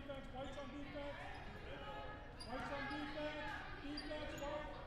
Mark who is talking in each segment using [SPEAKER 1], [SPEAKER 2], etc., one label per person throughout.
[SPEAKER 1] defense, whites on defense. Whites on defense, defense, white.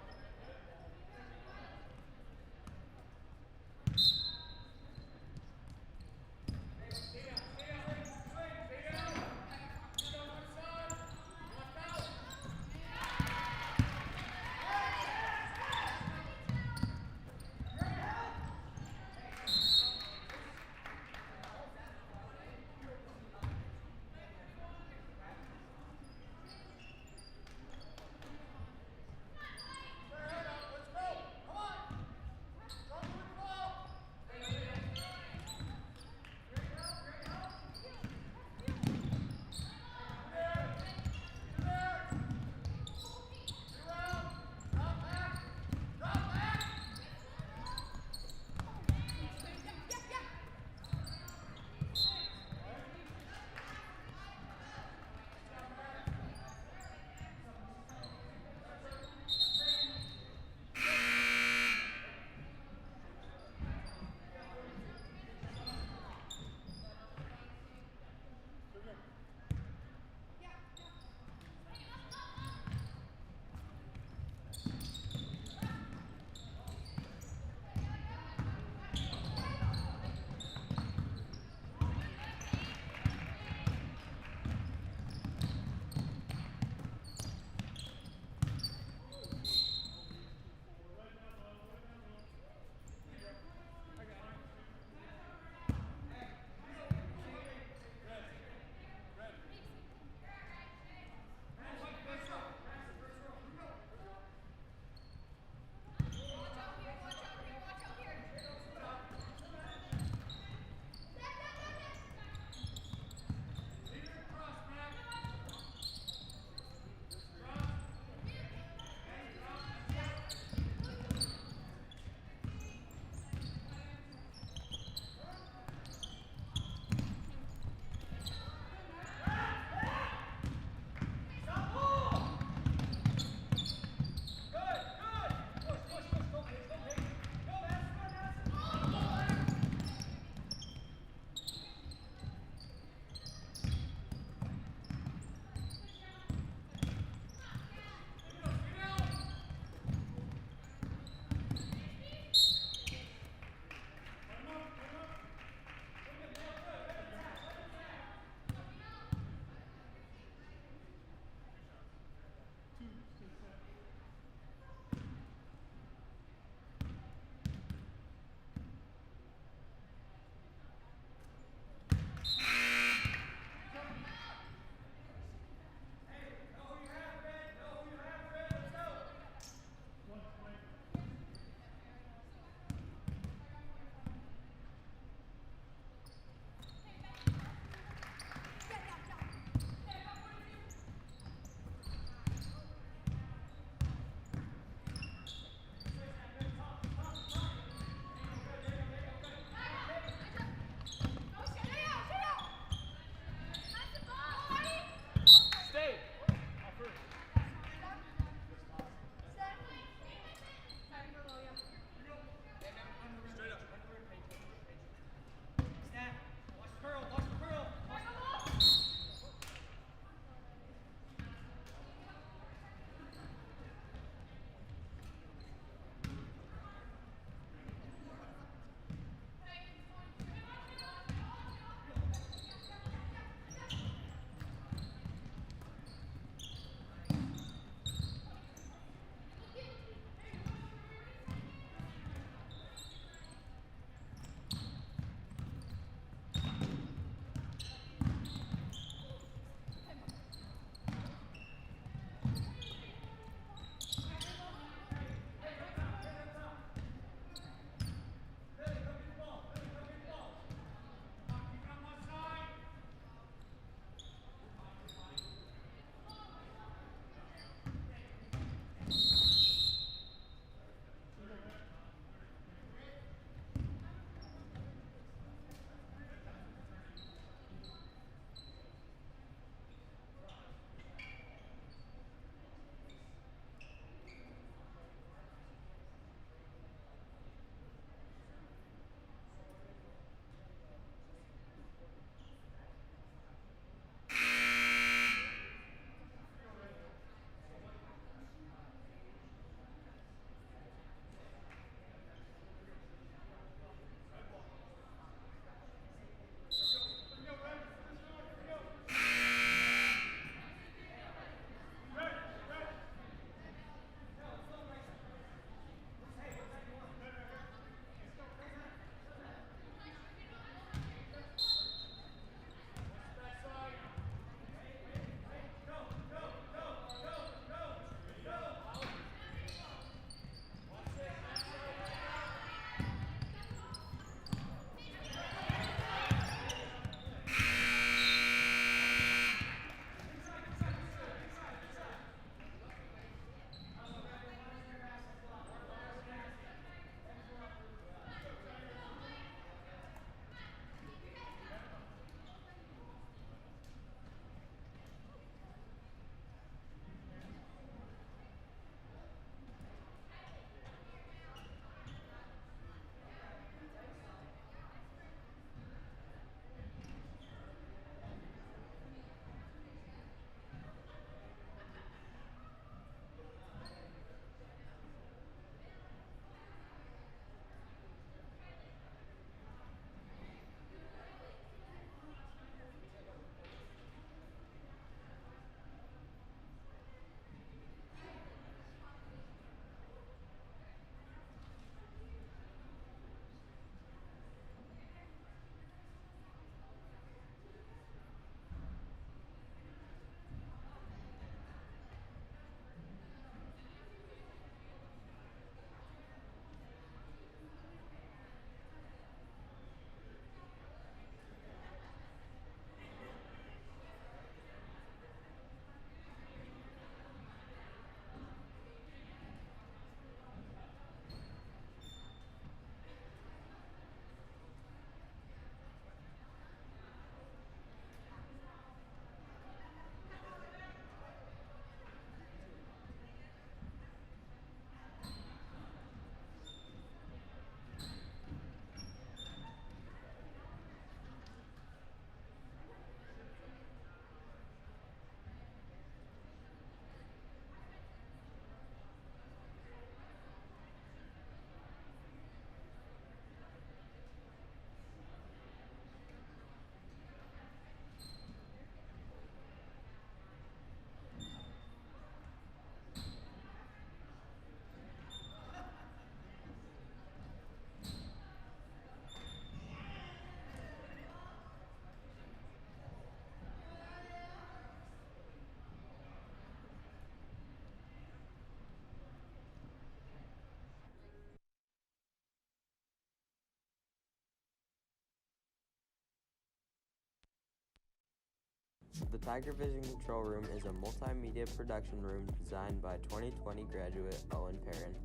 [SPEAKER 2] The Tiger Vision Control Room is a multimedia production room designed by 2020 graduate Owen Perrin.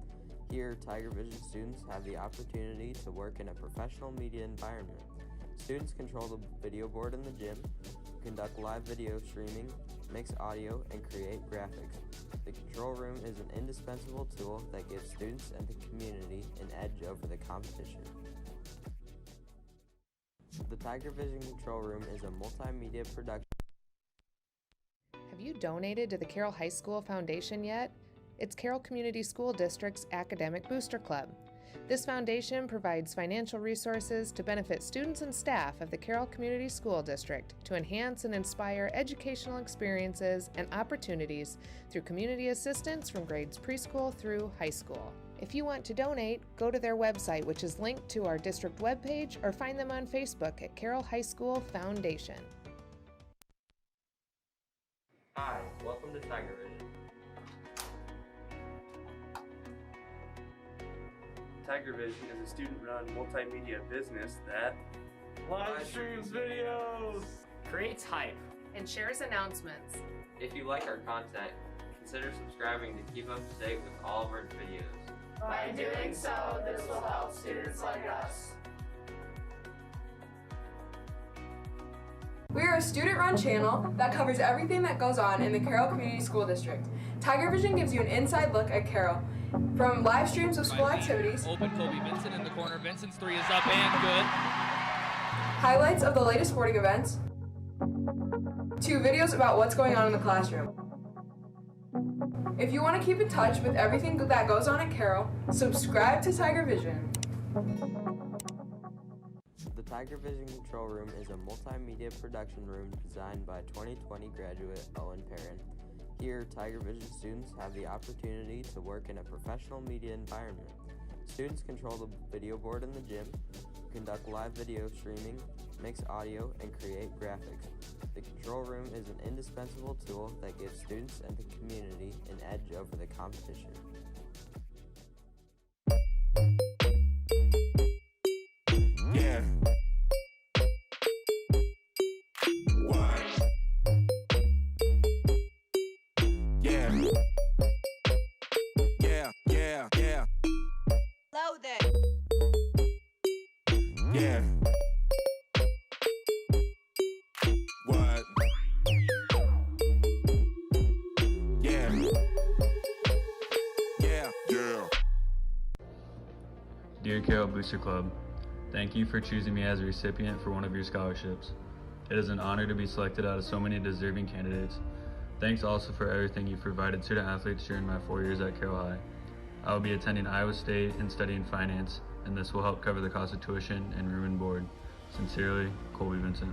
[SPEAKER 2] Here, Tiger Vision students have the opportunity to work in a professional media environment. Students control the video board in the gym, conduct live video streaming, mix audio, and create graphics. The control room is an indispensable tool that gives students and the community an edge over the competition. The Tiger Vision Control Room is a multimedia production.
[SPEAKER 3] Have you donated to the Carroll High School Foundation yet? It's Carroll Community School District's Academic Booster Club. This foundation provides financial resources to benefit students and staff of the Carroll Community School District to enhance and inspire educational experiences and opportunities through community assistance from grades preschool through high school. If you want to donate, go to their website, which is linked to our district webpage, or find them on Facebook at Carroll High School Foundation.
[SPEAKER 2] Hi, welcome to Tiger Vision.
[SPEAKER 4] Tiger Vision is a student-run multimedia business that
[SPEAKER 1] Live streams videos,
[SPEAKER 5] creates hype,
[SPEAKER 3] And shares announcements.
[SPEAKER 2] If you like our content, consider subscribing to keep up to date with all of our videos.
[SPEAKER 5] By doing so, this will help students like us.
[SPEAKER 6] We are a student-run channel that covers everything that goes on in the Carroll Community School District. Tiger Vision gives you an inside look at Carroll, from live streams of school activities,
[SPEAKER 7] open Kobe Vincent in the corner. Vincent's three is up and good.
[SPEAKER 6] Highlights of the latest sporting events, to videos about what's going on in the classroom. If you want to keep in touch with everything that goes on at Carroll, subscribe to Tiger Vision.
[SPEAKER 2] The Tiger Vision Control Room is a multimedia production room designed by 2020 graduate Owen Perrin. Here, Tiger Vision students have the opportunity to work in a professional media environment. Students control the video board in the gym, conduct live video streaming, mix audio, and create graphics. The control room is an indispensable tool that gives students and the community an edge over the competition.
[SPEAKER 8] Yeah. What? Yeah. Yeah.
[SPEAKER 9] Load it.
[SPEAKER 8] Yeah. What? Yeah. Yeah.
[SPEAKER 10] Dear Carroll Booster Club, thank you for choosing me as a recipient for one of your scholarships. It is an honor to be selected out of so many deserving candidates. Thanks also for everything you've provided student athletes during my 4 years at Carroll High. I will be attending Iowa State and studying finance, and this will help cover the cost of tuition and room and board. Sincerely, Colby Vincent.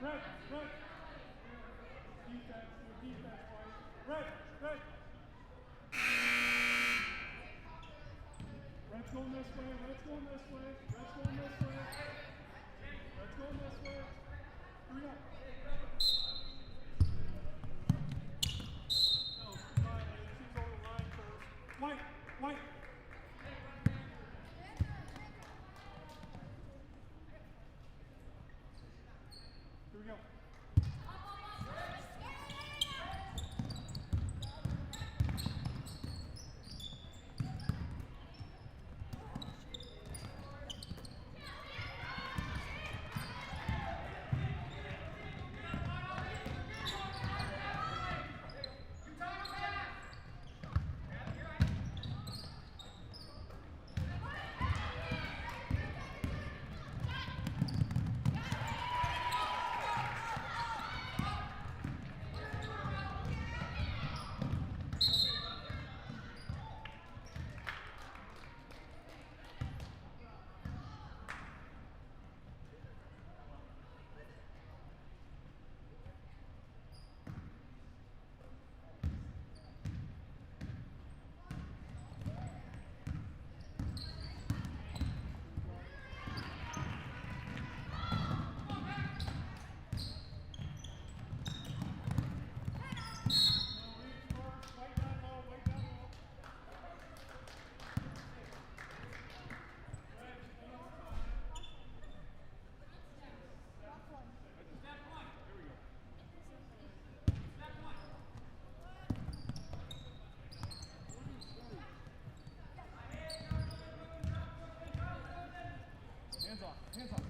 [SPEAKER 1] Red, red. Defense, your defense, boys. Red, red. Red's going this way, red's going this way, red's going this way. Red's going this way. Here we go. No, violate. She's on the line first. White, white. Here we go. Hands off, hands off.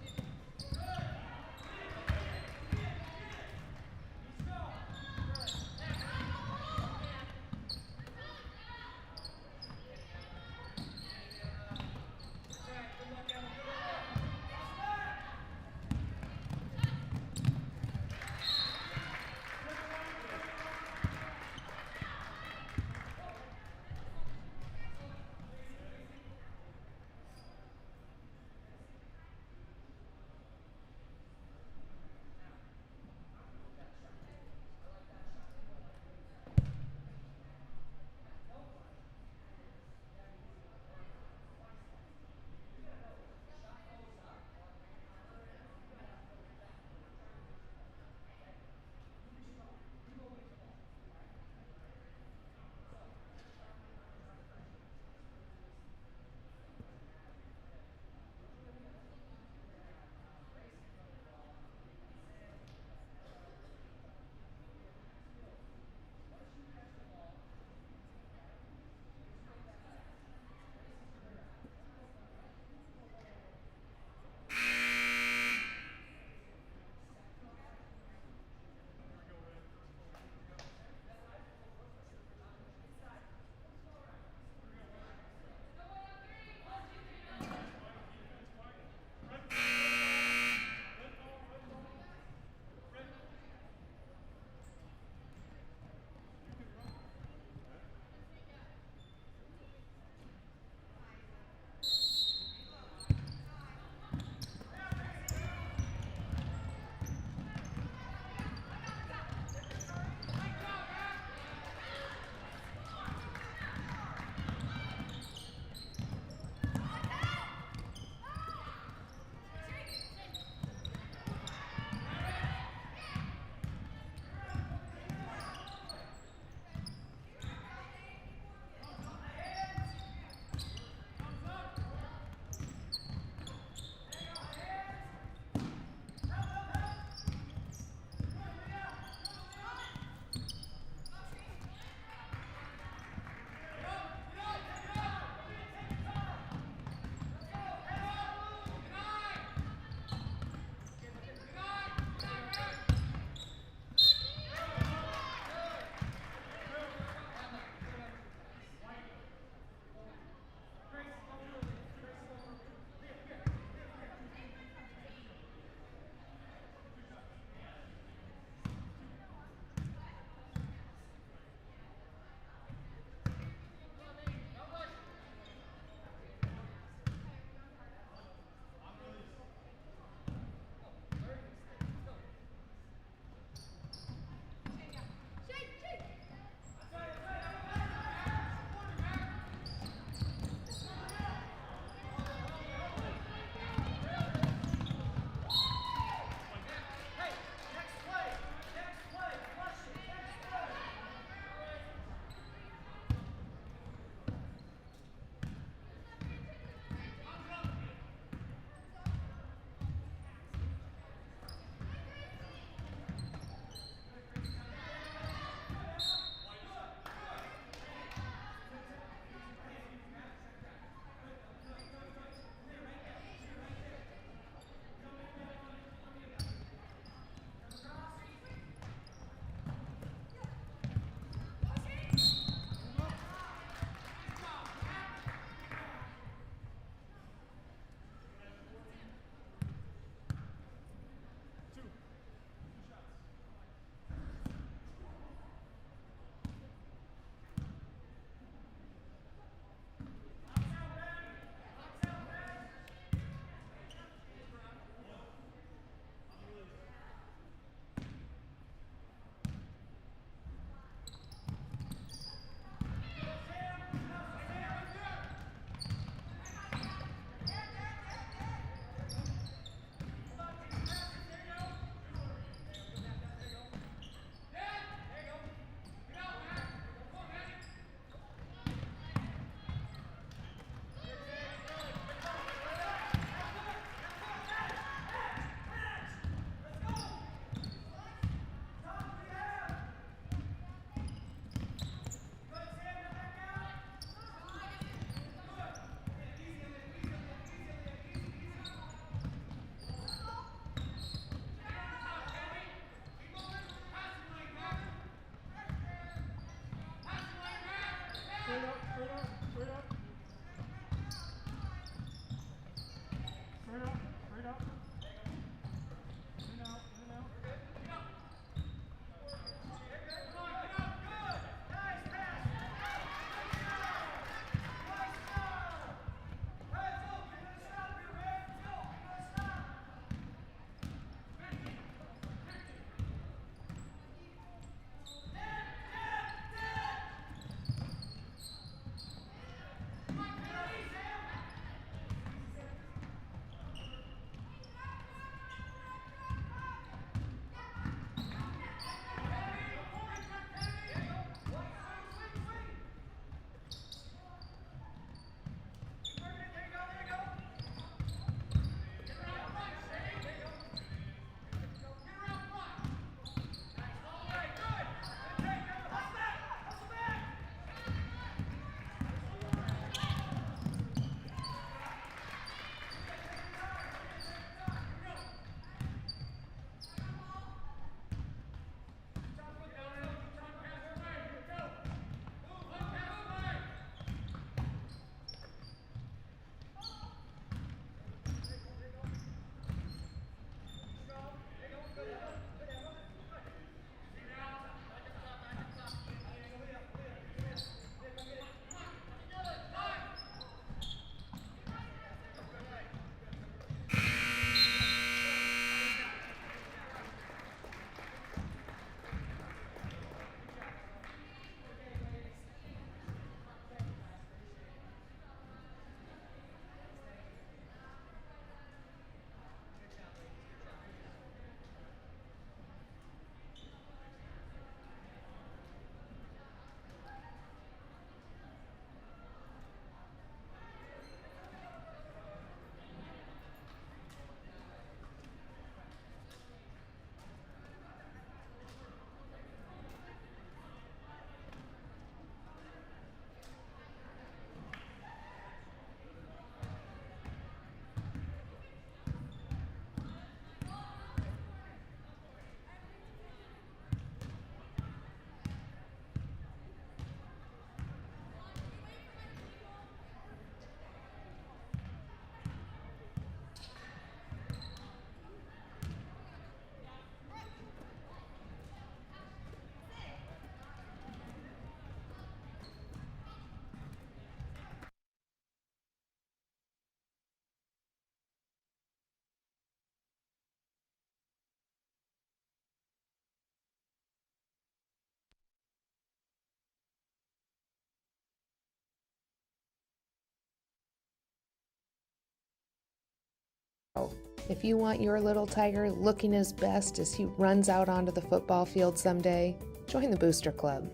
[SPEAKER 3] If you want your little tiger looking his best as he runs out onto the football field someday, join the Booster Club.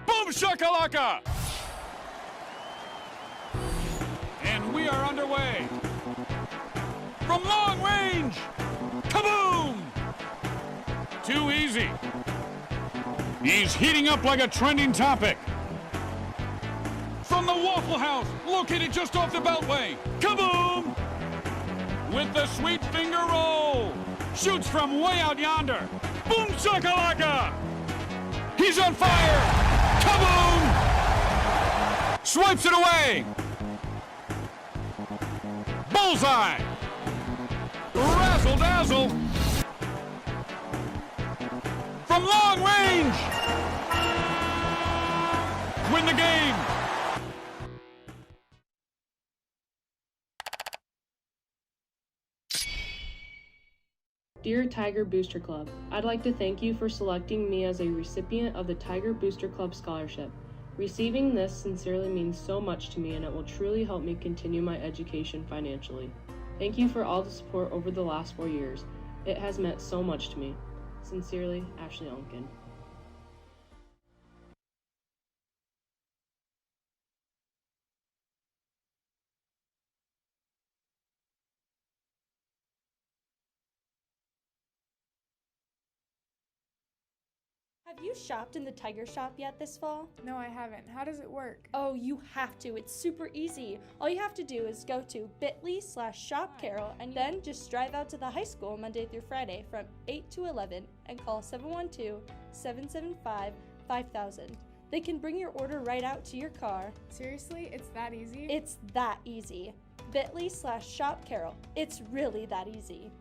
[SPEAKER 11] Boom shakalaka! And we are underway. From long range, kaboom! Too easy. He's heating up like a trending topic. From the Waffle House, located just off the Beltway, kaboom! With the sweet finger roll, shoots from way out yonder. Boom shakalaka! He's on fire! Kaboom! Swipes it away! Bullseye! Razzle dazzle! From long range! Win the game!
[SPEAKER 12] Dear Tiger Booster Club, I'd like to thank you for selecting me as a recipient of the Tiger Booster Club Scholarship. Receiving this sincerely means so much to me, and it will truly help me continue my education financially. Thank you for all the support over the last 4 years. It has meant so much to me. Sincerely, Ashley Onken.
[SPEAKER 13] Have you shopped in the Tiger Shop yet this fall?
[SPEAKER 6] No, I haven't. How does it work?
[SPEAKER 13] Oh, you have to. It's super easy. All you have to do is go to bit.ly/shop Carroll and then just drive out to the high school Monday through Friday from 8 to 11 and call 712-775-5000. They can bring your order right out to your car.
[SPEAKER 6] Seriously? It's that easy?
[SPEAKER 13] It's that easy. bit.ly/shop Carroll. It's really that easy.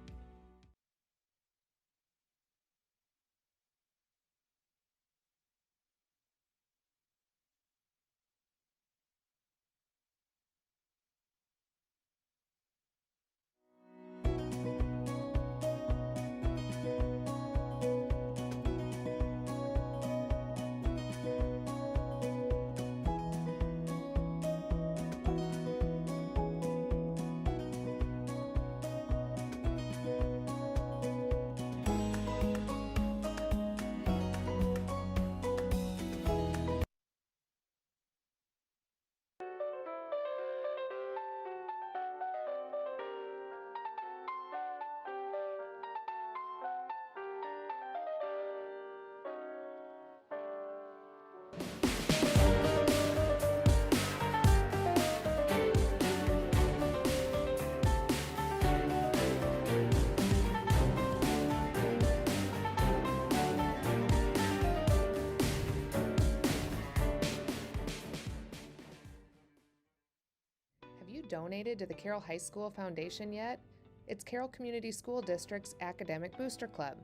[SPEAKER 3] Donated to the Carroll High School Foundation yet? It's Carroll Community School District's Academic Booster Club.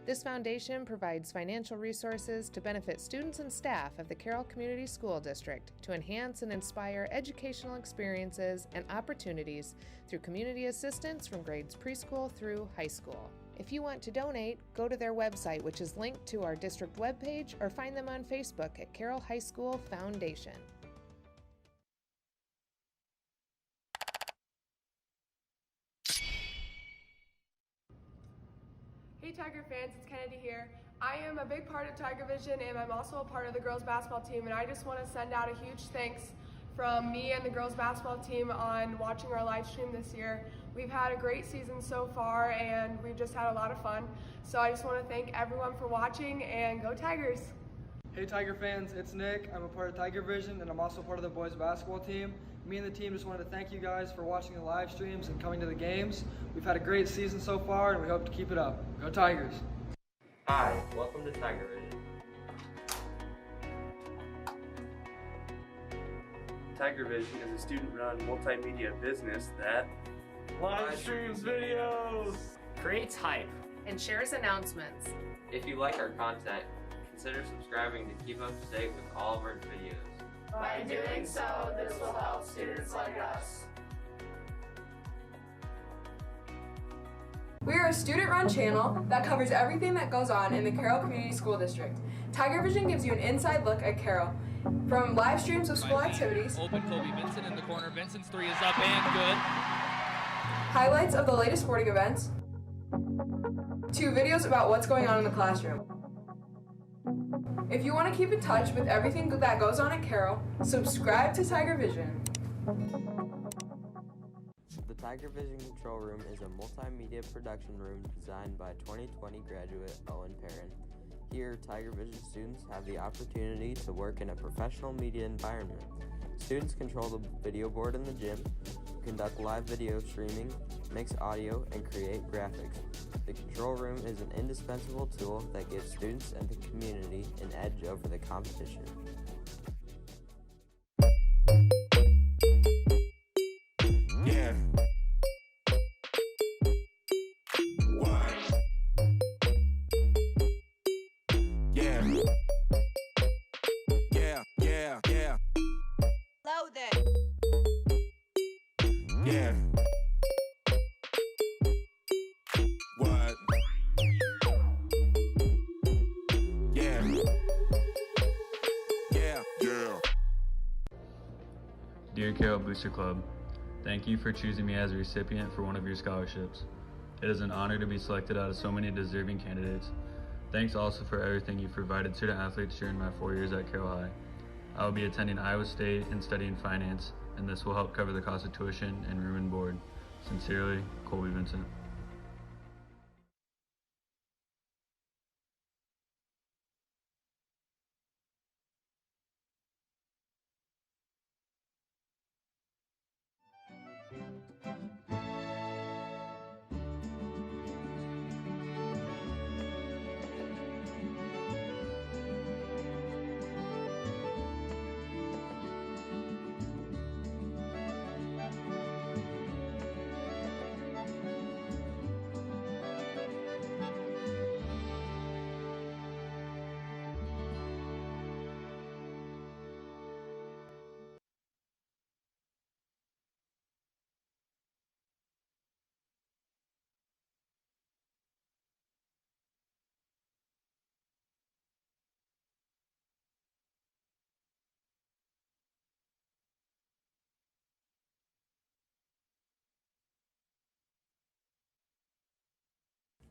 [SPEAKER 3] This foundation provides financial resources to benefit students and staff of the Carroll Community School District to enhance and inspire educational experiences and opportunities through community assistance from grades preschool through high school. If you want to donate, go to their website, which is linked to our district webpage, or find them on Facebook at Carroll High School Foundation.
[SPEAKER 6] Hey Tiger fans, it's Kennedy here. I am a big part of Tiger Vision and I'm also a part of the girls basketball team, and I just want to send out a huge thanks from me and the girls basketball team on watching our live stream this year. We've had a great season so far and we've just had a lot of fun. So I just want to thank everyone for watching, and go Tigers!
[SPEAKER 14] Hey Tiger fans, it's Nick. I'm a part of Tiger Vision and I'm also part of the boys basketball team. Me and the team just wanted to thank you guys for watching the live streams and coming to the games. We've had a great season so far and we hope to keep it up. Go Tigers!
[SPEAKER 2] Hi, welcome to Tiger Vision.
[SPEAKER 4] Tiger Vision is a student-run multimedia business that
[SPEAKER 5] live streams videos,
[SPEAKER 7] creates hype,
[SPEAKER 3] and shares announcements.
[SPEAKER 2] If you like our content, consider subscribing to keep up to date with all of our videos.
[SPEAKER 5] By doing so, this will help students like us.
[SPEAKER 6] We are a student-run channel that covers everything that goes on in the Carroll Community School District. Tiger Vision gives you an inside look at Carroll, from live streams of school activities,
[SPEAKER 7] Open Kobe Vincent in the corner. Vincent's three is up and good.
[SPEAKER 6] highlights of the latest sporting events, to videos about what's going on in the classroom. If you want to keep in touch with everything that goes on at Carroll, subscribe to Tiger Vision.
[SPEAKER 2] The Tiger Vision Control Room is a multimedia production room designed by 2020 graduate Owen Perrin. Here, Tiger Vision students have the opportunity to work in a professional media environment. Students control the video board in the gym, conduct live video streaming, mix audio, and create graphics. The control room is an indispensable tool that gives students and the community an edge over the competition.
[SPEAKER 8] Yeah. What? Yeah. Yeah.
[SPEAKER 9] Loaded.
[SPEAKER 8] Yeah. What? Yeah. Yeah.
[SPEAKER 10] Dear Carroll Booster Club, thank you for choosing me as a recipient for one of your scholarships. It is an honor to be selected out of so many deserving candidates. Thanks also for everything you've provided student athletes during my 4 years at Carroll High. I will be attending Iowa State and studying finance, and this will help cover the cost of tuition and room and board. Sincerely, Colby Vincent.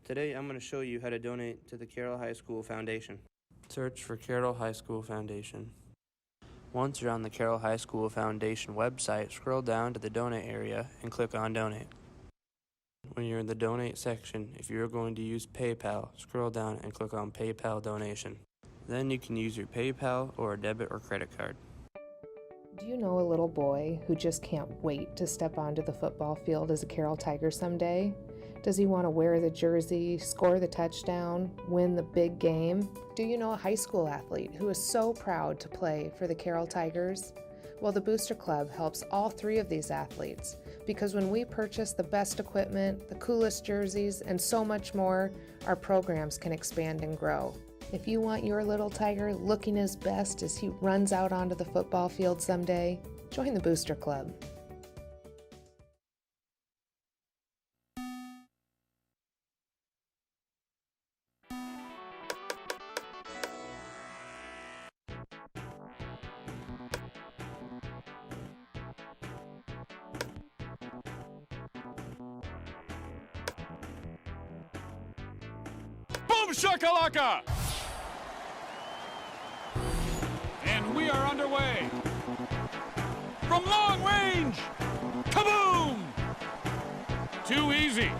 [SPEAKER 15] Today I'm going to show you how to donate to the Carroll High School Foundation. Search for Carroll High School Foundation. Once you're on the Carroll High School Foundation website, scroll down to the donate area and click on donate. When you're in the donate section, if you're going to use PayPal, scroll down and click on PayPal donation. Then you can use your PayPal or a debit or credit card.
[SPEAKER 3] Do you know a little boy who just can't wait to step onto the football field as a Carroll Tiger someday? Does he want to wear the jersey, score the touchdown, win the big game? Do you know a high school athlete who is so proud to play for the Carroll Tigers? Well, the Booster Club helps all three of these athletes because when we purchase the best equipment, the coolest jerseys, and so much more, our programs can expand and grow. If you want your little Tiger looking his best as he runs out onto the football field someday, join the Booster Club.
[SPEAKER 11] Boom shakalaka! And we are underway. From long range, kaboom! Too easy.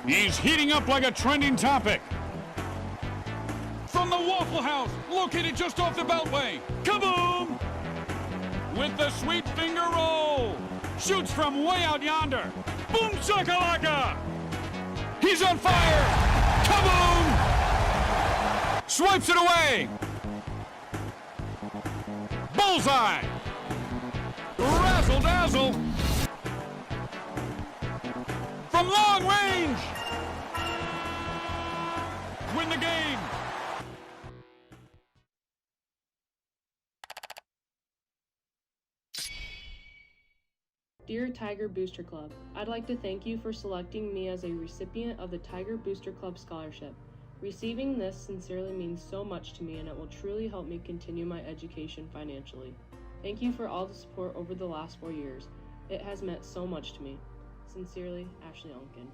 [SPEAKER 11] He's heating up like a trending topic. From the Waffle House, located just off the Beltway, kaboom! With the sweet finger roll. Shoots from way out yonder. Boom shakalaka! He's on fire! Kaboom! Swipes it away! Bullseye! Razzle dazzle! From long range! Win the game!
[SPEAKER 12] Dear Tiger Booster Club, I'd like to thank you for selecting me as a recipient of the Tiger Booster Club Scholarship. Receiving this sincerely means so much to me, and it will truly help me continue my education financially. Thank you for all the support over the last 4 years. It has meant so much to me. Sincerely, Ashley Onken.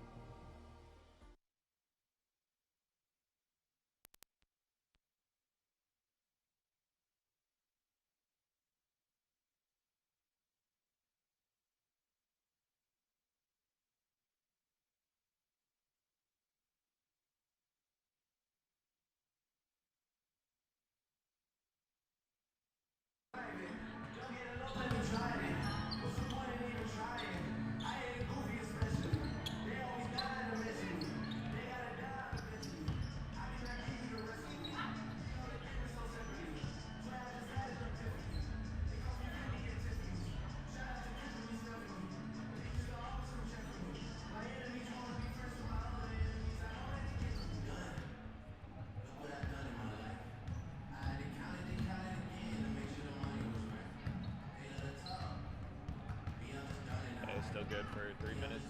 [SPEAKER 16] Still good for 3 minutes.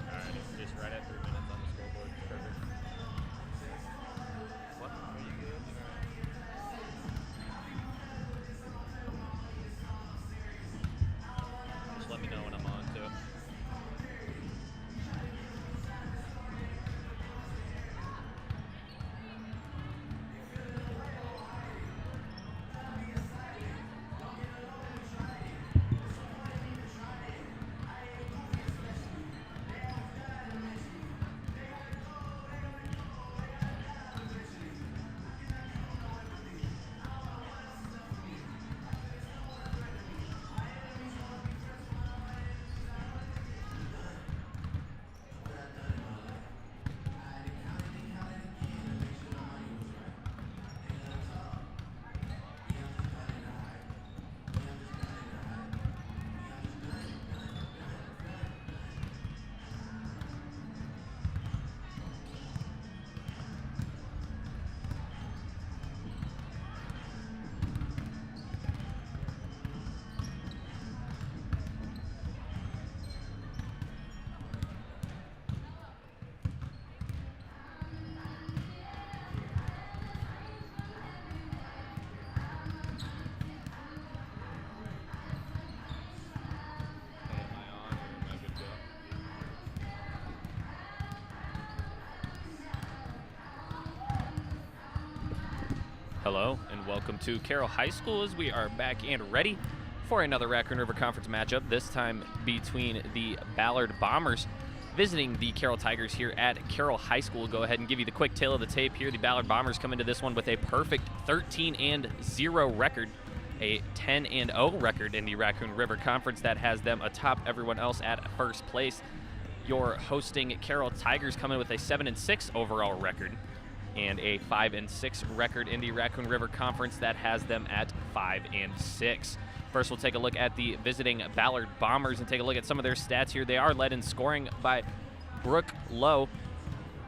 [SPEAKER 16] Alright, just right at 3 minutes on the scoreboard. Perfect. What? Are you good? Just let me know when I'm on too. Hello and welcome to Carroll High School as we are back and ready for another Raccoon River Conference matchup, this time between the Ballard Bombers visiting the Carroll Tigers here at Carroll High School. We'll go ahead and give you the quick tail of the tape here. The Ballard Bombers come into this one with a perfect 13-0 record, a 10-0 record in the Raccoon River Conference that has them atop everyone else at first place. Your hosting Carroll Tigers come in with a 7-6 overall record and a 5-6 record in the Raccoon River Conference that has them at 5-6. First, we'll take a look at the visiting Ballard Bombers and take a look at some of their stats here. They are led in scoring by Brooke Lowe,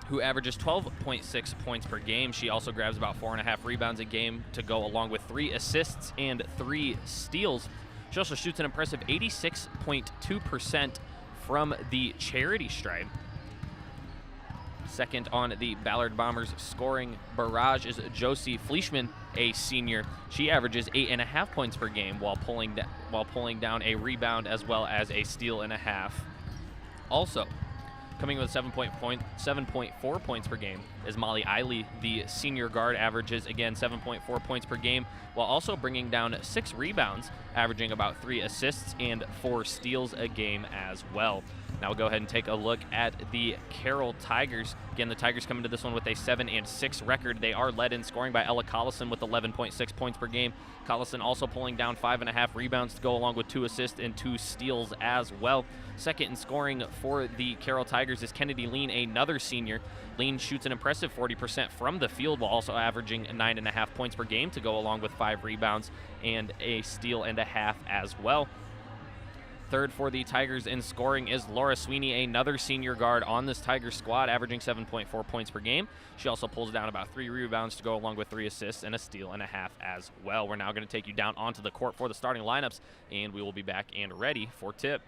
[SPEAKER 16] who averages 12.6 points per game. She also grabs about 4.5 rebounds a game to go along with 3 assists and 3 steals. She also shoots an impressive 86.2% from the charity stripe. Second on the Ballard Bombers scoring barrage is Josie Fleischman, a senior. She averages 8.5 points per game while pulling down a rebound as well as a steal and a half. Also, coming with 7.4 points per game is Molly Eiley, the senior guard, averages again 7.4 points per game while also bringing down 6 rebounds, averaging about 3 assists and 4 steals a game as well. Now we'll go ahead and take a look at the Carroll Tigers. Again, the Tigers come into this one with a 7-6 record. They are led in scoring by Ella Collison with 11.6 points per game. Collison also pulling down 5.5 rebounds to go along with 2 assists and 2 steals as well. Second in scoring for the Carroll Tigers is Kennedy Lean, another senior. Lean shoots an impressive 40% from the field while also averaging 9.5 points per game to go along with 5 rebounds and a steal and a half as well. Third for the Tigers in scoring is Laura Sweeney, another senior guard on this Tigers squad, averaging 7.4 points per game. She also pulls down about 3 rebounds to go along with 3 assists and a steal and a half as well. We're now going to take you down onto the court for the starting lineups, and we will be back and ready for tip.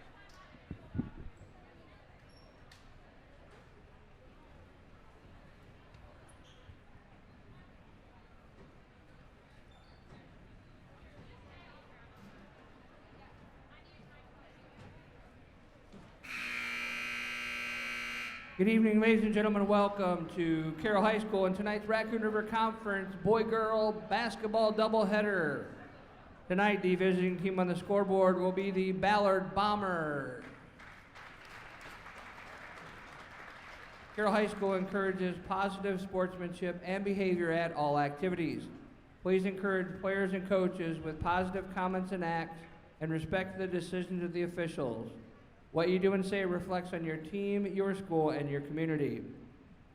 [SPEAKER 17] Good evening, ladies and gentlemen. Welcome to Carroll High School and tonight's Raccoon River Conference boy-girl basketball doubleheader. Tonight, the visiting team on the scoreboard will be the Ballard Bombers. Carroll High School encourages positive sportsmanship and behavior at all activities. Please encourage players and coaches with positive comments and acts and respect the decisions of the officials. What you do and say reflects on your team, your school, and your community.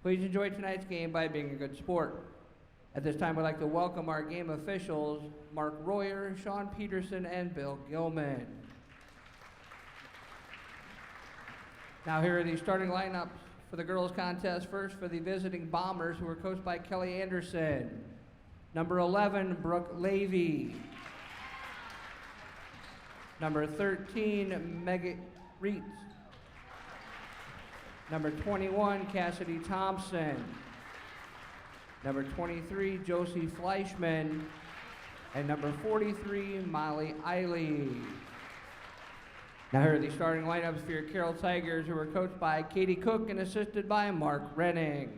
[SPEAKER 17] Please enjoy tonight's game by being a good sport. At this time, I'd like to welcome our game officials, Mark Royer, Sean Peterson, and Bill Gilman. Now here are the starting lineups for the girls contest. First for the visiting Bombers, who are coached by Kelly Anderson. Number 11, Brooke Levy. Number 13, Megan Reitz. Number 21, Cassidy Thompson. Number 23, Josie Fleischman. And number 43, Molly Eiley. Now here are the starting lineups for your Carroll Tigers, who are coached by Katie Cook and assisted by Mark Renning.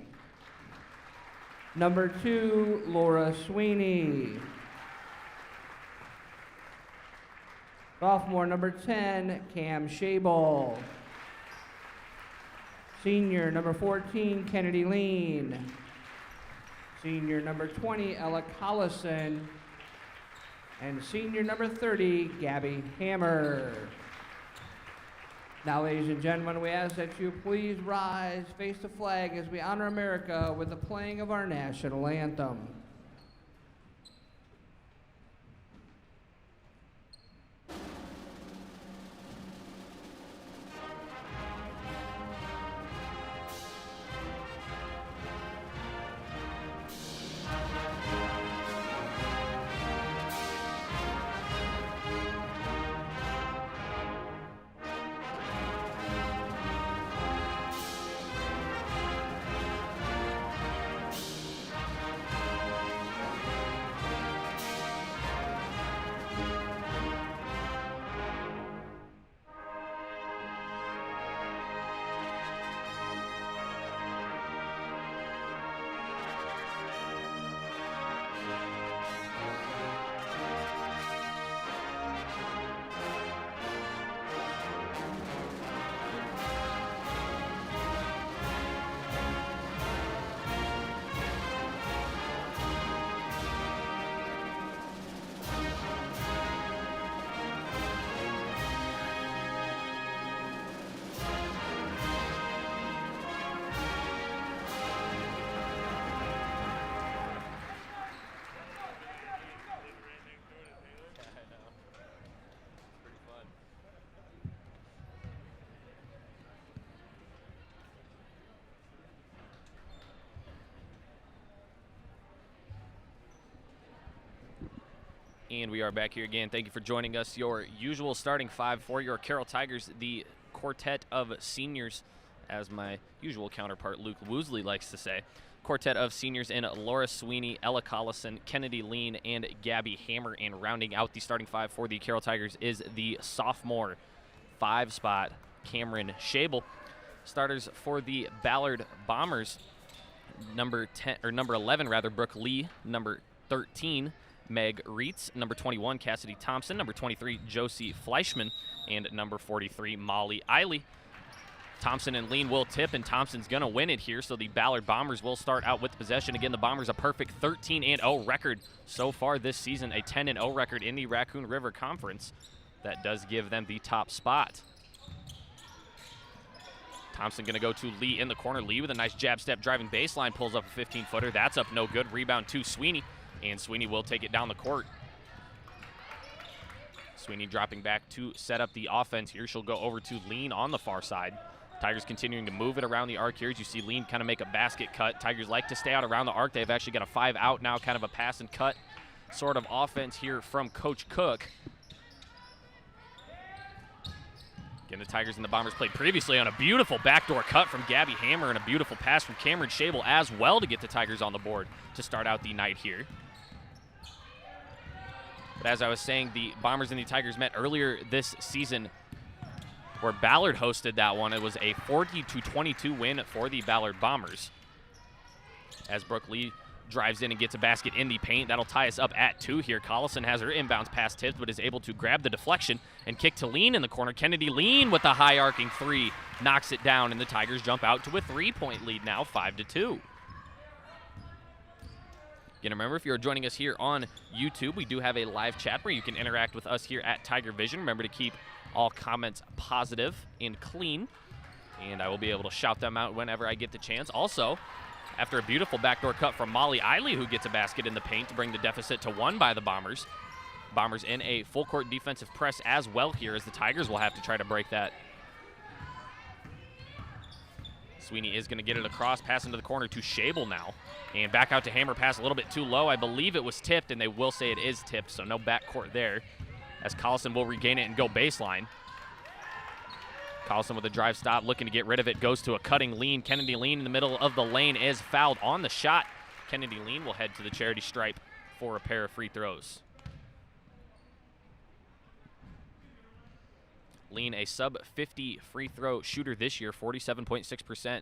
[SPEAKER 17] Number 2, Laura Sweeney. Sophomore, number 10, Cam Shable. Senior, number 14, Kennedy Lean. Senior, number 20, Ella Collison. And senior, number 30, Gabby Hammer. Now, ladies and gentlemen, we ask that you please rise, face the flag as we honor America with the playing of our national anthem.
[SPEAKER 16] And we are back here again. Thank you for joining us. Your usual starting 5 for your Carroll Tigers, the quartet of seniors, as my usual counterpart Luke Woosley likes to say. Quartet of seniors in Laura Sweeney, Ella Collison, Kennedy Lean, and Gabby Hammer. And rounding out the starting 5 for the Carroll Tigers is the sophomore 5-spot Cameron Shable. Starters for the Ballard Bombers, number 11 rather, Brooke Lee. Number 13, Meg Reitz. Number 21, Cassidy Thompson. Number 23, Josie Fleischman. And number 43, Molly Eiley. Thompson and Lean will tip, and Thompson's going to win it here, so the Ballard Bombers will start out with possession. Again, the Bombers a perfect 13-0 record so far this season, a 10-0 record in the Raccoon River Conference. That does give them the top spot. Thompson going to go to Lee in the corner. Lee with a nice jab step driving baseline, pulls up a 15-footer. That's up no good. Rebound to Sweeney, and Sweeney will take it down the court. Sweeney dropping back to set up the offense here. She'll go over to Lean on the far side. Tigers continuing to move it around the arc here as you see Lean kind of make a basket cut. Tigers like to stay out around the arc. They've actually got a 5 out now, kind of a pass and cut sort of offense here from Coach Cook. Again, the Tigers and the Bombers played previously on a beautiful backdoor cut from Gabby Hammer and a beautiful pass from Cameron Shable as well to get the Tigers on the board to start out the night here. But as I was saying, the Bombers and the Tigers met earlier this season where Ballard hosted that one. It was a 40-22 win for the Ballard Bombers. As Brooke Lee drives in and gets a basket in the paint, that'll tie us up at 2 here. Collison has her inbounds pass tipped, but is able to grab the deflection and kick to Lean in the corner. Kennedy Lean with a high arcing 3 knocks it down, and the Tigers jump out to a 3-point lead now, 5-2. Again, remember, if you're joining us here on YouTube, we do have a live chat where you can interact with us here at Tiger Vision. Remember to keep all comments positive and clean, and I will be able to shout them out whenever I get the chance. Also, after a beautiful backdoor cut from Molly Eiley, who gets a basket in the paint to bring the deficit to 1 by the Bombers. Bombers in a full-court defensive press as well here, as the Tigers will have to try to break that. Sweeney is going to get it across, pass into the corner to Shable now. And back out to Hammer, pass a little bit too low. I believe it was tipped, and they will say it is tipped, so no backcourt there, as Collison will regain it and go baseline. Collison with a drive stop, looking to get rid of it, goes to a cutting Lean. Kennedy Lean in the middle of the lane is fouled on the shot. Kennedy Lean will head to the charity stripe for a pair of free throws. Lean, a sub-50 free throw shooter this year, 47.6%.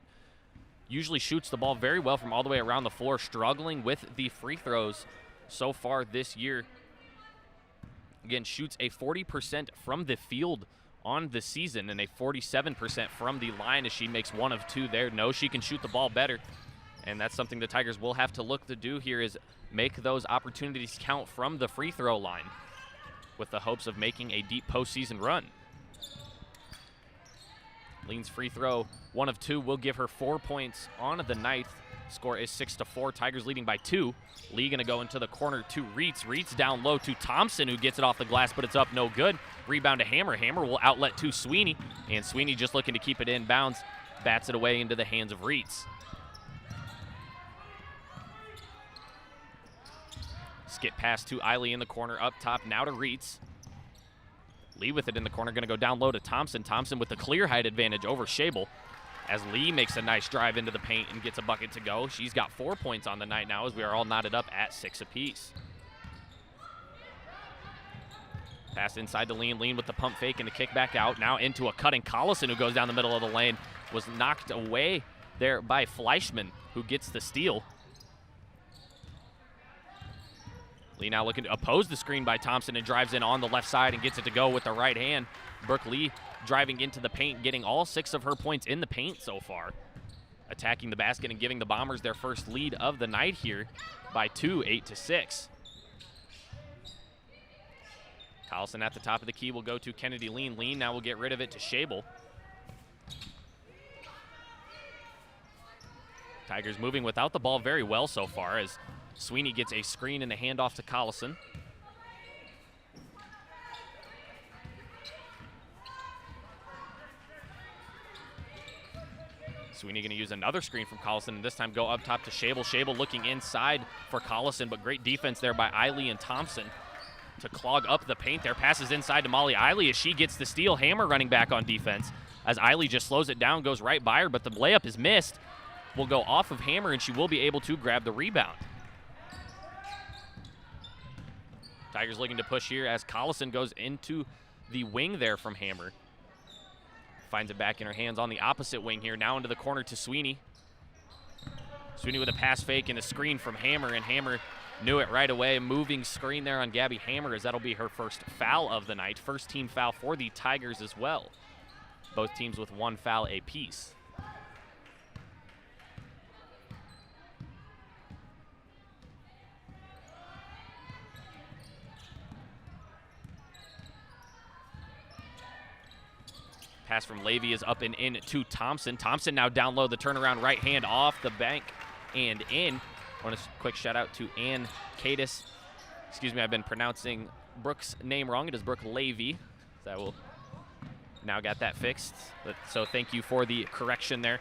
[SPEAKER 16] Usually shoots the ball very well from all the way around the floor, struggling with the free throws so far this year. Again, shoots a 40% from the field on the season and a 47% from the line as she makes 1 of 2 there. Knows she can shoot the ball better, and that's something the Tigers will have to look to do here, is make those opportunities count from the free throw line with the hopes of making a deep postseason run. Lean's free throw, 1 of 2, will give her 4 points on the night. Score is 6-4. Tigers leading by 2. Lee going to go into the corner to Reitz. Reitz down low to Thompson, who gets it off the glass, but it's up no good. Rebound to Hammer. Hammer will outlet to Sweeney, and Sweeney just looking to keep it in bounds. Bats it away into the hands of Reitz. Skip pass to Eiley in the corner, up top now to Reitz. Lee with it in the corner, going to go down low to Thompson. Thompson with the clear height advantage over Shable, as Lee makes a nice drive into the paint and gets a bucket to go. She's got 4 points on the night now, as we are all knotted up at 6 apiece. Pass inside to Lean. Lean with the pump fake and the kick back out. Now into a cutting Collison, who goes down the middle of the lane. Was knocked away there by Fleischman, who gets the steal. Lee now looking to oppose the screen by Thompson and drives in on the left side and gets it to go with the right hand. Brooke Lee driving into the paint, getting all 6 of her points in the paint so far. Attacking the basket and giving the Bombers their first lead of the night here by 2, 8-6. Collison at the top of the key will go to Kennedy Lean. Lean now will get rid of it to Shable. Tigers moving without the ball very well so far, as Sweeney gets a screen and a handoff to Collison. Sweeney going to use another screen from Collison, and this time go up top to Shable. Shable looking inside for Collison, but great defense there by Eiley and Thompson to clog up the paint there. Passes inside to Molly Eiley as she gets the steal. Hammer running back on defense, as Eiley just slows it down, goes right by her, but the layup is missed. Will go off of Hammer, and she will be able to grab the rebound. Tigers looking to push here as Collison goes into the wing there from Hammer. Finds it back in her hands on the opposite wing here. Now into the corner to Sweeney. Sweeney with a pass fake and a screen from Hammer, and Hammer knew it right away. Moving screen there on Gabby Hammer, as that'll be her first foul of the night. First team foul for the Tigers as well. Both teams with 1 foul apiece. Pass from Levy is up and in to Thompson. Thompson now down low, the turnaround right hand off the bank and in. I want a quick shout out to Ann Cadis. Excuse me, I've been pronouncing Brooke's name wrong. It is Brooke Levy. So I will now got that fixed. So thank you for the correction there.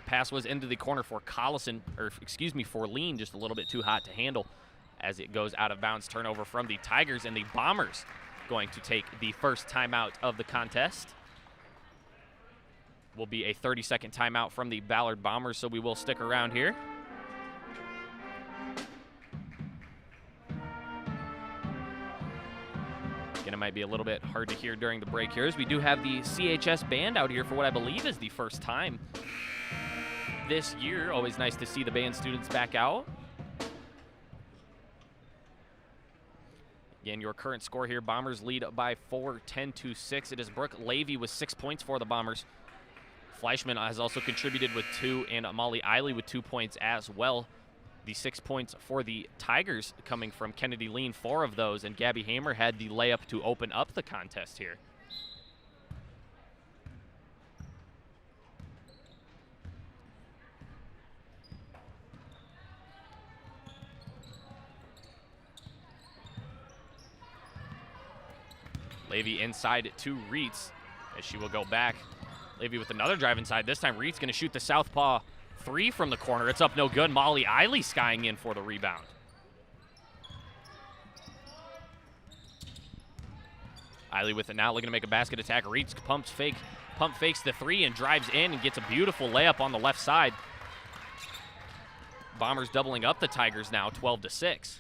[SPEAKER 16] Pass was into the corner for Collison, or excuse me, for Lean, just a little bit too hot to handle as it goes out of bounds. Turnover from the Tigers, and the Bombers going to take the first timeout of the contest. Will be a 30-second timeout from the Ballard Bombers, so we will stick around here. Again, it might be a little bit hard to hear during the break here, as we do have the CHS band out here for what I believe is the first time this year. Always nice to see the band students back out. Again, your current score here, Bombers lead by 4, 10-6. It is Brooke Levy with 6 points for the Bombers. Fleischman has also contributed with 2, and Molly Eiley with 2 points as well. The 6 points for the Tigers coming from Kennedy Lean, 4 of those, and Gabby Hamer had the layup to open up the contest here. Levy inside to Reitz as she will go back. Levy with another drive inside. This time Reitz going to shoot the southpaw 3 from the corner. It's up no good. Molly Eiley skying in for the rebound. Eiley with it now, looking to make a basket attack. Reitz pump fakes the 3 and drives in and gets a beautiful layup on the left side. Bombers doubling up the Tigers now, 12-6.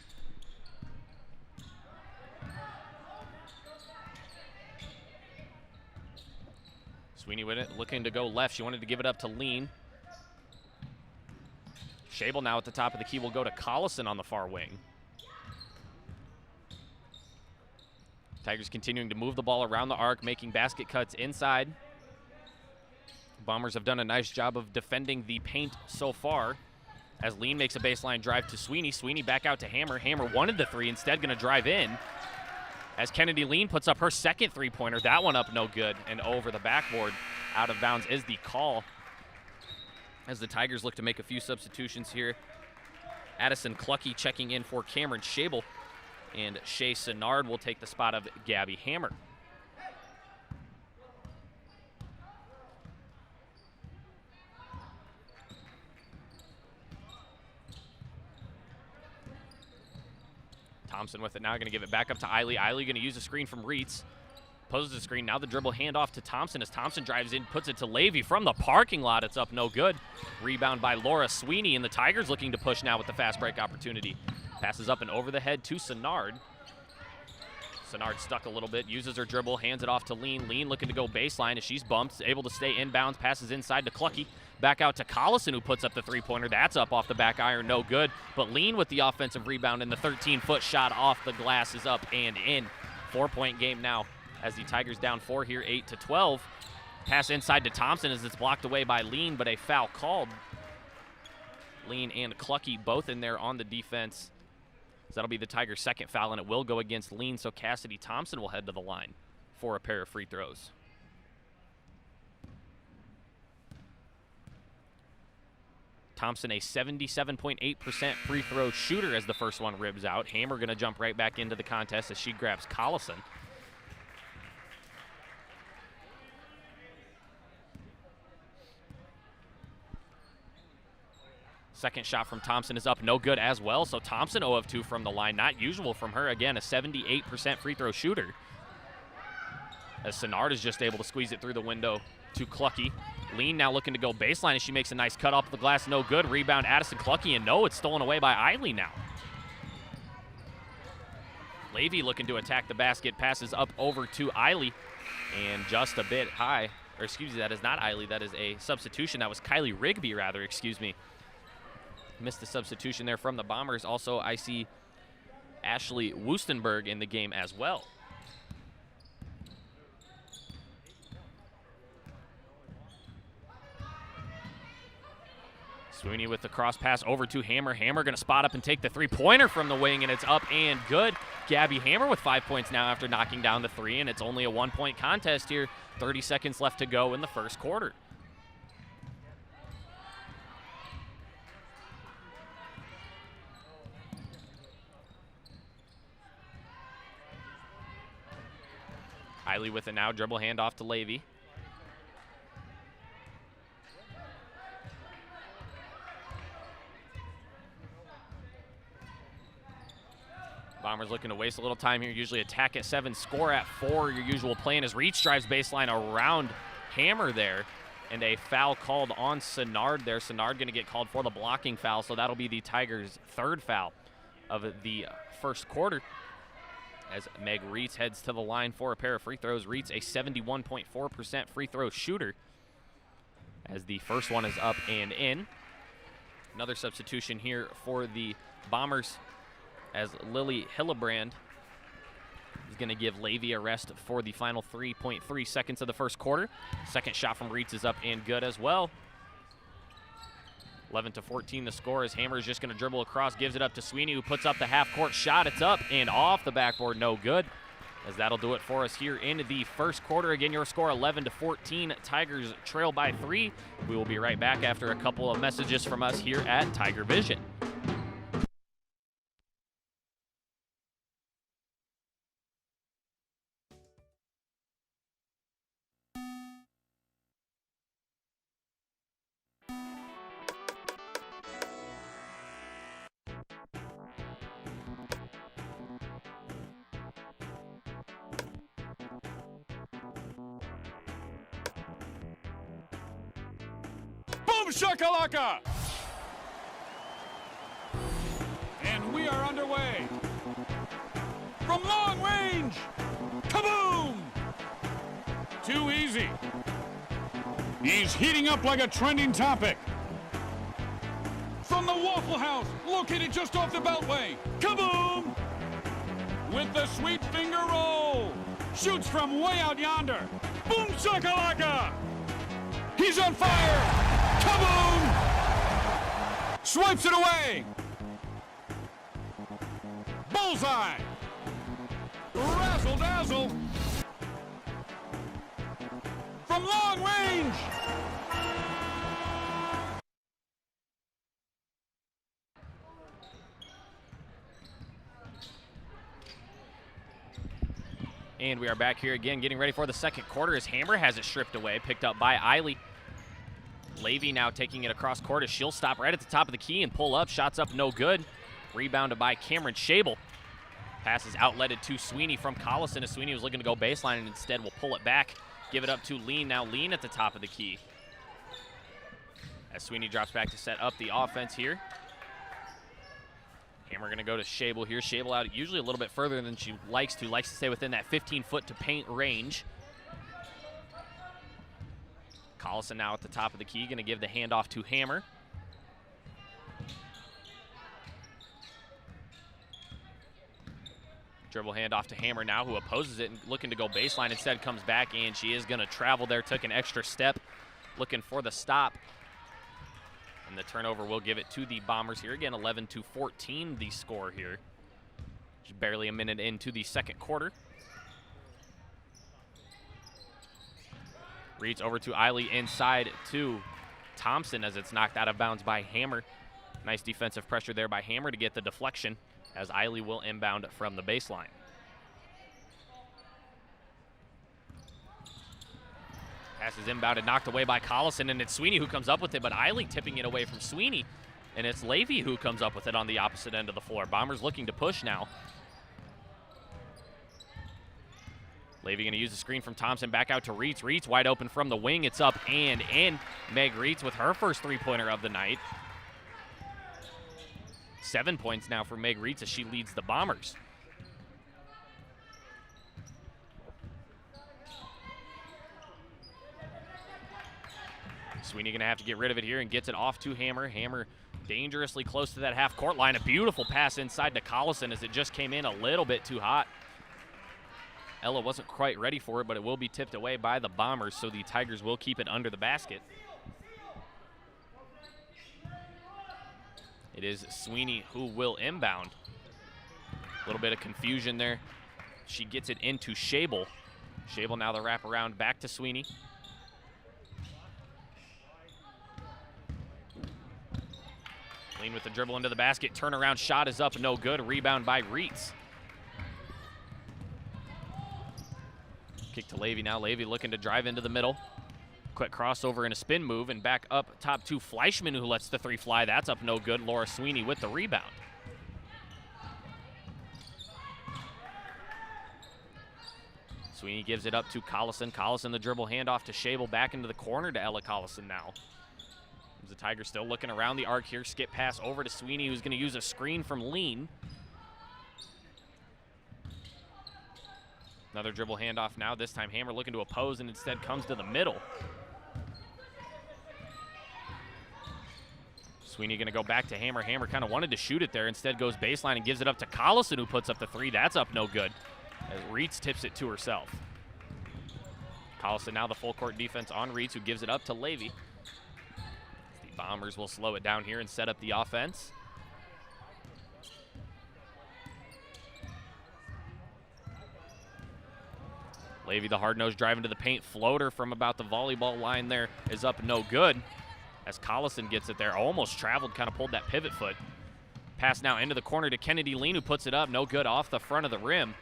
[SPEAKER 16] Sweeney with it, looking to go left. She wanted to give it up to Lean. Schabel now at the top of the key will go to Collison on the far wing. Tigers continuing to move the ball around the arc, making basket cuts inside. Bombers have done a nice job of defending the paint so far, as Lean makes a baseline drive to Sweeney. Sweeney back out to Hammer. Hammer wanted the 3, instead going to drive in. As Kennedy Lean puts up her second three-pointer. That one up no good, and over the backboard. Out of bounds is the call, as the Tigers look to make a few substitutions here. Addison Clucky checking in for Cameron Schabel, and Shea Sinnard will take the spot of Gabby Hammer. Thompson with it now, going to give it back up to Eiley. Eiley going to use a screen from Reitz. Poses the screen, now the dribble handoff to Thompson as Thompson drives in, puts it to Levy from the parking lot. It's up no good. Rebound by Laura Sweeney, and the Tigers looking to push now with the fast break opportunity. Passes up and over the head to Sinnard. Sinnard stuck a little bit, uses her dribble, hands it off to Lean. Lean looking to go baseline as she's bumped, able to stay inbounds, passes inside to Clucky. Back out to Collison, who puts up the three-pointer. That's up off the back iron, no good. But Lean with the offensive rebound, and the 13-foot shot off the glass is up and in. 4-point game now as the Tigers down 4 here, 8-12. Pass inside to Thompson as it's blocked away by Lean, but a foul called. Lean and Clucky both in there on the defense. So that'll be the Tigers' second foul, and it will go against Lean, so Cassidy Thompson will head to the line for a pair of free throws. Thompson, a 77.8% free throw shooter as the first one ribs out. Hammer going to jump right back into the contest as she grabs Collison. Second shot from Thompson is up, no good as well. So Thompson 0 of 2 from the line. Not usual from her. Again, a 78% free throw shooter. As Sinnard is just able to squeeze it through the window to Clucky. Lean now looking to go baseline as she makes a nice cut off the glass. No good. Rebound Addison Clucky, and no, it's stolen away by Eiley now. Levy looking to attack the basket. Passes up over to Eiley, and just a bit high. Or excuse me, that is not Eiley. That is a substitution. That was Kylie Rigby, rather. Excuse me. Missed the substitution there from the Bombers. Also, I see Ashley Woostenberg in the game as well. Sweeney with the cross pass over to Hammer. Hammer going to spot up and take the three-pointer from the wing, and it's up and good. Gabby Hammer with 5 points now after knocking down the 3, and it's only a 1-point contest here. 30 seconds left to go in the first quarter. Eiley with it now, dribble handoff to Levy. Bombers looking to waste a little time here. Usually attack at 7, score at 4. Your usual plan is Reach drives baseline around Hammer there. And a foul called on Sennard there. Sennard going to get called for the blocking foul, so that'll be the Tigers' 3rd foul of the first quarter. As Meg Reitz heads to the line for a pair of free throws. Reitz, a 71.4% free throw shooter, as the first one is up and in. Another substitution here for the Bombers, as Lily Hillebrand is going to give Levy a rest for the final 3.3 seconds of the first quarter. Second shot from Reitz is up and good as well. 11-14 the score, as Hammer is just going to dribble across, gives it up to Sweeney, who puts up the half-court shot. It's up and off the backboard, no good. As that'll do it for us here in the first quarter. Again, your score 11-14. Tigers trail by 3. We will be right back after a couple of messages from us here at Tiger Vision.
[SPEAKER 11] Boom shakalaka! And we are underway. From long range, kaboom! Too easy. He's heating up like a trending topic. From the Waffle House, located just off the Beltway, kaboom! With the sweet finger roll. Shoots from way out yonder. Boom shakalaka! He's on fire! Kaboom! Swipes it away! Bullseye! Razzle dazzle! From long range!
[SPEAKER 16] And we are back here again, getting ready for the second quarter, as Hammer has it stripped away, picked up by Eiley. Levy now taking it across court, as she'll stop right at the top of the key and pull up. Shots up, no good. Rebounded by Cameron Shable. Passes outletted to Sweeney from Collison, as Sweeney was looking to go baseline and instead will pull it back. Give it up to Lean. Now Lean at the top of the key, as Sweeney drops back to set up the offense here. Hammer going to go to Shable here. Shable out usually a little bit further than she likes to stay within that 15-foot to paint range. Collison now at the top of the key, going to give the handoff to Hammer. Dribble handoff to Hammer now, who opposes it and looking to go baseline. Instead comes back, and she is going to travel there. Took an extra step, looking for the stop. And the turnover will give it to the Bombers here. Again, 11-14 the score here. Just barely a minute into the second quarter. Reads over to Eiley, inside to Thompson, as it's knocked out of bounds by Hammer. Nice defensive pressure there by Hammer to get the deflection, as Eiley will inbound from the baseline. Pass is inbounded, knocked away by Collison, and it's Sweeney who comes up with it, but Eiley tipping it away from Sweeney, and it's Levy who comes up with it on the opposite end of the floor. Bombers looking to push now. Levy going to use the screen from Thompson, back out to Reitz. Reitz wide open from the wing. It's up and in. Meg Reitz with her first three-pointer of the night. 7 points now for Meg Reitz as she leads the Bombers. Sweeney going to have to get rid of it here and gets it off to Hammer. Hammer dangerously close to that half-court line. A beautiful pass inside to Collison, as it just came in a little bit too hot. Ella wasn't quite ready for it, but it will be tipped away by the Bombers, so the Tigers will keep it under the basket. It is Sweeney who will inbound. A little bit of confusion there. She gets it into Shable. Shable now the wraparound back to Sweeney. Lean with the dribble into the basket. Turnaround shot is up, no good. Rebound by Reitz. Kick to Levy now. Levy looking to drive into the middle. Quick crossover and a spin move, and back up top to Fleischman, who lets the three fly. That's up no good. Laura Sweeney with the rebound. Sweeney gives it up to Collison. Collison the dribble handoff to Schabel, back into the corner to Ella Collison now. The Tigers still looking around the arc here. Skip pass over to Sweeney, who's going to use a screen from Lean. Another dribble handoff now. This time Hammer looking to oppose and instead comes to the middle. Sweeney going to go back to Hammer. Hammer kind of wanted to shoot it there. Instead goes baseline and gives it up to Collison, who puts up the three. That's up no good, as Reitz tips it to herself. Collison now the full court defense on Reitz, who gives it up to Levy. The Bombers will slow it down here and set up the offense. Levy, the hard-nosed drive into the paint. Floater from about the volleyball line there is up no good, as Collison gets it there. Almost traveled, kind of pulled that pivot foot. Pass now into the corner to Kennedy Lean, who puts it up. No good, off the front of the rim.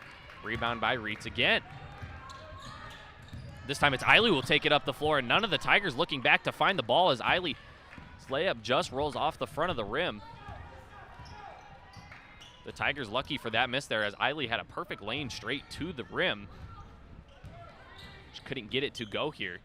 [SPEAKER 16] Rebound by Reitz again. This time it's Eiley who will take it up the floor, and none of the Tigers looking back to find the ball as Eiley's layup just rolls off the front of the rim. The Tigers lucky for that miss there, as Eiley had a perfect lane straight to the rim. Just couldn't get it to go here.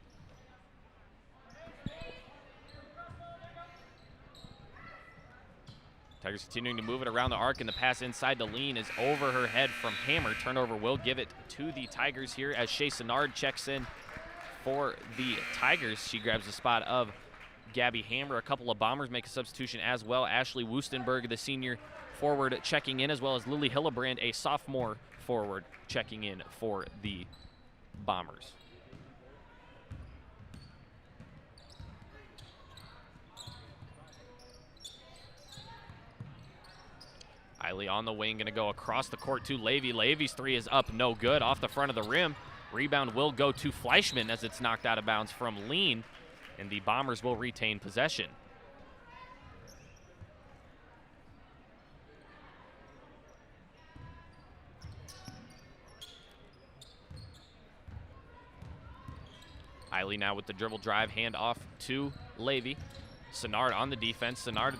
[SPEAKER 16] Tigers continuing to move it around the arc, and the pass inside to Lean is over her head from Hammer. Turnover will give it to the Tigers here as Shea Senard checks in for the Tigers. She grabs the spot of Gabby Hammer. A couple of Bombers make a substitution as well. Ashley Wustenberg, the senior forward, checking in, as well as Lily Hillebrand, a sophomore forward, checking in for the Bombers. Eiley on the wing, going to go across the court to Levy. Levy's three is up, no good, off the front of the rim. Rebound will go to Fleischman as it's knocked out of bounds from Lean, and the Bombers will retain possession. Eiley now with the dribble drive, hand off to Levy. Senard on the defense. Senard,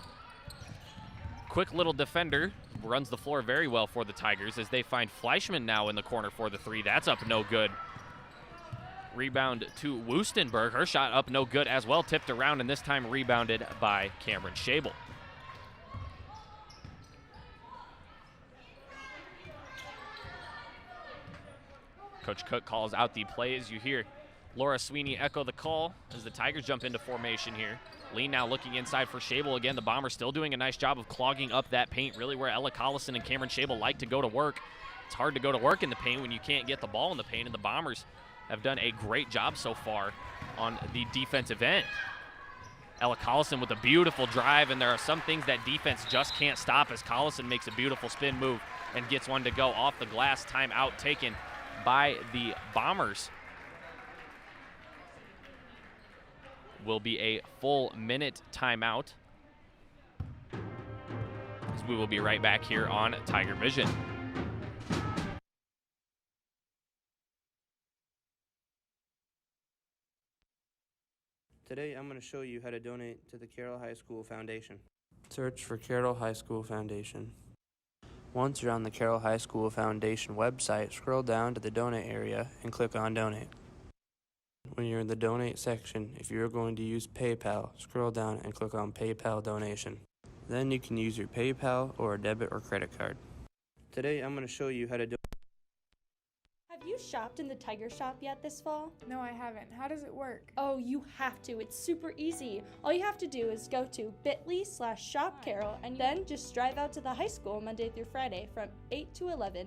[SPEAKER 16] quick little defender, runs the floor very well for the Tigers as they find Fleischman now in the corner for the three. That's up no good. Rebound to Wustenberg. Her shot up no good as well, tipped around, and this time rebounded by Cameron Schabel. Coach Cook calls out the play as you hear Laura Sweeney echo the call as the Tigers jump into formation here. Lean now looking inside for Schabel. Again, the Bombers still doing a nice job of clogging up that paint, really where Ella Collison and Cameron Schabel like to go to work. It's hard to go to work in the paint when you can't get the ball in the paint, and the Bombers have done a great job so far on the defensive end. Ella Collison with a beautiful drive, and there are some things that defense just can't stop as Collison makes a beautiful spin move and gets one to go off the glass. Timeout taken by the Bombers. Will be a full minute timeout, as we will be right back here on Tiger Vision.
[SPEAKER 15] Today I'm going to show you how to donate to the Carroll High School Foundation. Search for Carroll High School Foundation. Once you're on the Carroll High School Foundation website, scroll down to the donate area and click on donate. When you're in the donate section, if you're going to use PayPal, scroll down and click on PayPal donation. Then you can use your PayPal or a debit or credit card. Today I'm going to show you how to donate.
[SPEAKER 13] Have you shopped in the Tiger Shop yet this fall?
[SPEAKER 6] No, I haven't. How does it work?
[SPEAKER 13] Oh, you have to. It's super easy. All you have to do is go to bit.ly/shop Carroll and then just drive out to the high school Monday through Friday from 8 to 11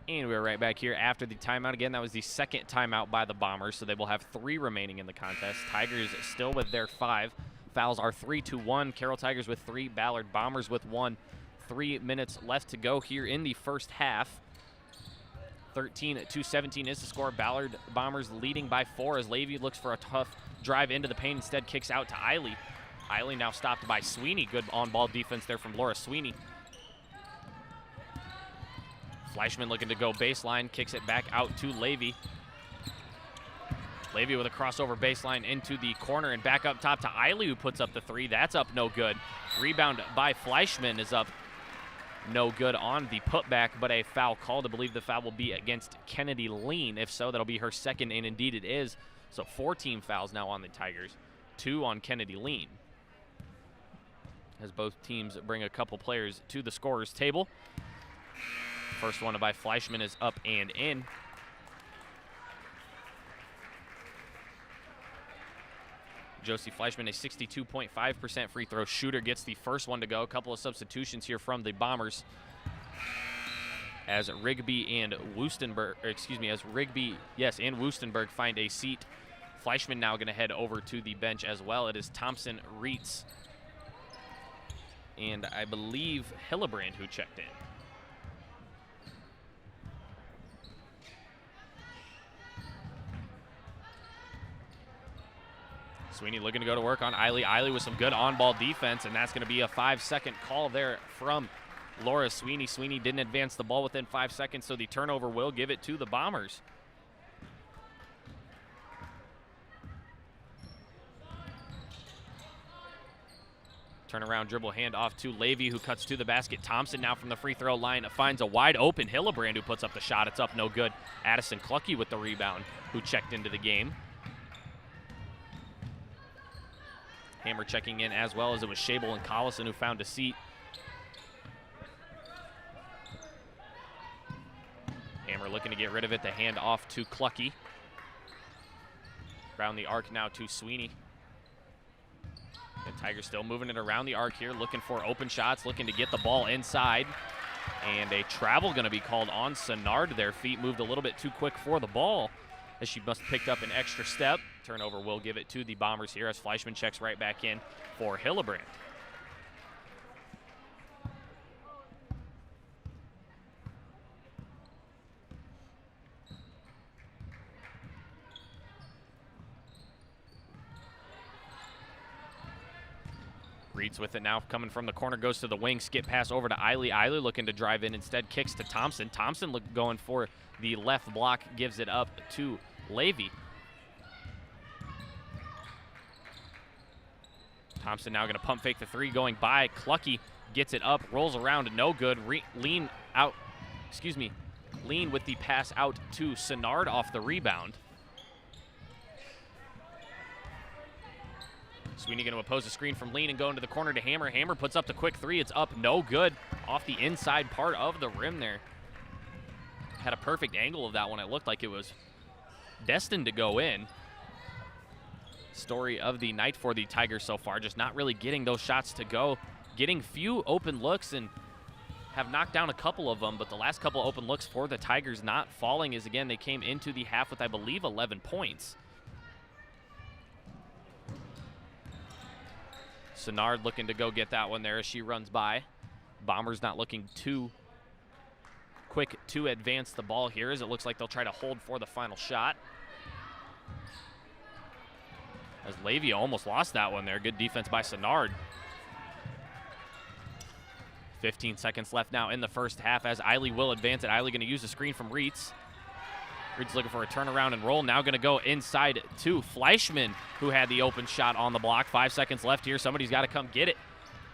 [SPEAKER 16] And we're right back here after the timeout. Again, that was the second timeout by the Bombers, so they will have 3 remaining in the contest. Tigers still with their 5. Fouls are 3-1. Carroll Tigers with 3. Ballard Bombers with 1. 3 minutes left to go here in the first half. 13-17 is the score. Ballard Bombers leading by 4 as Levy looks for a tough drive into the paint. Instead kicks out to Eiley. Eiley now stopped by Sweeney. Good on-ball defense there from Laura Sweeney. Fleischman looking to go baseline, kicks it back out to Levy. Levy with a crossover baseline into the corner and back up top to Eiley, who puts up the three. That's up no good. Rebound by Fleischman is up no good on the putback, but a foul called. I believe the foul will be against Kennedy Lean. If so, that'll be her second, and indeed it is. So 4 team fouls now on the Tigers, 2 on Kennedy Lean, as both teams bring a couple players to the scorer's table. First one by Fleischman is up and in. Josie Fleischman, a 62.5% free throw shooter, gets the first one to go. A couple of substitutions here from the Bombers as Rigby and Woostenberg, and Woostenberg find a seat. Fleischman now going to head over to the bench as well. It is Thompson, Reitz, and I believe Hillebrand who checked in. Sweeney looking to go to work on Eiley. Eiley with some good on-ball defense, and that's going to be a 5-second call there from Laura Sweeney. Sweeney didn't advance the ball within 5 seconds, so the turnover will give it to the Bombers. Turnaround dribble hand off to Levy, who cuts to the basket. Thompson now from the free throw line finds a wide open Hillebrand, who puts up the shot. It's up no good. Addison Clucky with the rebound, who checked into the game. Hammer checking in as well, as it was Schabel and Collison who found a seat. Hammer looking to get rid of it. The hand off to Clucky. Around the arc now to Sweeney. The Tigers still moving it around the arc here, looking for open shots, looking to get the ball inside. And a travel going to be called on Sennard. Their feet moved a little bit too quick for the ball, as she must have picked up an extra step. Turnover will give it to the Bombers here, as Fleischman checks right back in for Hillebrand. Reitz with it now, coming from the corner, goes to the wing, skip pass over to Eiley. Eiley looking to drive in, instead kicks to Thompson. Thompson going for the left block, gives it up to Levy. Thompson now going to pump fake the three, going by Clucky, gets it up, rolls around, no good. Lean with the pass out to Sennard off the rebound. Sweeney going to oppose a screen from Lean and go into the corner to Hammer. Hammer puts up the quick three. It's up, no good, off the inside part of the rim there. Had a perfect angle of that one. It looked like it was destined to go in. Story of the night for the Tigers so far, just not really getting those shots to go, getting few open looks, and have knocked down a couple of them, but the last couple of open looks for the Tigers not falling, as again they came into the half with, I believe, 11 points. Sennard looking to go get that one there as she runs by. Bombers not looking too quick to advance the ball here, as it looks like they'll try to hold for the final shot. As Levy almost lost that one there. Good defense by Sennard. 15 seconds left now in the first half, as Eiley will advance it. Eiley going to use a screen from Reitz. Reitz looking for a turnaround and roll. Now going to go inside to Fleischman, who had the open shot on the block. 5 seconds left here. Somebody's got to come get it.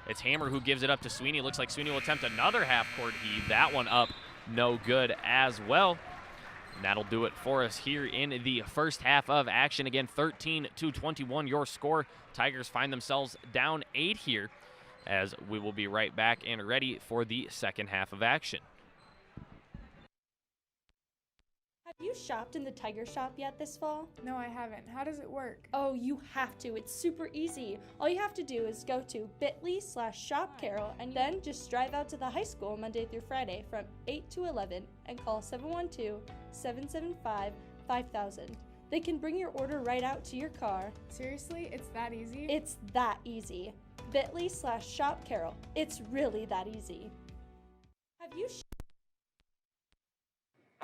[SPEAKER 16] It's Hammer who gives it up to Sweeney. It looks like Sweeney will attempt another half-court heave. That one up, no good as well. And that'll do it for us here in the first half of action. Again, 13-21 your score. Tigers find themselves down 8 here, as we will be right back and ready for the second half of action.
[SPEAKER 13] Have you shopped in the Tiger Shop yet this fall?
[SPEAKER 18] No, I haven't. How does it work?
[SPEAKER 13] Oh, you have to. It's super easy. All you have to do is go to bit.ly/shop Carroll and then just drive out to the high school Monday through Friday from 8 to 11 and call 712-775-5000. They can bring your order right out to your car.
[SPEAKER 18] Seriously? It's that easy?
[SPEAKER 13] It's that easy. bit.ly/shop Carroll. It's really that easy. Have you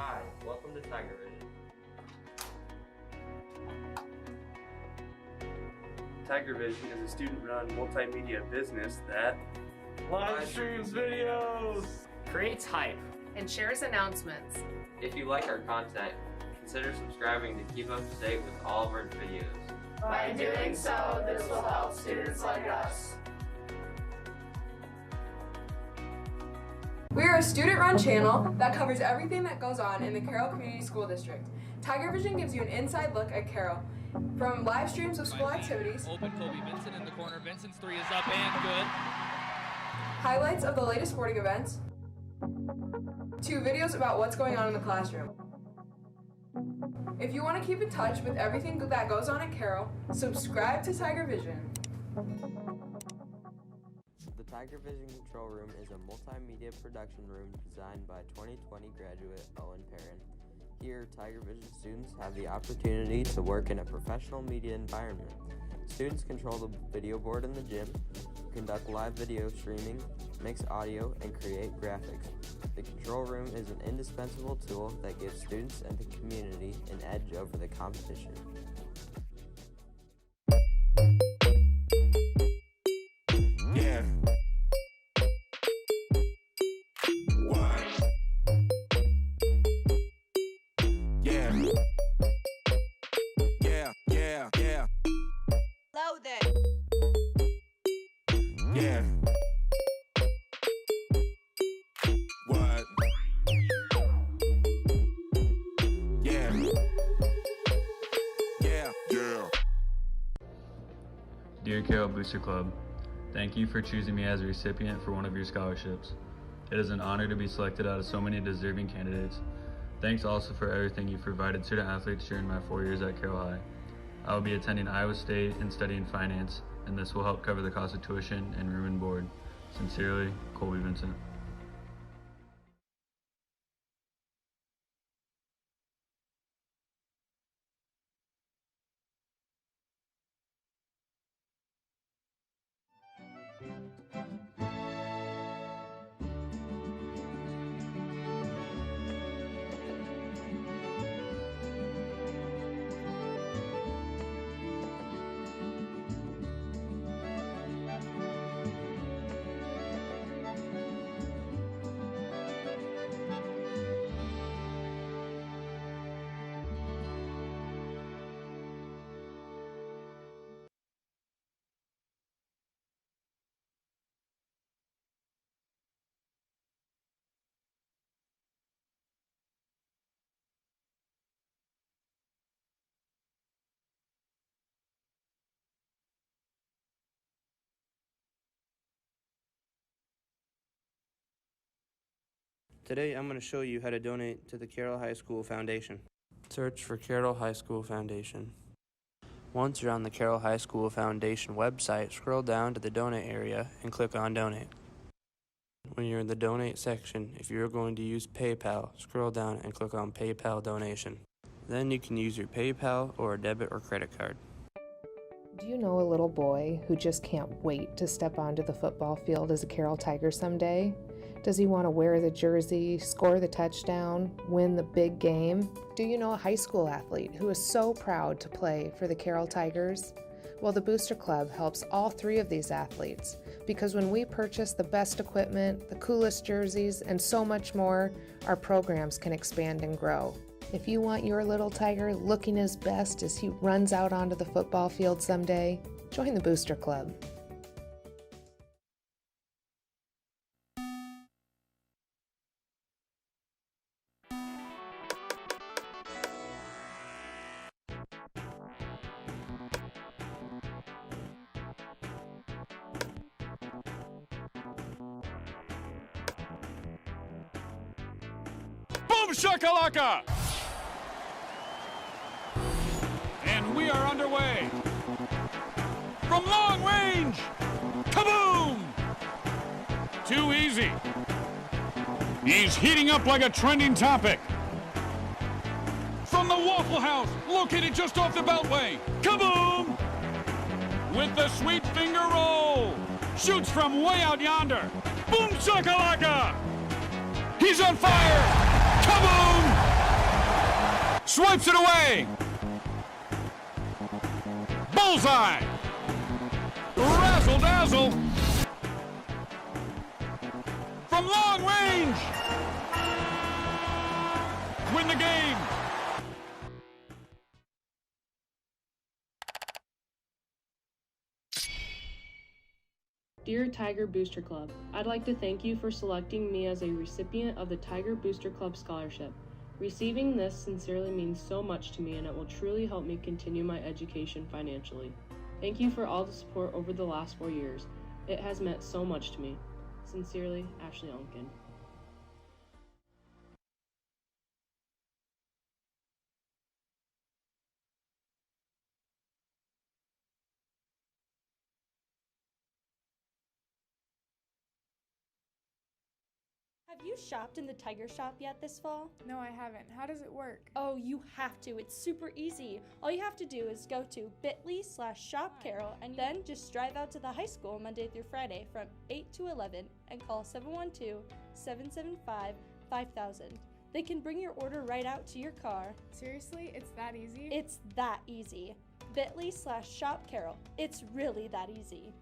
[SPEAKER 2] Hi, welcome to Tiger Vision.
[SPEAKER 4] Tiger Vision is a student-run multimedia business that
[SPEAKER 5] live streams videos,
[SPEAKER 19] creates hype,
[SPEAKER 3] and shares announcements.
[SPEAKER 2] If you like our content, consider subscribing to keep up to date with all of our videos.
[SPEAKER 5] By doing so, this will help students like us.
[SPEAKER 6] We are a student-run channel that covers everything that goes on in the Carroll Community School District. Tiger Vision gives you an inside look at Carroll, from live streams of school activities,
[SPEAKER 7] Open Kobe Vincent in the corner. Vincent's three is up and good.
[SPEAKER 6] highlights of the latest sporting events, to videos about what's going on in the classroom. If you want to keep in touch with everything that goes on at Carroll, subscribe to Tiger Vision.
[SPEAKER 2] The Tiger Vision Control Room is a multimedia production room designed by 2020 graduate Owen Perrin. Here, Tiger Vision students have the opportunity to work in a professional media environment. Students control the video board in the gym, conduct live video streaming, mix audio, and create graphics. The control room is an indispensable tool that gives students and the community an edge over the competition.
[SPEAKER 8] Yeah. What? Yeah. Yeah.
[SPEAKER 9] Loaded.
[SPEAKER 8] Yeah. What? Yeah. Yeah.
[SPEAKER 10] Dear Carroll Booster Club, thank you for choosing me as a recipient for one of your scholarships. It is an honor to be selected out of so many deserving candidates. Thanks also for everything you've provided student athletes during my 4 years at Carroll High. I will be attending Iowa State and studying finance, and this will help cover the cost of tuition and room and board. Sincerely, Colby Vincent.
[SPEAKER 15] Today I'm going to show you how to donate to the Carroll High School Foundation. Search for Carroll High School Foundation. Once you're on the Carroll High School Foundation website, scroll down to the donate area and click on donate. When you're in the donate section, if you're going to use PayPal, scroll down and click on PayPal donation. Then you can use your PayPal or a debit or credit card.
[SPEAKER 3] Do you know a little boy who just can't wait to step onto the football field as a Carroll Tiger someday? Does he want to wear the jersey, score the touchdown, win the big game? Do you know a high school athlete who is so proud to play for the Carroll Tigers? Well, the Booster Club helps all three of these athletes because when we purchase the best equipment, the coolest jerseys, and so much more, our programs can expand and grow. If you want your little Tiger looking his best as he runs out onto the football field someday, join the Booster Club.
[SPEAKER 11] Boom shakalaka! And we are underway. From long range, kaboom! Too easy. He's heating up like a trending topic. From the Waffle House, located just off the Beltway, kaboom! With the sweet finger roll. Shoots from way out yonder. Boom shakalaka! He's on fire! Kaboom! Swipes it away! Bullseye! Razzle dazzle! From long range! the game.
[SPEAKER 12] Dear Tiger Booster Club, I'd like to thank you for selecting me as a recipient of the Tiger Booster Club Scholarship. Receiving this sincerely means so much to me, and it will truly help me continue my education financially. Thank you for all the support over the last 4 years. It has meant so much to me. Sincerely, Ashley Onken.
[SPEAKER 13] Have you shopped in the Tiger Shop yet this fall?
[SPEAKER 18] No, I haven't. How does it work?
[SPEAKER 13] Oh, you have to. It's super easy. All you have to do is go to bit.ly/shop Carroll and then just drive out to the high school Monday through Friday from 8 to 11 and call 712-775-5000. They can bring your order right out to your car.
[SPEAKER 18] Seriously? It's that easy?
[SPEAKER 13] It's that easy. bit.ly/shop Carroll. It's really that easy.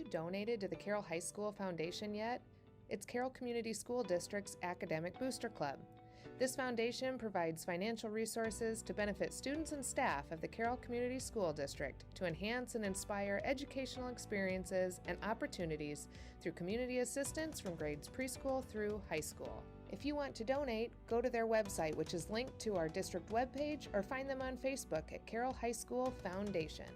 [SPEAKER 3] Donated to the Carroll High School Foundation yet? It's Carroll Community School District's Academic Booster Club. This foundation provides financial resources to benefit students and staff of the Carroll Community School District to enhance and inspire educational experiences and opportunities through community assistance from grades preschool through high school. If you want to donate, go to their website, which is linked to our district webpage, or find them on Facebook at Carroll High School Foundation.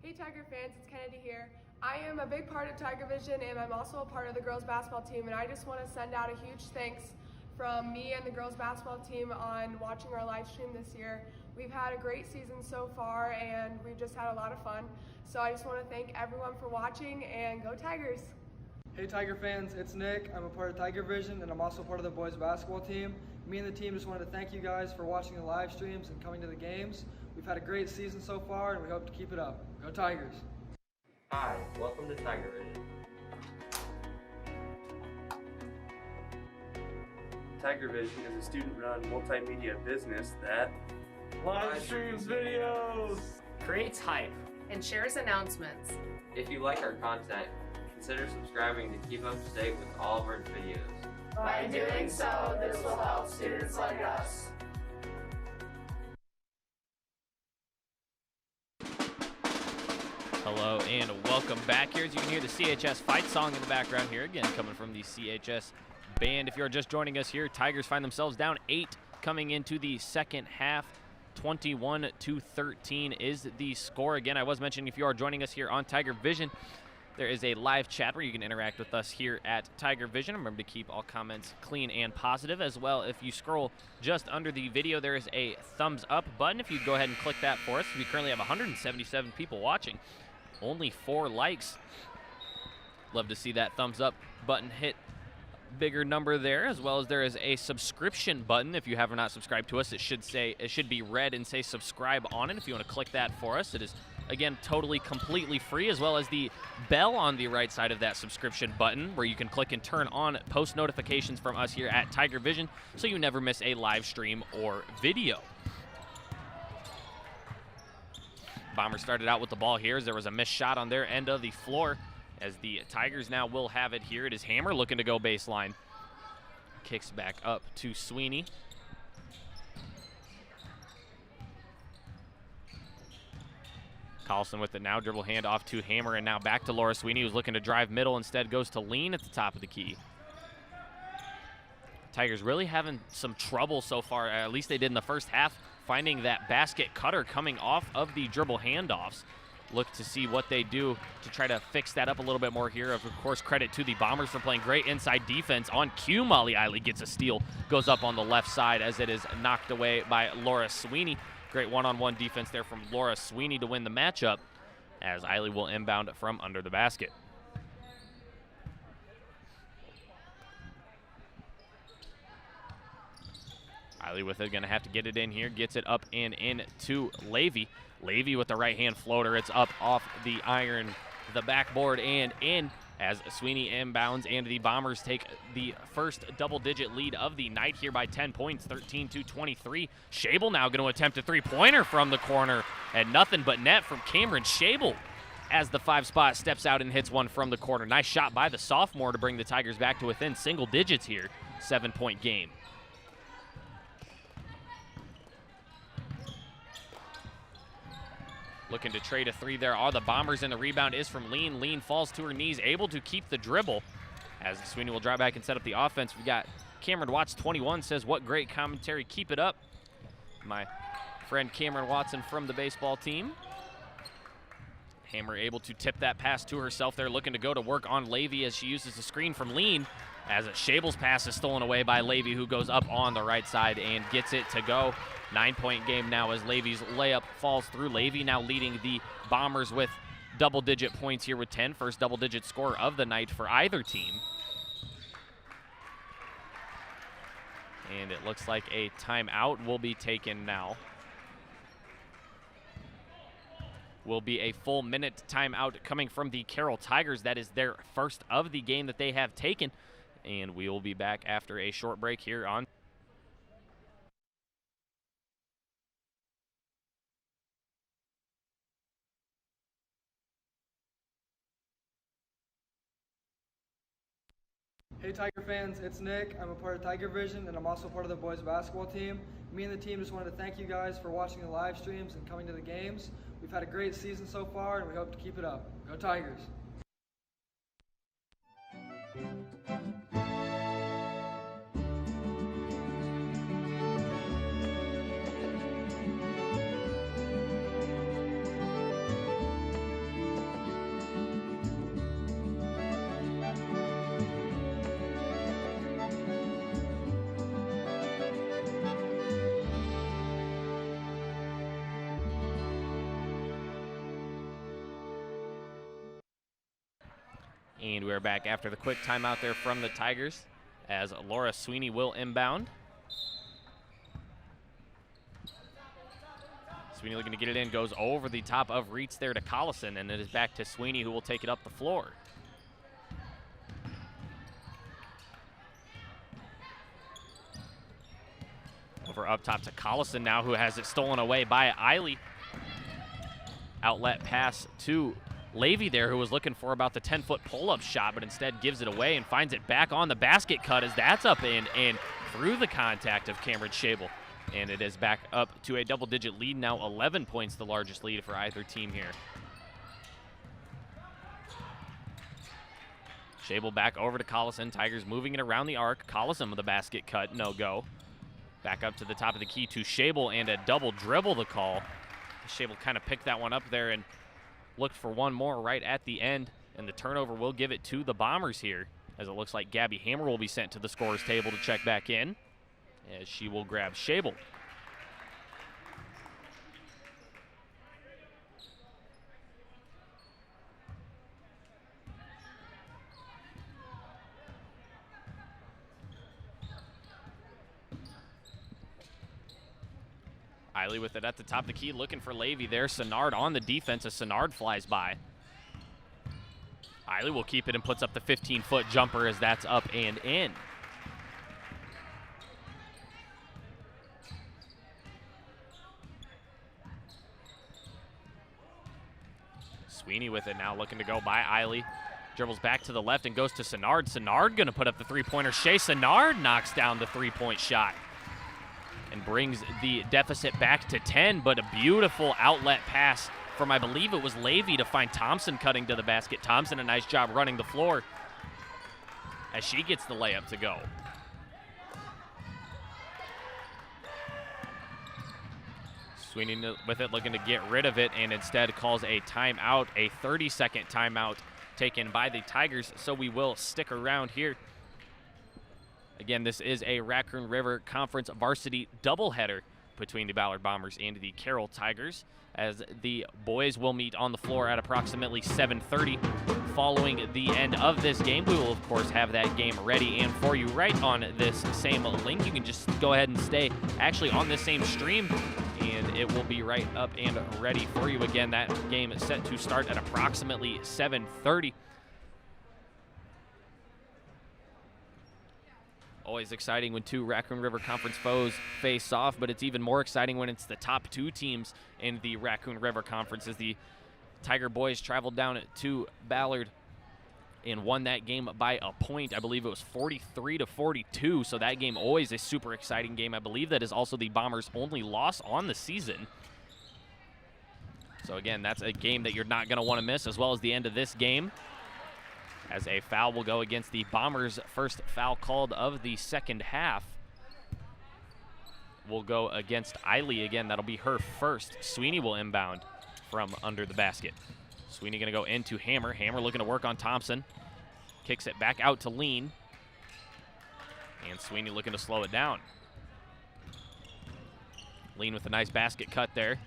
[SPEAKER 19] Hey Tiger fans, it's Kennedy here. I am a big part of Tiger Vision and I'm also a part of the girls basketball team, and I just want to send out a huge thanks from me and the girls basketball team on watching our live stream this year. We've had a great season so far and we've just had a lot of fun. So I just want to thank everyone for watching, and go Tigers!
[SPEAKER 14] Hey Tiger fans, it's Nick. I'm a part of Tiger Vision and I'm also part of the boys basketball team. Me and the team just wanted to thank you guys for watching the live streams and coming to the games. We've had a great season so far and we hope to keep it up. Go Tigers!
[SPEAKER 2] Hi, welcome to Tiger Vision.
[SPEAKER 4] Tiger Vision is a student-run multimedia business that
[SPEAKER 5] live streams videos,
[SPEAKER 16] creates hype,
[SPEAKER 3] and shares announcements.
[SPEAKER 2] If you like our content, consider subscribing to keep up to date with all of our videos.
[SPEAKER 5] By doing so, this will help students like us.
[SPEAKER 16] Hello and welcome back here. As you can hear the CHS fight song in the background here, again coming from the CHS band. If you're just joining us here, Tigers find themselves down 8 coming into the second half. 21-13 is the score. Again, I was mentioning, if you are joining us here on Tiger Vision, there is a live chat where you can interact with us here at Tiger Vision. Remember to keep all comments clean and positive. As well, if you scroll just under the video, there is a thumbs up button. If you go ahead and click that for us, we currently have 177 people watching. Only 4 likes. Love to see that thumbs up button hit bigger number there, as well as there is a subscription button. If you have not subscribed to us, it should be red and say subscribe on it. If you want to click that for us, it is again totally completely free, as well as the bell on the right side of that subscription button where you can click and turn on post notifications from us here at Tiger Vision so you never miss a live stream or video. Bombers started out with the ball here as there was a missed shot on their end of the floor, as the Tigers now will have it here. It is Hammer looking to go baseline. kicks back up to Sweeney. Carlson with it now, dribble hand off to Hammer, and now back to Laura Sweeney, who's looking to drive middle, instead goes to Lean at the top of the key. Tigers really having some trouble so far, at least they did in the first half, finding that basket cutter coming off of the dribble handoffs. Look to see what they do to try to fix that up a little bit more here. Of course, credit to the Bombers for playing great inside defense. On cue, Molly Eiley gets a steal, goes up on the left side as it is knocked away by Laura Sweeney. Great one-on-one defense there from Laura Sweeney to win the matchup, as Eiley will inbound from under the basket. Eiley with it, gonna have to get it in here, gets it up and in to Levy. Levy with the right-hand floater, it's up off the iron, the backboard and in as Sweeney inbounds, and the Bombers take the first double-digit lead of the night here by 10 points, 13-23. Shable now going to attempt a three-pointer from the corner, and nothing but net from Cameron Shable as the 5 spot steps out and hits one from the corner. Nice shot by the sophomore to bring the Tigers back to within single digits here. 7-point game. Looking to trade a three there are the Bombers, and the rebound is from Lean. Lean falls to her knees, able to keep the dribble as Sweeney will drive back and set up the offense. We got Cameron Watts, 21, says, what great commentary, keep it up. My friend Cameron Watson from the baseball team. Hammer able to tip that pass to herself there, looking to go to work on Levy as she uses the screen from Lean, as Shable's pass is stolen away by Levy, who goes up on the right side and gets it to go. 9-point game now as Levy's layup falls through. Levy now leading the Bombers with double-digit points here with 10. First double-digit score of the night for either team. And it looks like a timeout will be taken now. Will be a full minute timeout coming from the Carroll Tigers. That is their first of the game that they have taken. And we will be back after a short break here on
[SPEAKER 14] Hey Tiger fans, it's Nick. I'm a part of Tiger Vision and I'm also part of the boys basketball team. Me and the team just wanted to thank you guys for watching the live streams and coming to the games. We've had a great season so far and we hope to keep it up. Go Tigers!
[SPEAKER 16] And we're back after the quick timeout there from the Tigers as Laura Sweeney will inbound. Sweeney looking to get it in, goes over the top of Reitz there to Collison, and it is back to Sweeney, who will take it up the floor. Over up top to Collison now, who has it stolen away by Eiley. Outlet pass to Levy there, who was looking for about the 10-foot pull-up shot, but instead gives it away and finds it back on the basket cut as that's up in and through the contact of Cameron Shable. And it is back up to a double-digit lead now, 11 points, the largest lead for either team here. Shable back over to Collison. Tigers moving it around the arc. Collison with a basket cut, no go. Back up to the top of the key to Shable, and a double dribble the call. Shable kind of picked that one up there and looked for one more right at the end, and the turnover will give it to the Bombers here, as it looks like Gabby Hammer will be sent to the scorer's table to check back in, as she will grab Shable. Eiley with it at the top of the key, looking for Levy there. Sennard on the defense as Sennard flies by. Eiley will keep it and puts up the 15-foot jumper as that's up and in. Sweeney with it now, looking to go by Eiley. Dribbles back to the left and goes to Sennard. Sennard going to put up the three-pointer. Shea Sennard knocks down the three-point shot and brings the deficit back to 10, but a beautiful outlet pass from, I believe it was Levy, to find Thompson cutting to the basket. Thompson, a nice job running the floor as she gets the layup to go. Sweeney with it, looking to get rid of it, and instead calls a timeout, a 30-second timeout taken by the Tigers, so we will stick around here. Again, this is a Raccoon River Conference varsity doubleheader between the Ballard Bombers and the Carroll Tigers, as the boys will meet on the floor at approximately 7:30. Following the end of this game, we will, of course, have that game ready and for you right on this same link. You can just go ahead and stay actually on this same stream, and it will be right up and ready for you. Again, that game is set to start at approximately 7:30. Always exciting when two Raccoon River Conference foes face off, but it's even more exciting when it's the top two teams in the Raccoon River Conference, as the Tiger boys traveled down to Ballard and won that game by a point. I believe it was 43-42, so that game always a super exciting game. I believe that is also the Bombers' only loss on the season. So again, that's a game that you're not going to want to miss, as well as the end of this game, as a foul will go against the Bombers. First foul called of the second half will go against Eiley again. That'll be her first. Sweeney will inbound from under the basket. Sweeney going to go into Hammer. Hammer looking to work on Thompson. Kicks it back out to Lean. And Sweeney looking to slow it down. Lean with a nice basket cut there.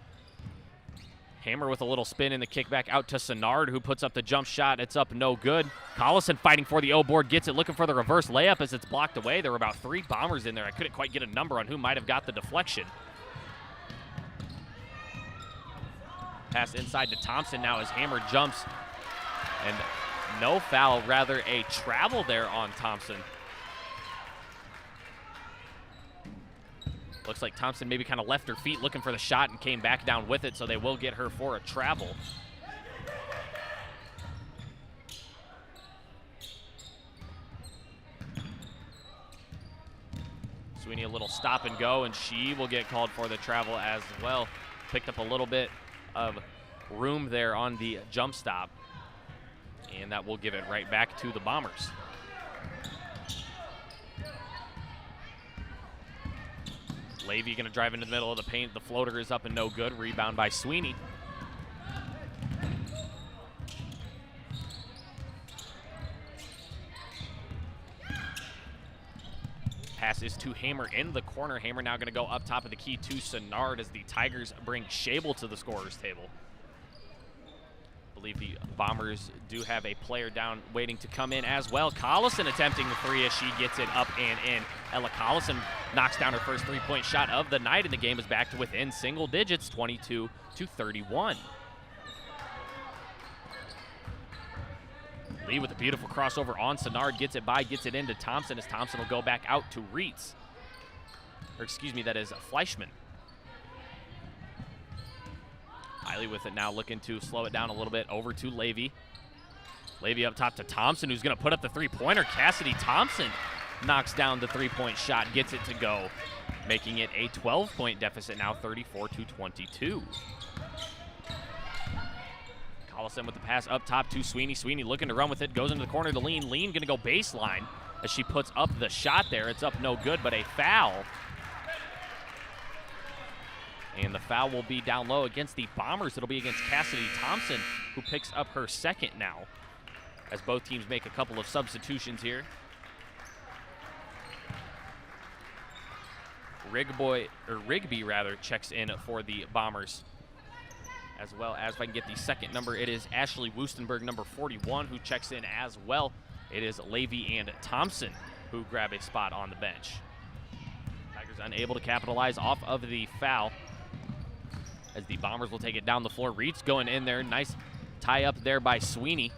[SPEAKER 16] Hammer with a little spin in the kickback out to Sennard, who puts up the jump shot. It's up, no good. Collison fighting for the O-board, gets it, looking for the reverse layup as it's blocked away. There were about three Bombers in there. I couldn't quite get a number on who might have got the deflection. Pass inside to Thompson now as Hammer jumps. And no foul, rather a travel there on Thompson. Looks like Thompson maybe kind of left her feet looking for the shot and came back down with it, so they will get her for a travel. Sweeney a little stop and go, and she will get called for the travel as well. Picked up a little bit of room there on the jump stop, and that will give it right back to the Bombers. Levy going to drive into the middle of the paint. The floater is up and no good. Rebound by Sweeney. Pass is to Hammer in the corner. Hammer now going to go up top of the key to Sennard as the Tigers bring Shable to the scorer's table. I believe the Bombers do have a player down waiting to come in as well. Collison attempting the three as she gets it up and in. Ella Collison knocks down her first three-point shot of the night, and the game is back to within single digits, 22-31. Lee with a beautiful crossover on Sennard, gets it by, gets it into Thompson as Thompson will go back out to Reitz. Or excuse me, that is Fleischman. Eiley with it now, looking to slow it down a little bit, over to Levy. Levy up top to Thompson, who's going to put up the three-pointer. Cassidy Thompson knocks down the three-point shot, gets it to go, making it a 12-point deficit now, 34-22. Collison with the pass up top to Sweeney. Sweeney looking to run with it, goes into the corner to Lean. Lean going to go baseline as she puts up the shot there. It's up no good, but a foul. And the foul will be down low against the Bombers. It'll be against Cassidy Thompson, who picks up her second now, as both teams make a couple of substitutions here. Rigby checks in for the Bombers, as well as, if I can get the second number, it is Ashley Wustenberg, number 41, who checks in as well. It is Levy and Thompson who grab a spot on the bench. Tigers unable to capitalize off of the foul, as the Bombers will take it down the floor. Reitz going in there. Nice tie up there by Sweeney.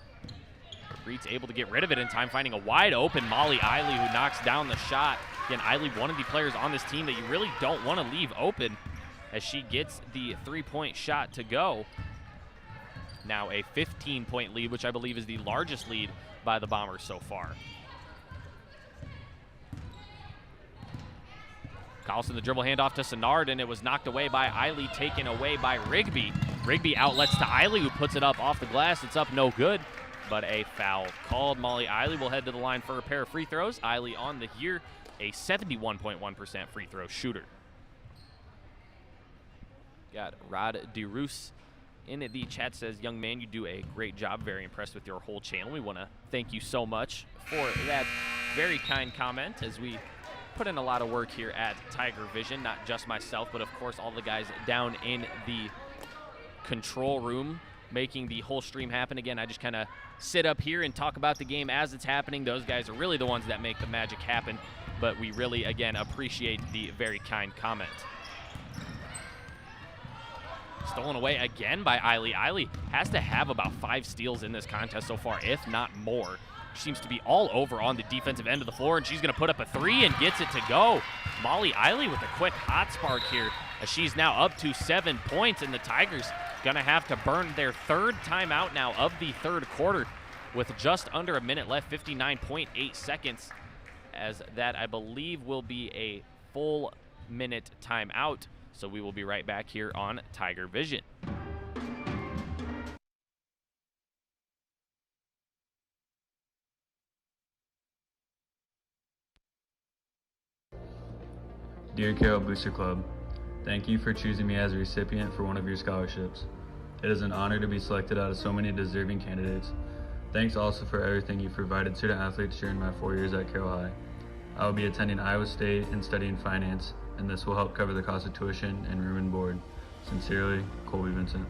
[SPEAKER 16] Reitz able to get rid of it in time, finding a wide open Molly Eiley, who knocks down the shot. Again, Eiley, one of the players on this team that you really don't want to leave open, as she gets the three-point shot to go. now a 15-point lead, which I believe is the largest lead by the Bombers so far. Carlson, the dribble handoff to Sennard, and it was knocked away by Eiley, taken away by Rigby. Rigby outlets to Eiley, who puts it up off the glass. It's up, no good, but a foul called. Molly Eiley will head to the line for a pair of free throws. Eiley on the year, a 71.1% free throw shooter. Got Rod DeRoos in the chat, says, young man, you do a great job. Very impressed with your whole channel. We want to thank you so much for that very kind comment, as we put in a lot of work here at Tiger Vision, not just myself, but of course all the guys down in the control room making the whole stream happen. Again, I just kind of sit up here and talk about the game as it's happening. Those guys are really the ones that make the magic happen, but we really, again, appreciate the very kind comment. Stolen away again by Eiley. Eiley has to have about 5 steals in this contest so far, if not more. She seems to be all over on the defensive end of the floor, and she's going to put up a 3 and gets it to go. Molly Eiley with a quick hot spark here, as she's now up to 7 points, and the Tigers going to have to burn their 3rd timeout now of the 3rd quarter with just under a minute left, 59.8 seconds, as that, I believe, will be a full minute timeout. So we will be right back here on Tiger Vision.
[SPEAKER 10] Dear Carroll Booster Club, thank you for choosing me as a recipient for one of your scholarships. It is an honor to be selected out of so many deserving candidates. Thanks also for everything you've provided student athletes during my 4 years at Carroll High. I will be attending Iowa State and studying finance, and this will help cover the cost of tuition and room and board. Sincerely, Colby Vincent.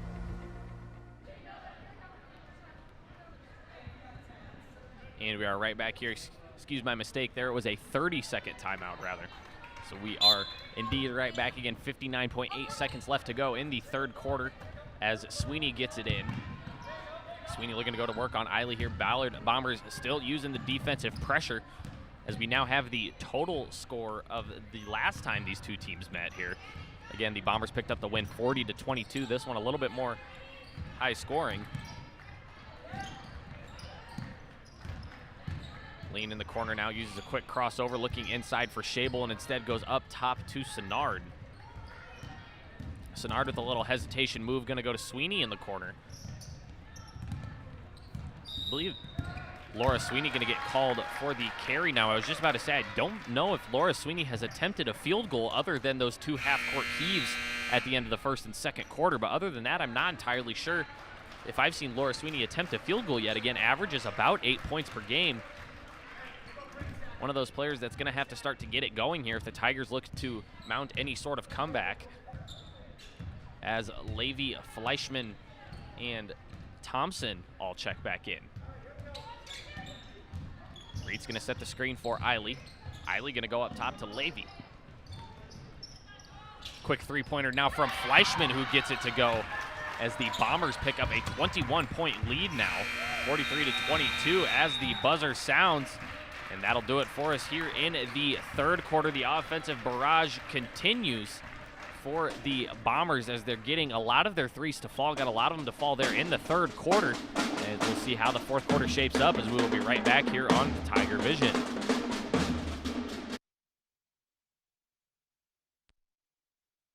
[SPEAKER 16] And we are right back here. Excuse my mistake there. It was a 30-second timeout, rather. So we are indeed right back again. 59.8 seconds left to go in the 3rd quarter as Sweeney gets it in. Sweeney looking to go to work on Eiley here. Ballard Bombers still using the defensive pressure, as we now have the total score of the last time these two teams met here. Again, the Bombers picked up the win 40-22. This one a little bit more high scoring. Lean in the corner now, uses a quick crossover, looking inside for Shable, and instead goes up top to Sennard. Sennard with a little hesitation move, going to go to Sweeney in the corner. I believe Laura Sweeney going to get called for the carry now. I was just about to say, I don't know if Laura Sweeney has attempted a field goal other than those 2 half-court heaves at the end of the 1st and 2nd quarter. But other than that, I'm not entirely sure if I've seen Laura Sweeney attempt a field goal yet. Again, averages about 8 points per game. One of those players that's going to have to start to get it going here if the Tigers look to mount any sort of comeback, as Levy, Fleischman, and Thompson all check back in. Reed's going to set the screen for Eiley. Eiley going to go up top to Levy. Quick 3-pointer now from Fleischman, who gets it to go, as the Bombers pick up a 21-point lead now, 43-22 as the buzzer sounds. And that'll do it for us here in the 3rd quarter. The offensive barrage continues for the Bombers, as they're getting a lot of their threes to fall. Got a lot of them to fall there in the 3rd quarter. And we'll see how the 4th quarter shapes up, as we will be right back here on Tiger Vision.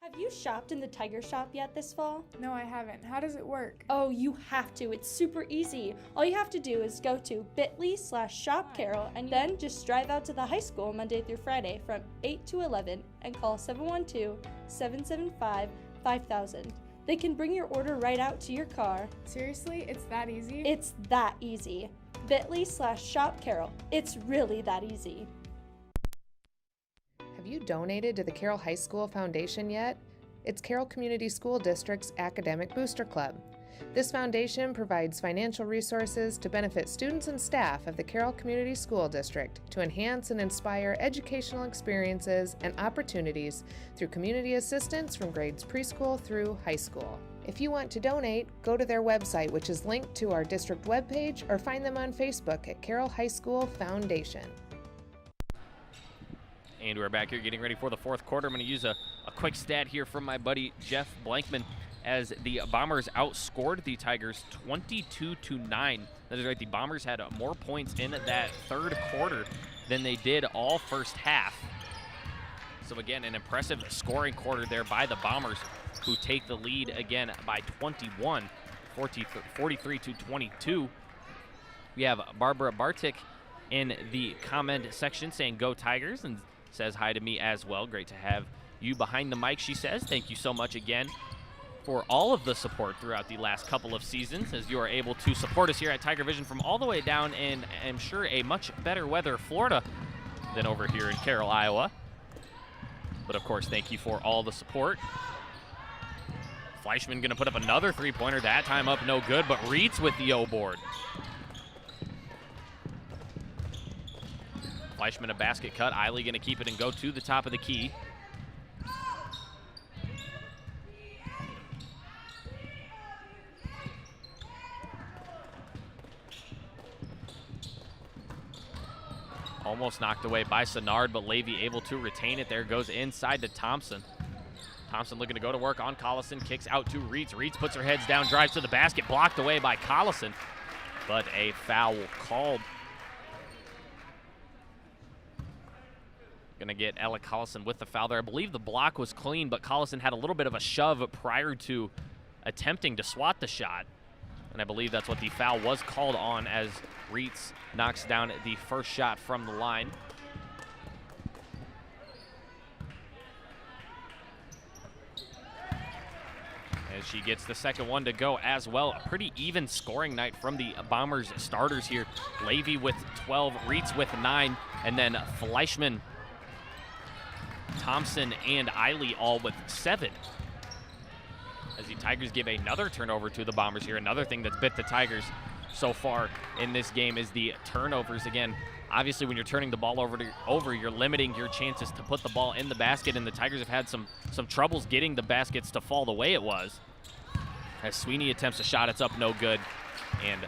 [SPEAKER 13] Have you shopped in the Tiger Shop yet this fall?
[SPEAKER 18] No, I haven't. How does it work?
[SPEAKER 13] Oh, you have to. It's super easy. All you have to do is go to bit.ly/shop Carroll, and then just drive out to the high school Monday through Friday from 8 to 11 and call 712-775-5000. They can bring your order right out to your car.
[SPEAKER 18] Seriously? It's that easy?
[SPEAKER 13] It's that easy. bit.ly/shop Carroll. It's really that easy.
[SPEAKER 3] Have you donated to the Carroll High School Foundation yet? It's Carroll Community School District's Academic Booster Club. This foundation provides financial resources to benefit students and staff of the Carroll Community School District to enhance and inspire educational experiences and opportunities through community assistance from grades preschool through high school. If you want to donate, go to their website, which is linked to our district webpage, or find them on Facebook at Carroll High School Foundation.
[SPEAKER 16] And we're back here getting ready for the 4th quarter. I'm going to use a quick stat here from my buddy Jeff Blankman. as the Bombers outscored the Tigers 22-9. That is right, the Bombers had more points in that third quarter than they did all first half. So again, an impressive scoring quarter there by the Bombers, who take the lead again by 21, 43-22. We have Barbara Bartik in the comment section saying, "Go Tigers," and says hi to me as well. Great to have you behind the mic, she says. Thank you so much again for all of the support throughout the last couple of seasons, as you are able to support us here at Tiger Vision from all the way down in, I'm sure, a much better weather Florida than over here in Carroll, Iowa. But of course, thank you for all the support. Fleischman gonna put up another three-pointer, that time up no good, but Reitz with the O board. Fleischman a basket cut, Eiley gonna keep it and go to the top of the key. Almost knocked away by Sennard, but Levy able to retain it there. Goes inside to Thompson. Thompson looking to go to work on Collison. Kicks out to Reitz. Reitz puts her heads down, drives to the basket. Blocked away by Collison, but a foul called. Going to get Ella Collison with the foul there. I believe the block was clean, but Collison had a little bit of a shove prior to attempting to swat the shot. And I believe that's what the foul was called on, as Reitz knocks down the first shot from the line. As she gets the second one to go as well. A pretty even scoring night from the Bombers starters here. Levy with 12, Reitz with 9, and then Fleischman, Thompson, and Eiley all with 7. As the Tigers give another turnover to the Bombers here. Another thing that's bit the Tigers so far in this game is the turnovers. Again, obviously when you're turning the ball over, you're limiting your chances to put the ball in the basket, and the Tigers have had some troubles getting the baskets to fall the way it was. As Sweeney attempts a shot, it's up no good. And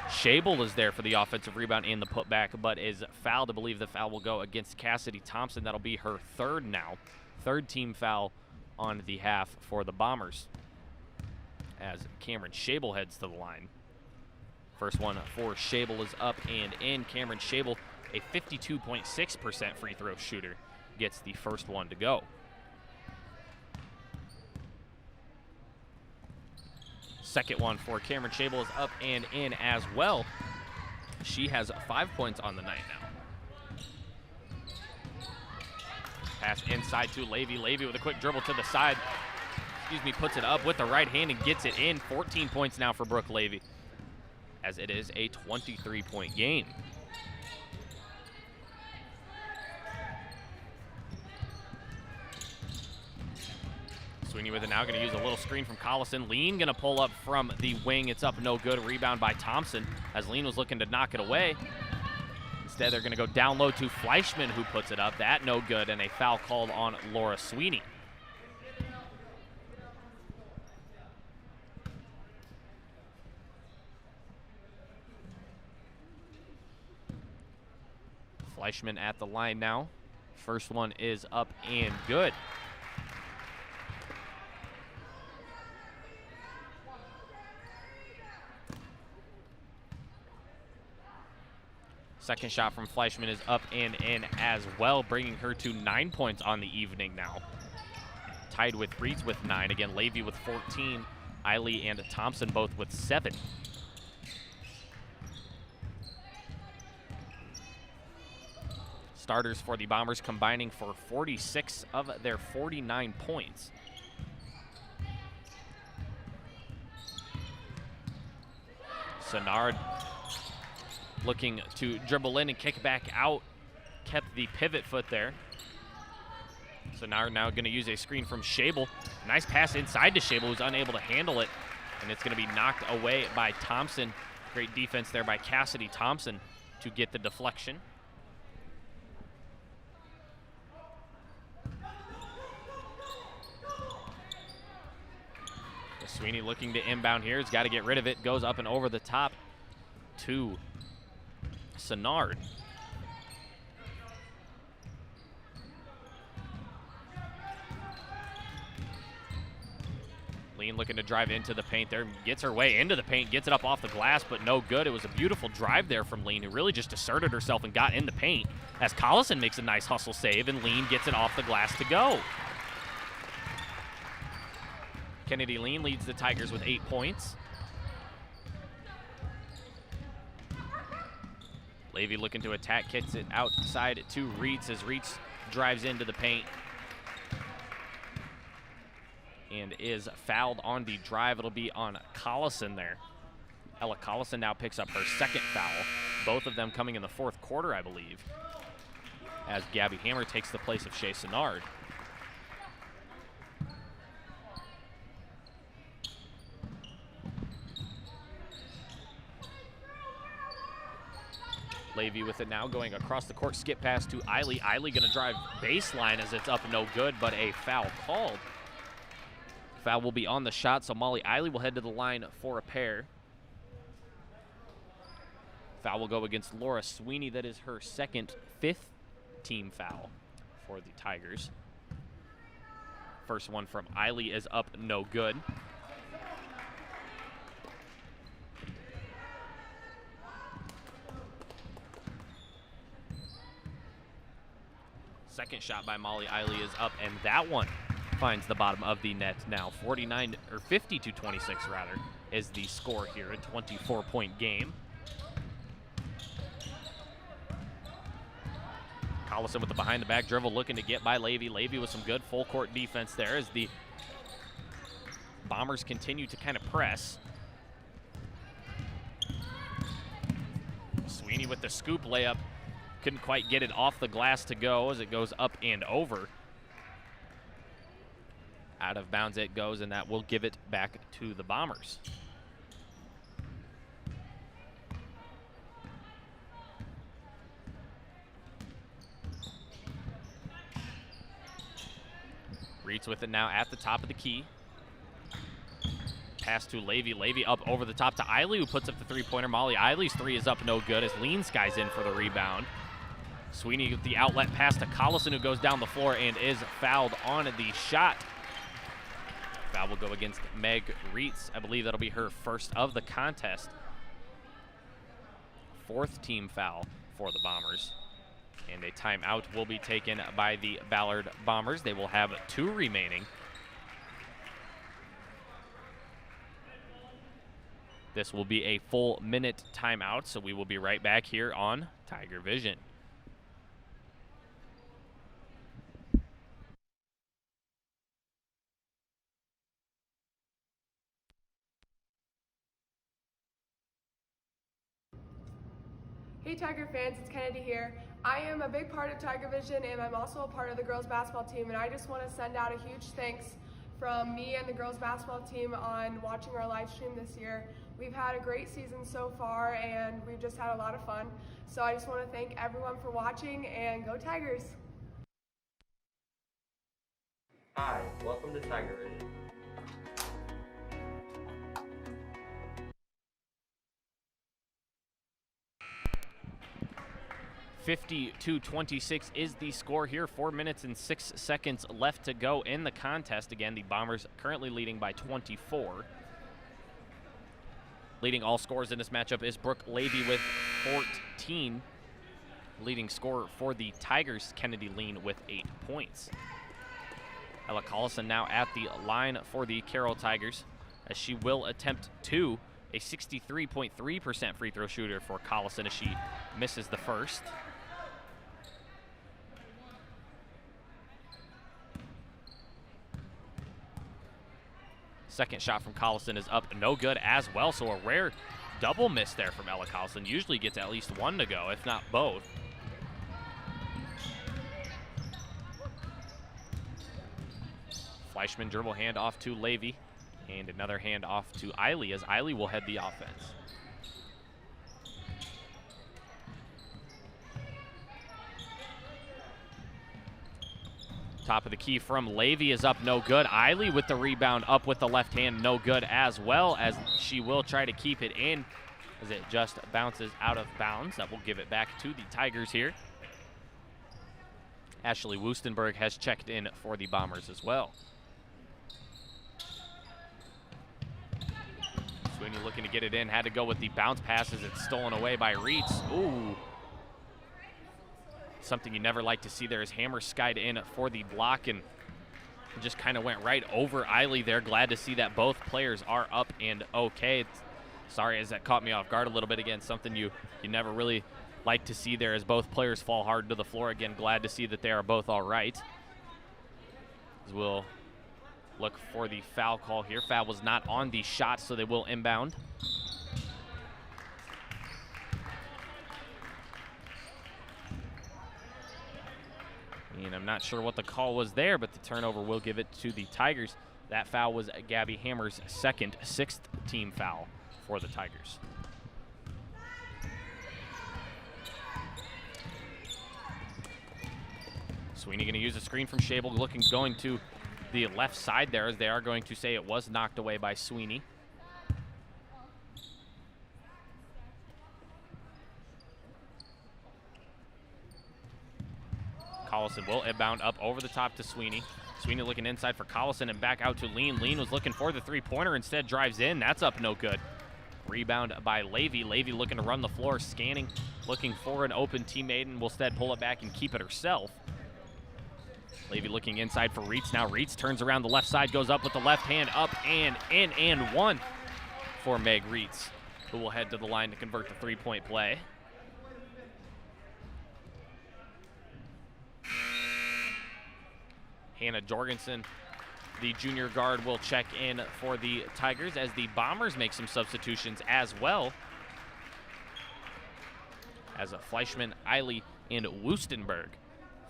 [SPEAKER 16] Schabel is there for the offensive rebound and the putback, but is fouled. I believe the foul will go against Cassidy Thompson. That'll be her third now. Third team foul on the half for the Bombers, as Cameron Schabel heads to the line. First one for Schabel is up and in. Cameron Schabel, a 52.6% free throw shooter, gets the first one to go. Second one for Cameron Schabel is up and in as well. She has 5 points on the night now. Pass inside to Levy. Levy with a quick dribble to the side. Puts it up with the right hand and gets it in. 14 points now for Brooke Levy, as it is a 23-point game. Sweeney with it now, going to use a little screen from Collison. Lean going to pull up from the wing. It's up no good. Rebound by Thompson, as Lean was looking to knock it away. Instead, they're going to go down low to Fleischman, who puts it up. That no good, and a foul called on Laura Sweeney. Fleischman at the line now. First one is up and good. Second shot from Fleischman is up and in as well, bringing her to 9 points on the evening now. Tied with Reitz with 9. Again, Levy with 14. Eiley and Thompson both with 7. Starters for the Bombers combining for 46 of their 49 points. Sennard looking to dribble in and kick back out. Kept the pivot foot there. Sennard now going to use a screen from Schabel. Nice pass inside to Schabel, who's unable to handle it. And it's going to be knocked away by Thompson. Great defense there by Cassidy Thompson to get the deflection. Sweeney looking to inbound here. He's got to get rid of it. Goes up and over the top to Sennard. Lean looking to drive into the paint there, gets her way into the paint, gets it up off the glass, but no good. It was a beautiful drive there from Lean, who really just asserted herself and got in the paint, as Collison makes a nice hustle save, and Lean gets it off the glass to go. Kennedy Lean leads the Tigers with 8 points. Levy looking to attack, kicks it outside to Reitz as Reitz drives into the paint and is fouled on the drive. It'll be on Collison there. Ella Collison now picks up her second foul, both of them coming in the fourth quarter, I believe, as Gabby Hammer takes the place of Shea Sinnard. Levy with it now, going across the court, skip pass to Eiley. Eiley gonna drive baseline as it's up, no good, but a foul called. Foul will be on the shot, so Molly Eiley will head to the line for a pair. Foul will go against Laura Sweeney. That is her second, 5th team foul for the Tigers. First one from Eiley is up, no good. Second shot by Molly Eiley is up, and that one finds the bottom of the net now. 50-26 rather is the score here, a 24-point game. Collison with the behind the back dribble, looking to get by Levy. Levy with some good full court defense there as the Bombers continue to kind of press. Sweeney with the scoop layup. Couldn't quite get it off the glass to go as it goes up and over. Out of bounds it goes, and that will give it back to the Bombers. Reitz with it now at the top of the key. Pass to Levy. Levy up over the top to Eiley, who puts up the three-pointer. Molly Eiley's three is up, no good, as Lean Sky's in for the rebound. Sweeney with the outlet pass to Collison, who goes down the floor and is fouled on the shot. Foul will go against Meg Reitz. I believe that'll be her first of the contest. 4th team foul for the Bombers. And a timeout will be taken by the Ballard Bombers. They will have 2 remaining. This will be a full minute timeout, so we will be right back here on Tiger Vision.
[SPEAKER 19] Hey Tiger fans, it's Kennedy here. I am a big part of Tiger Vision, and I'm also a part of the girls basketball team, and I just want to send out a huge thanks from me and the girls basketball team on watching our live stream this year. We've had a great season so far, and we've just had a lot of fun. So I just want to thank everyone for watching, and go Tigers!
[SPEAKER 2] Hi, welcome to Tiger Vision.
[SPEAKER 16] 50-26 is the score here. 4 minutes and 6 seconds left to go in the contest. Again, the Bombers currently leading by 24. Leading all scorers in this matchup is Brooke Levy with 14. Leading scorer for the Tigers, Kennedy Lean, with 8 points. Ella Collison now at the line for the Carroll Tigers, as she will attempt 2. A 63.3% free throw shooter for Collison as she misses the first. Second shot from Collison is up, no good as well, so a rare double miss there from Ella Collison. Usually gets at least one to go, if not both. Fleischman dribble hand off to Levy, and another hand off to Eiley, as Eiley will head the offense. Top of the key from Levy is up, no good. Eiley with the rebound, up with the left hand, no good as well, as she will try to keep it in as it just bounces out of bounds. That will give it back to the Tigers here. Ashley Woostenberg has checked in for the Bombers as well. Sweeney looking to get it in, had to go with the bounce pass as it's stolen away by Reitz. Ooh. Something you never like to see there is Hammer skied in for the block and just kind of went right over Eiley there. Glad to see that both players are up and okay. Sorry as that caught me off guard a little bit. Again, something you never really like to see there as both players fall hard to the floor. Again, glad to see that they are both all right. As we'll look for the foul call here. Foul was not on the shot, so they will inbound. And I'm not sure what the call was there, but the turnover will give it to the Tigers. That foul was Gabby Hammer's second, sixth team foul for the Tigers. Sweeney going to use a screen from Schabel, going to the left side there, as they are going to say it was knocked away by Sweeney. Collison will inbound up over the top to Sweeney. Sweeney looking inside for Collison and back out to Lean. Lean was looking for the three-pointer, instead drives in. That's up no good. Rebound by Levy. Levy looking to run the floor, scanning, looking for an open teammate, and will instead pull it back and keep it herself. Levy looking inside for Reitz. Now Reitz turns around the left side, goes up with the left hand, up and in and one for Meg Reitz, who will head to the line to convert the three-point play. Hannah Jorgensen, the junior guard, will check in for the Tigers as the Bombers make some substitutions as well. As Fleischman, Eiley, and Wustenberg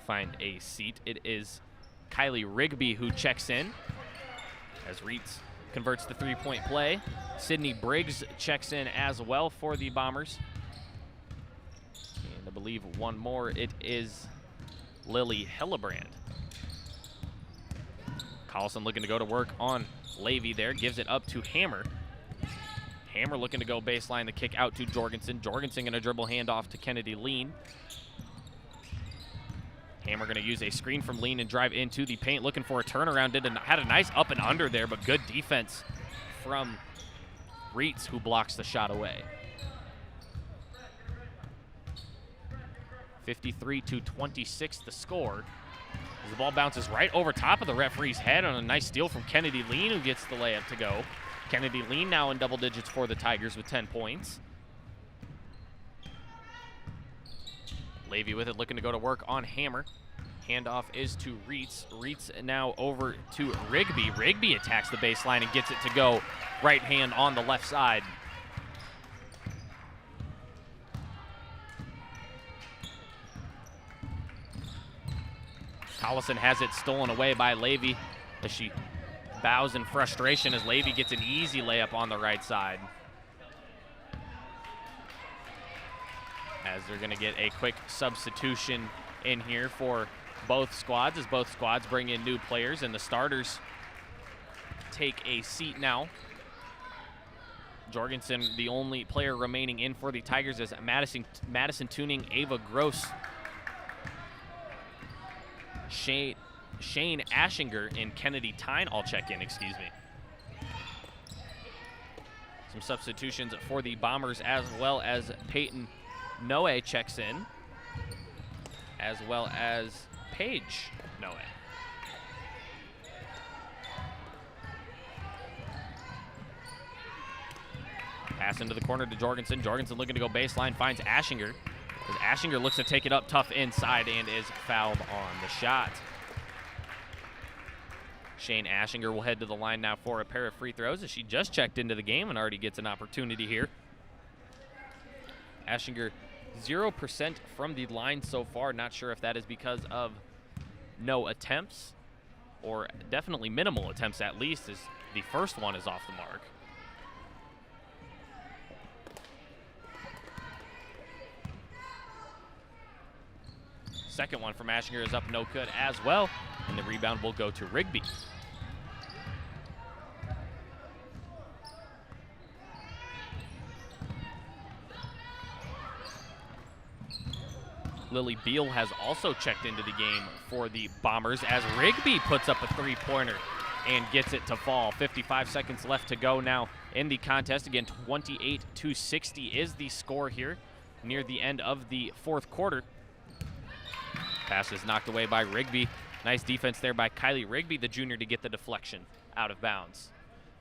[SPEAKER 16] find a seat. It is Kylie Rigby who checks in as Reitz converts the three-point play. Sydney Briggs checks in as well for the Bombers. And I believe one more, it is Lily Hillebrand. Collison looking to go to work on Levy there, gives it up to Hammer. Hammer looking to go baseline, the kick out to Jorgensen. Jorgensen going to dribble handoff to Kennedy Lean. Hammer going to use a screen from Lean and drive into the paint, looking for a turnaround. Had a nice up and under there, but good defense from Reitz, who blocks the shot away. 53-26 the score. As the ball bounces right over top of the referee's head on a nice steal from Kennedy Lean, who gets the layup to go. Kennedy Lean now in double digits for the Tigers with 10 points. Levy with it, looking to go to work on Hammer. Handoff is to Reitz. Reitz now over to Rigby. Rigby attacks the baseline and gets it to go. Right hand on the left side. Collison has it stolen away by Levy as she bows in frustration as Levy gets an easy layup on the right side. As they're going to get a quick substitution in here for both squads, as both squads bring in new players and the starters take a seat now. Jorgensen, the only player remaining in for the Tigers, as Madison Tuning, Ava Gross, Shane Ashinger, and Kennedy Tyne all check in, excuse me. Some substitutions for the Bombers, as well as Peyton Noe checks in, as well as Paige Noe. Pass into the corner to Jorgensen. Jorgensen looking to go baseline, finds Ashinger. As Ashinger looks to take it up tough inside and is fouled on the shot. Shane Ashinger will head to the line now for a pair of free throws, as she just checked into the game and already gets an opportunity here. Ashinger 0% from the line so far. Not sure if that is because of no attempts, or definitely minimal attempts at least, as the first one is off the mark. Second one from Ashinger is up no good as well, and the rebound will go to Rigby. Lily Beal has also checked into the game for the Bombers, as Rigby puts up a three-pointer and gets it to fall. 55 seconds left to go now in the contest. Again, 28-60 is the score here near the end of the fourth quarter. Pass is knocked away by Rigby. Nice defense there by Kylie Rigby, the junior, to get the deflection out of bounds.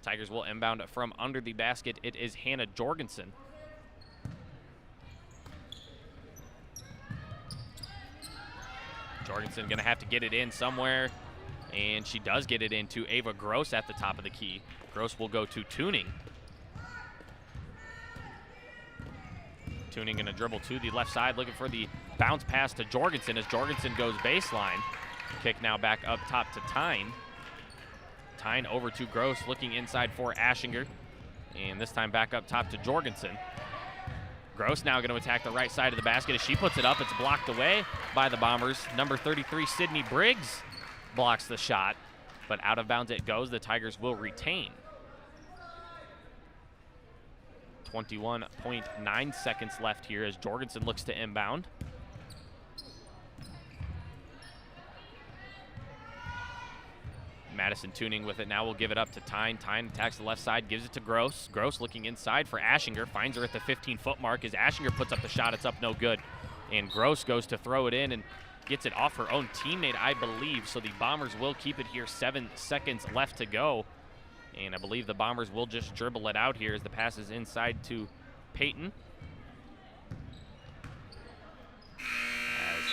[SPEAKER 16] Tigers will inbound from under the basket. It is Hannah Jorgensen. Jorgensen going to have to get it in somewhere, and she does get it into Ava Gross at the top of the key. Gross will go to Tuning. Tuning going to dribble to the left side, looking for the bounce pass to Jorgensen as Jorgensen goes baseline. Kick now back up top to Tyne. Tyne over to Gross, looking inside for Ashinger. And this time back up top to Jorgensen. Gross now going to attack the right side of the basket. As she puts it up, it's blocked away by the Bombers. Number 33, Sydney Briggs, blocks the shot, but out of bounds it goes. The Tigers will retain. 21.9 seconds left here as Jorgensen looks to inbound. Madison Tuning with it now will give it up to Tyne. Tyne attacks the left side, gives it to Gross. Gross looking inside for Ashinger, finds her at the 15-foot mark as Ashinger puts up the shot. It's up no good. And Gross goes to throw it in and gets it off her own teammate, I believe. So the Bombers will keep it here. 7 seconds left to go. And I believe the Bombers will just dribble it out here as the pass is inside to Peyton.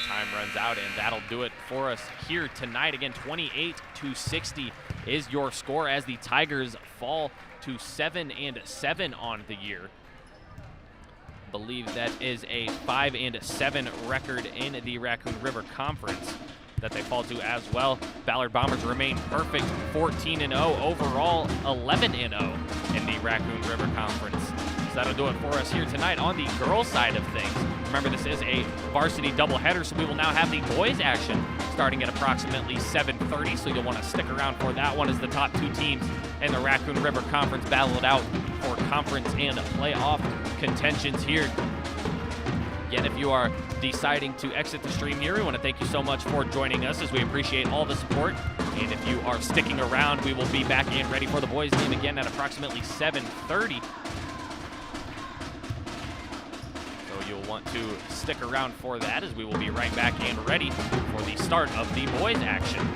[SPEAKER 16] Time runs out, and that'll do it for us here tonight. Again, 28-60 is your score as the Tigers fall to 7-7 on the year. I believe that is a 5-7 record in the Raccoon River Conference that they fall to as well. Ballard Bombers remain perfect, 14-0 overall, 11-0 in the Raccoon River Conference. So that'll do it for us here tonight on the girls' side of things. Remember, this is a varsity doubleheader, so we will now have the boys' action starting at approximately 7:30. So you'll want to stick around for that one as the top two teams in the Raccoon River Conference battle it out for conference and playoff contentions here. Again, if you are deciding to exit the stream here, we want to thank you so much for joining us as we appreciate all the support. And if you are sticking around, we will be back and ready for the boys' game again at approximately 7:30. You'll want to stick around for that as we will be right back and ready for the start of the boys' action.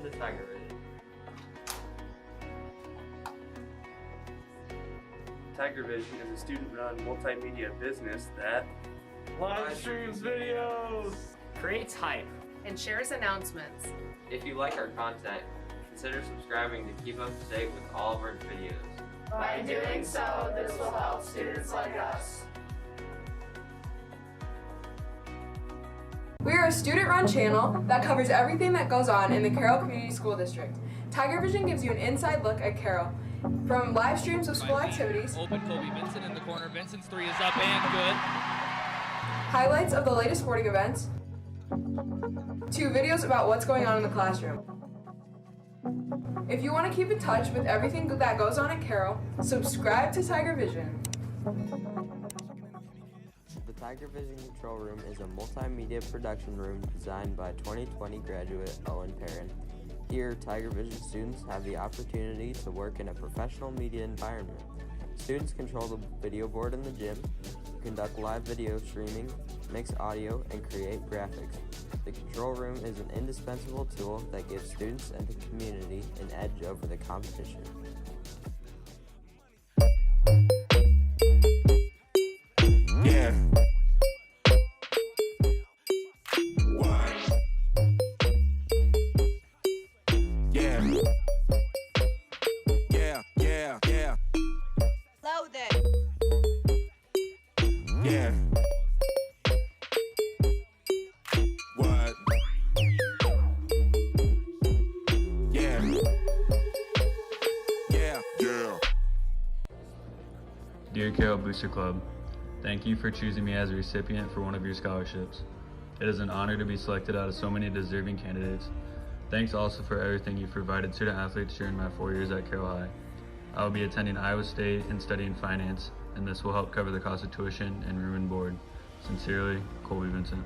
[SPEAKER 2] Welcome to Tiger Vision.
[SPEAKER 4] Tiger Vision is a student-run multimedia business that
[SPEAKER 5] Live streams videos,
[SPEAKER 16] creates hype,
[SPEAKER 3] and shares announcements.
[SPEAKER 2] If you like our content, consider subscribing to keep up to date with all of our videos.
[SPEAKER 5] By doing so, this will help students like us.
[SPEAKER 6] We are a student-run channel that covers everything that goes on in the Carroll Community School District. Tiger Vision gives you an inside look at Carroll, from live streams of school activities,
[SPEAKER 7] Open Kobe Vincent in the corner. Vincent's three is up and good.
[SPEAKER 6] highlights of the latest sporting events, to videos about what's going on in the classroom. If you want to keep in touch with everything that goes on at Carroll, subscribe to Tiger Vision.
[SPEAKER 2] The Tiger Vision Control Room is a multimedia production room designed by 2020 graduate Owen Perrin. Here, Tiger Vision students have the opportunity to work in a professional media environment. Students control the video board in the gym, conduct live video streaming, mix audio, and create graphics. The control room is an indispensable tool that gives students and the community an edge over the competition.
[SPEAKER 8] Yeah.
[SPEAKER 9] Loaded.
[SPEAKER 8] Yeah. What? Yeah. Yeah. Yeah.
[SPEAKER 10] Dear Carroll Booster Club, thank you for choosing me as a recipient for one of your scholarships. It is an honor to be selected out of so many deserving candidates. Thanks also for everything you've provided student athletes during my 4 years at Carroll High. I will be attending Iowa State and studying finance, and this will help cover the cost of tuition and room and board. Sincerely, Colby Vincent.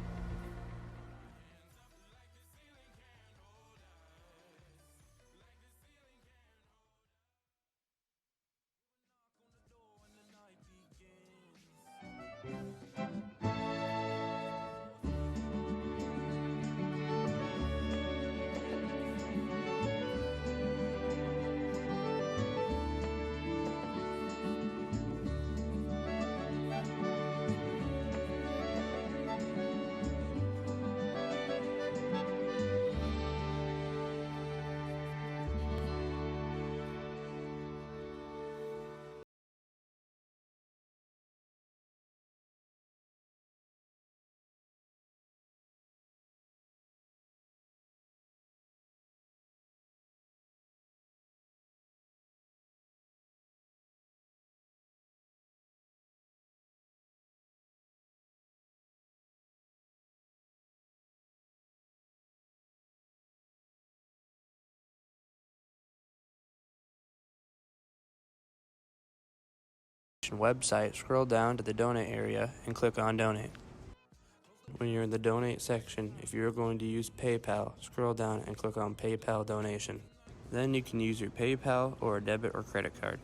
[SPEAKER 15] Website, scroll down to the donate area and click on donate. When you're in the donate section, if you're going to use PayPal, scroll down and click on PayPal donation. Then you can use your PayPal or a debit or credit card.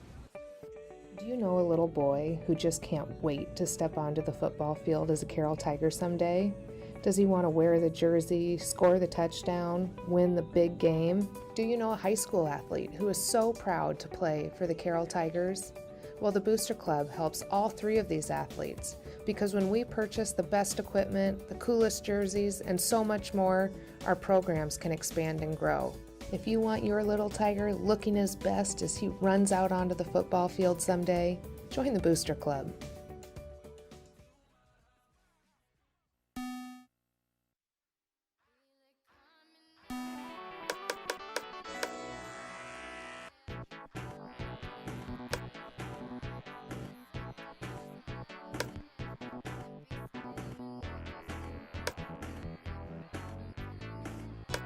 [SPEAKER 3] Do you know a little boy who just can't wait to step onto the football field as a Carroll Tiger someday? Does he want to wear the jersey, score the touchdown, win the big game? Do you know a high school athlete who is so proud to play for the Carroll Tigers? Well, the Booster Club helps all three of these athletes because when we purchase the best equipment, the coolest jerseys, and so much more, our programs can expand and grow. If you want your little Tiger looking his best as he runs out onto the football field someday, join the Booster Club.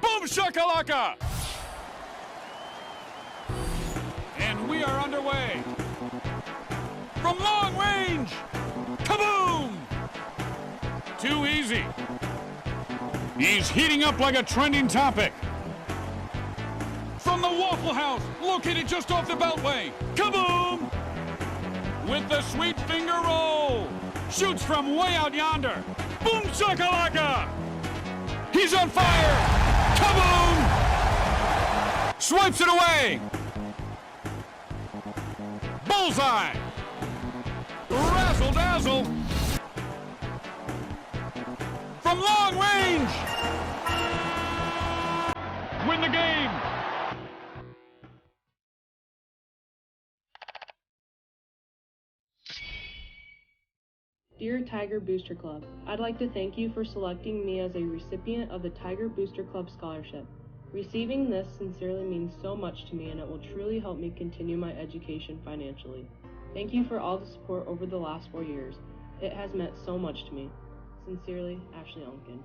[SPEAKER 11] Boom shakalaka! And we are underway. From long range, kaboom! Too easy. He's heating up like a trending topic. From the Waffle House, located just off the Beltway, kaboom! With the sweet finger roll. Shoots from way out yonder. Boom shakalaka! He's on fire! Kaboom! Swipes it away. Bullseye. Razzle dazzle. From long range. Win the game.
[SPEAKER 12] Dear Tiger Booster Club, I'd like to thank you for selecting me as a recipient of the Tiger Booster Club Scholarship. Receiving this sincerely means so much to me, and it will truly help me continue my education financially. Thank you for all the support over the last 4 years. It has meant so much to me. Sincerely, Ashley Onken.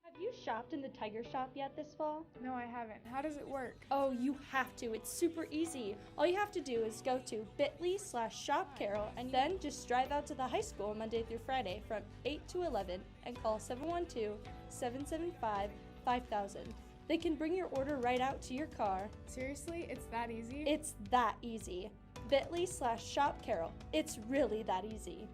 [SPEAKER 13] Have you shopped in the Tiger Shop yet this fall?
[SPEAKER 18] No, I haven't. How does it work?
[SPEAKER 13] Oh, you have to. It's super easy. All you have to do is go to bit.ly/shop Carroll and then just drive out to the high school Monday through Friday from 8 to 11 and call 712-775-5000. They can bring your order right out to your car.
[SPEAKER 18] Seriously? It's that easy?
[SPEAKER 13] It's that easy. bit.ly/shop Carroll. It's really that easy.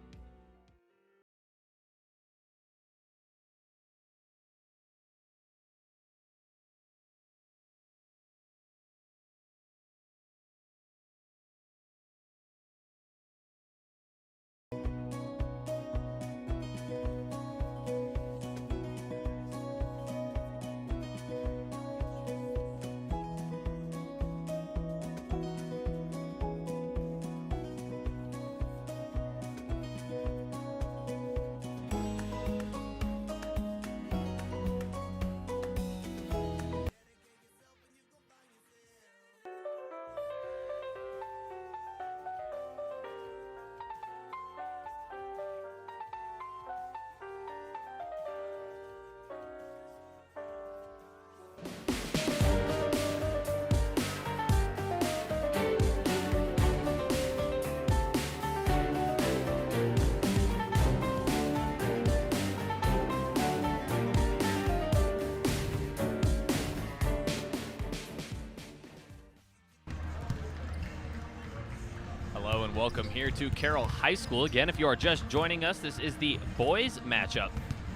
[SPEAKER 16] Hello and welcome here to Carroll High School. Again, if you are just joining us, this is the boys matchup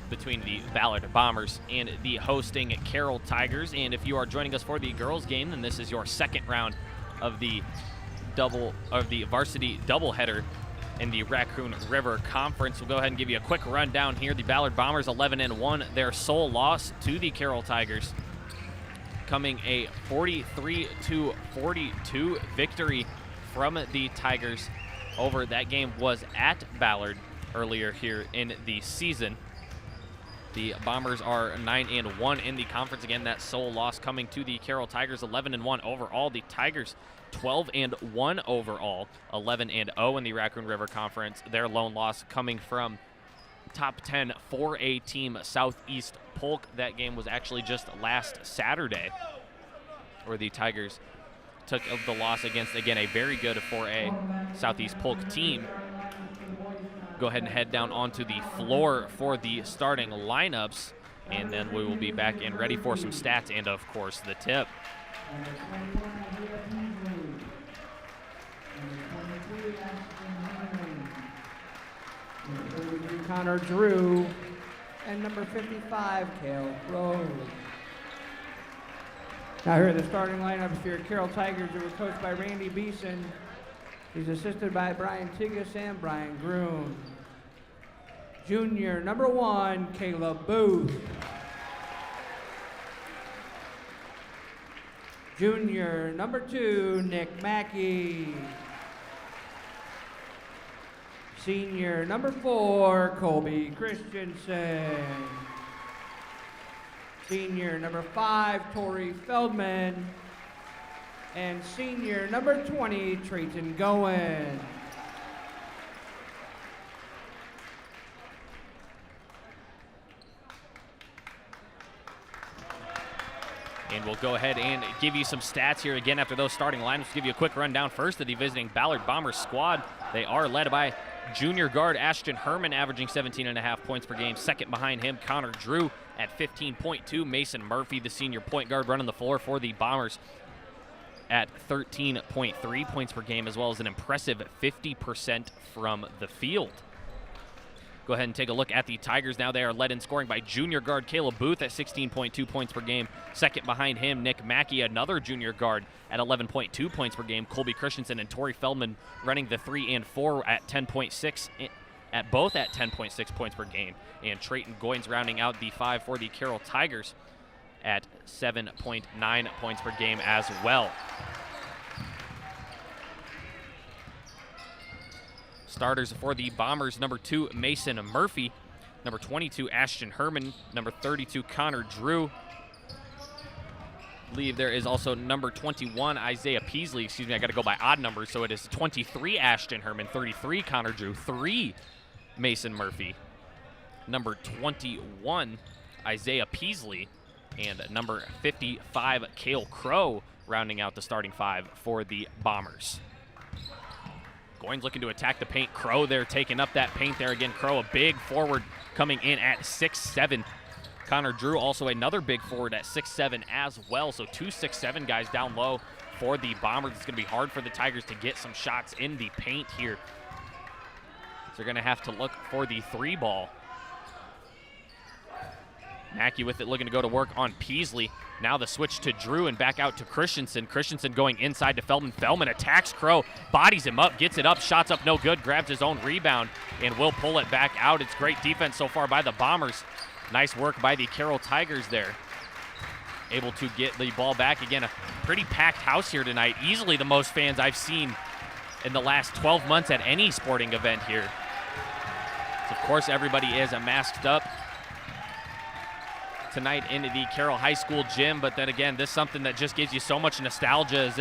[SPEAKER 16] between the Ballard Bombers and the hosting Carroll Tigers. And if you are joining us for the girls game, then this is your second round of the varsity doubleheader in the Raccoon River Conference. We'll go ahead and give you a quick rundown here. The Ballard Bombers 11-1, their sole loss to the Carroll Tigers, coming a 43-42 victory from the Tigers over. That game was at Ballard earlier here in the season. The Bombers are 9-1 in the conference. Again, that sole loss coming to the Carroll Tigers, 11-1 overall. The Tigers 12-1 overall, 11-0 in the Raccoon River Conference. Their lone loss coming from top 10 4A team Southeast Polk. That game was actually just last Saturday, where the Tigers took the loss against, again, a very good 4A Southeast Polk team. Go ahead and head down onto the floor for the starting lineups, and then we will be back and ready for some stats and, of course, the tip.
[SPEAKER 17] Connor Drew, and number 55, Cale Rose. Now here are the starting lineups for your Carroll Tigers, who were coached by Randy Beeson. He's assisted by Brian Tigas and Brian Groom. Junior, number 1, Caleb Booth. Junior, number 2, Nick Mackey. Senior, number 4, Colby Christensen. Senior, number 5, Tori Feldman. And senior, number 20, Trayton Goen.
[SPEAKER 16] And we'll go ahead and give you some stats here again after those starting lineups. Give you a quick rundown first of the visiting Ballard Bombers squad. They are led by junior guard Ashton Herman, averaging 17.5 points per game. Second behind him, Connor Drew at 15.2. Mason Murphy, the senior point guard, running the floor for the Bombers. at 13.3 points per game, as well as an impressive 50% from the field. Go ahead and take a look at the Tigers now. They are led in scoring by junior guard Caleb Booth at 16.2 points per game. Second behind him, Nick Mackey, another junior guard, at 11.2 points per game. Colby Christensen and Tori Feldman running the 3 and 4 at 10.6, at both at 10.6 points per game. And Trayton Goins rounding out the 5 for the Carroll Tigers at 7.9 points per game as well. Starters for the Bombers, number 2, Mason Murphy. Number 22, Ashton Herman. Number 32, Connor Drew. I believe there is also number 21, Isaiah Peasley. Excuse me, I got to go by odd numbers. So it is 23, Ashton Herman. 33, Connor Drew. 3, Mason Murphy. Number 21, Isaiah Peasley. And number 55, Cale Crow, rounding out the starting 5 for the Bombers. Goins looking to attack the paint. Crow there taking up that paint there again. Crow, a big forward, coming in at 6'7". Connor Drew, also another big forward at 6'7" as well. So 2 6'7" guys down low for the Bombers. It's going to be hard for the Tigers to get some shots in the paint here. So they're going to have to look for the 3 ball. Mackey with it, looking to go to work on Peasley. Now the switch to Drew and back out to Christensen. Christensen going inside to Feldman. Feldman attacks Crow, bodies him up, gets it up, shots up no good, grabs his own rebound, and will pull it back out. It's great defense so far by the Bombers. Nice work by the Carroll Tigers there. Able to get the ball back. Again, a pretty packed house here tonight. Easily the most fans I've seen in the last 12 months at any sporting event here. So of course, everybody is masked up tonight in the Carroll High School gym, but then again, this is something that just gives you so much nostalgia. Is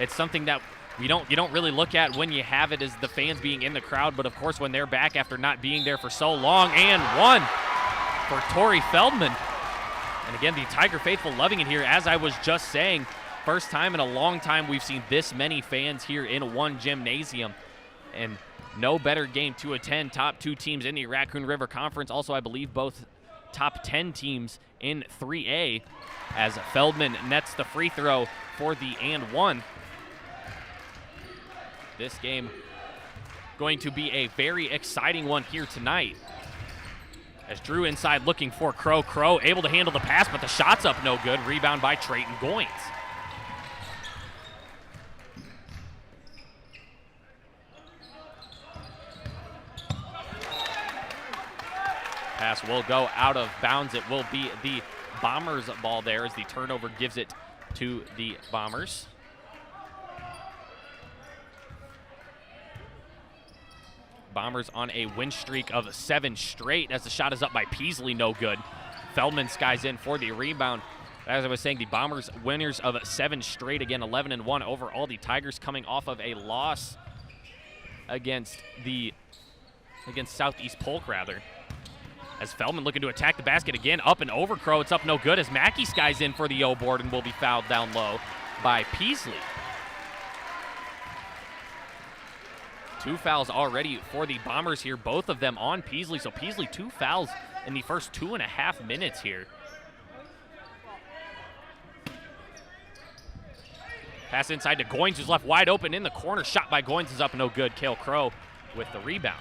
[SPEAKER 16] it's something that you don't really look at when you have it, as the fans being in the crowd, but of course when they're back after not being there for so long. And one for Tori Feldman. And again, the Tiger faithful loving it here. As I was just saying, first time in a long time we've seen this many fans here in one gymnasium, and no better game to attend. Top 2 teams in the Raccoon River Conference. Also, I believe both top 10 teams in 3A, as Feldman nets the free throw for the and 1. This game going to be a very exciting one here tonight. As Drew inside looking for Crow. Crow able to handle the pass, but the shot's up no good. Rebound by Trayton Goins. Pass will go out of bounds. It will be the Bombers ball there, as the turnover gives it to the Bombers. Bombers on a win streak of 7 straight, as the shot is up by Peasley, no good. Feldman skies in for the rebound. As I was saying, the Bombers winners of 7 straight, again 11-1 overall. The Tigers coming off of a loss against Southeast Polk, rather. As Feldman looking to attack the basket again, up and over Crow. It's up no good, as Mackey skies in for the O-board and will be fouled down low by Peasley. 2 fouls already for the Bombers here, both of them on Peasley. So Peasley 2 fouls in the first 2.5 minutes here. Pass inside to Goins, who's left wide open in the corner. Shot by Goins is up no good. Cale Crow with the rebound.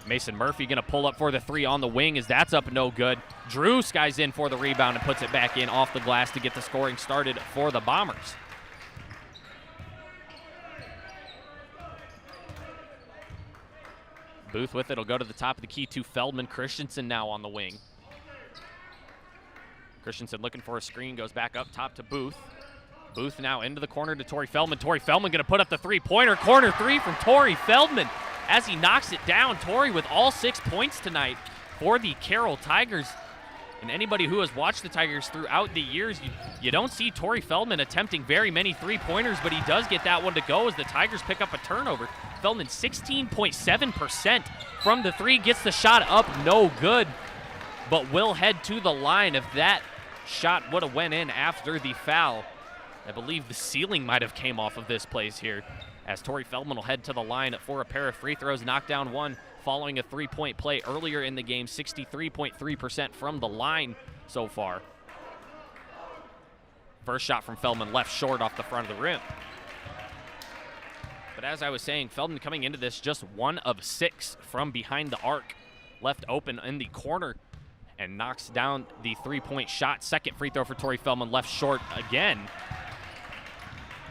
[SPEAKER 16] Mason Murphy going to pull up for the 3 on the wing, as that's up no good. Drew skies in for the rebound and puts it back in off the glass to get the scoring started for the Bombers. Booth with it will go to the top of the key to Feldman. Christensen now on the wing. Christensen looking for a screen, goes back up top to Booth. Booth now into the corner to Tori Feldman. Tori Feldman going to put up the 3-pointer. Corner 3 from Tori Feldman. As he knocks it down, Tori with all 6 points tonight for the Carroll Tigers. And anybody who has watched the Tigers throughout the years, you don't see Tori Feldman attempting very many 3-pointers, but he does get that one to go as the Tigers pick up a turnover. Feldman 16.7% from the 3, gets the shot up, no good, but will head to the line. If that shot would have went in after the foul, I believe the ceiling might have came off of this place here, as Tori Feldman will head to the line for a pair of free throws. Knocked down 1 following a 3-point play earlier in the game. 63.3% from the line so far. First shot from Feldman left short off the front of the rim. But as I was saying, Feldman coming into this just 1 of 6 from behind the arc. Left open in the corner and knocks down the three-point shot. Second free throw for Torrey Feldman, left short again.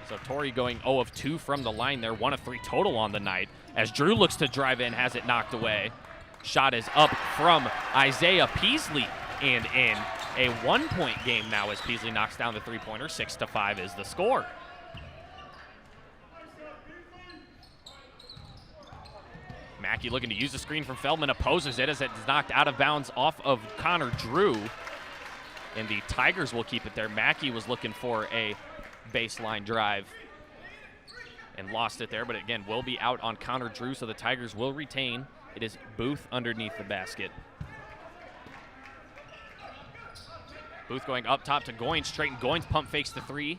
[SPEAKER 16] So Torrey going 0 of 2 from the line there, 1 of 3 total on the night. As Drew looks to drive in, has it knocked away. Shot is up from Isaiah Peasley and in. A 1-point game now as Peasley knocks down the three-pointer. 6-5 is the score. Mackey looking to use the screen from Feldman, opposes it as it's knocked out of bounds off of Connor Drew. And the Tigers will keep it there. Mackey was looking for a baseline drive and lost it there, but again, will be out on Connor Drew, so the Tigers will retain. It is Booth underneath the basket. Booth going up top to Goins, straight, and Goins pump fakes the three.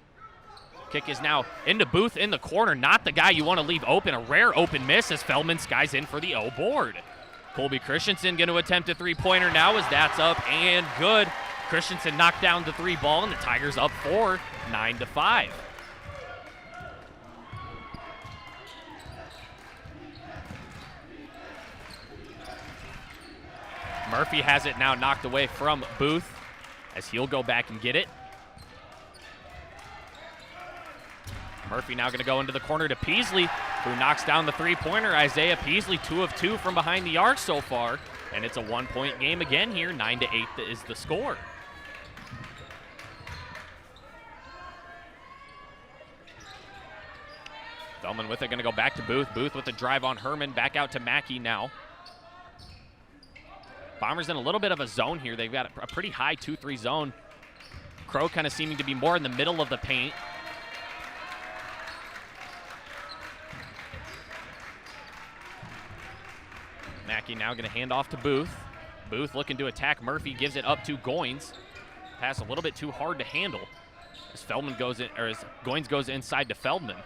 [SPEAKER 16] Kick is now into Booth in the corner. Not the guy you want to leave open. A rare open miss as Feldman skies in for the O board. Colby Christensen going to attempt a three-pointer now as that's up and good. Christensen knocked down the three ball, and the Tigers up 4, 9-5. Murphy has it now knocked away from Booth as he'll go back and get it. Murphy now going to go into the corner to Peasley, who knocks down the three-pointer. Isaiah Peasley, 2 of 2 from behind the arc so far, and it's a 1-point game again here. 9-8 is the score. Feldman with it, going to go back to Booth. Booth with the drive on Herman, back out to Mackey now. Bombers in a little bit of a zone here. They've got a pretty high 2-3 zone. Crow kind of seeming to be more in the middle of the paint. Mackey now going to hand off to Booth. Booth looking to attack Murphy, gives it up to Goins. Pass a little bit too hard to handle as Feldman goes in, or as Goins goes inside to Feldman.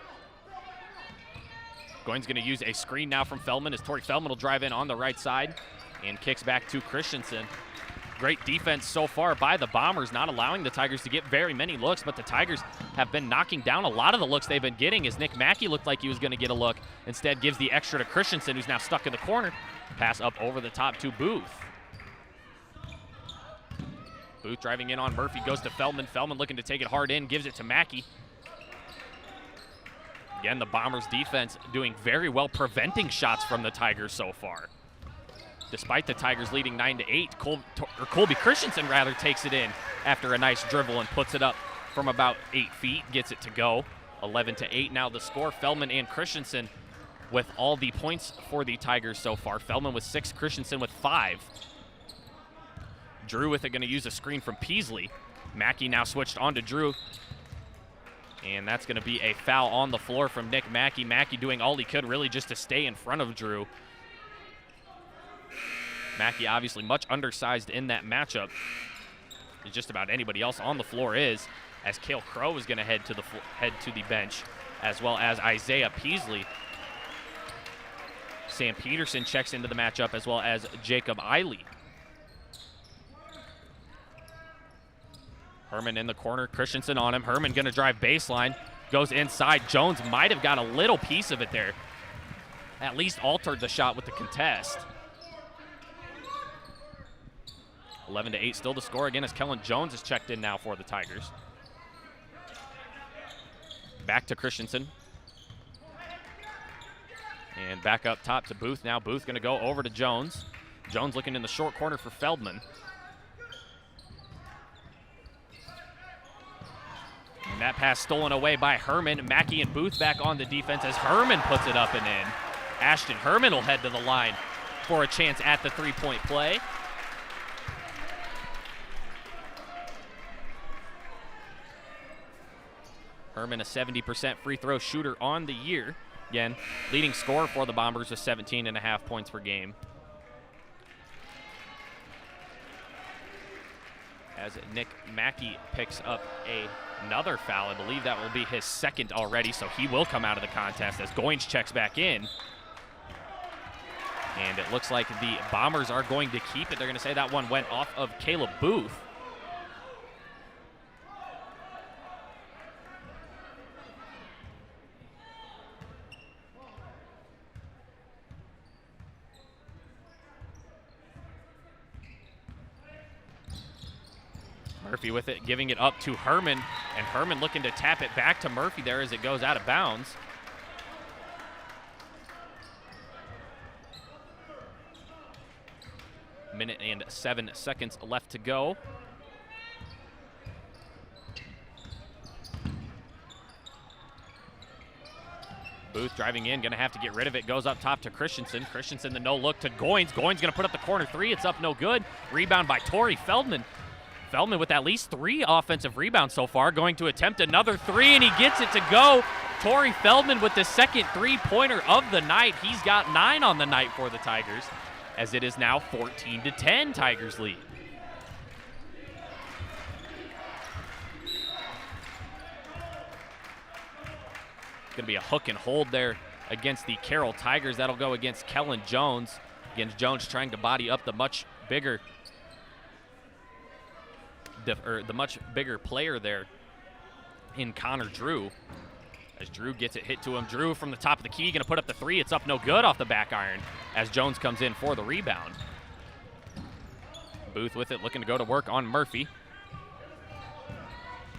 [SPEAKER 16] Goins going to use a screen now from Feldman as Torrey Feldman will drive in on the right side and kicks back to Christensen. Great defense so far by the Bombers, not allowing the Tigers to get very many looks, but the Tigers have been knocking down a lot of the looks they've been getting as Nick Mackey looked like he was going to get a look. Instead gives the extra to Christensen, who's now stuck in the corner. Pass up over the top to Booth. Booth driving in on Murphy, goes to Feldman. Feldman looking to take it hard in, gives it to Mackey. Again, the Bombers defense doing very well preventing shots from the Tigers so far. Despite the Tigers leading 9-8, Colby Christensen rather takes it in after a nice dribble and puts it up from about 8 feet, gets it to go. 11-8 now the score. Feldman and Christensen with all the points for the Tigers so far. Feldman with 6, Christensen with 5. Drew with it, going to use a screen from Peasley. Mackey now switched on to Drew. And that's going to be a foul on the floor from Nick Mackey. Mackey doing all he could really just to stay in front of Drew. Mackey obviously much undersized in that matchup, as just about anybody else on the floor is, as Cale Crow is going to head to the bench, as well as Isaiah Peasley. Sam Peterson checks into the matchup, as well as Jacob Eiley. Herman in the corner, Christensen on him. Herman going to drive baseline, goes inside. Jones might have got a little piece of it there. At least altered the shot with the contest. 11-8 still to score again as Kellen Jones is checked in now for the Tigers. Back to Christensen. And back up top to Booth now. Booth going to go over to Jones. Jones looking in the short corner for Feldman. And that pass stolen away by Herman. Mackey and Booth back on the defense as Herman puts it up and in. Ashton Herman will head to the line for a chance at the three-point play. Herman, a 70% free throw shooter on the year. Again, leading scorer for the Bombers with 17.5 points per game. As Nick Mackey picks up another foul. I believe that will be his second already, so he will come out of the contest as Goins checks back in. And it looks like the Bombers are going to keep it. They're going to say that one went off of Caleb Booth. Murphy with it, giving it up to Herman, and Herman looking to tap it back to Murphy there as it goes out of bounds. Minute and 7 seconds left to go. Booth driving in, gonna have to get rid of it, goes up top to Christensen. Christensen, the no look to Goins. Goins gonna put up the corner three, it's up no good. Rebound by Torrey Feldman. Feldman with at least 3 offensive rebounds so far, going to attempt another 3, and he gets it to go. Torrey Feldman with the second 3-pointer of the night. He's got 9 on the night for the Tigers, as it is now 14-10 Tigers lead. Going to be a hook and hold there against the Carroll Tigers. That'll go against Kellen Jones. Against Jones trying to body up the much bigger player there in Connor Drew. As Drew gets it hit to him. Drew from the top of the key, going to put up the 3. It's up no good off the back iron as Jones comes in for the rebound. Booth with it, looking to go to work on Murphy.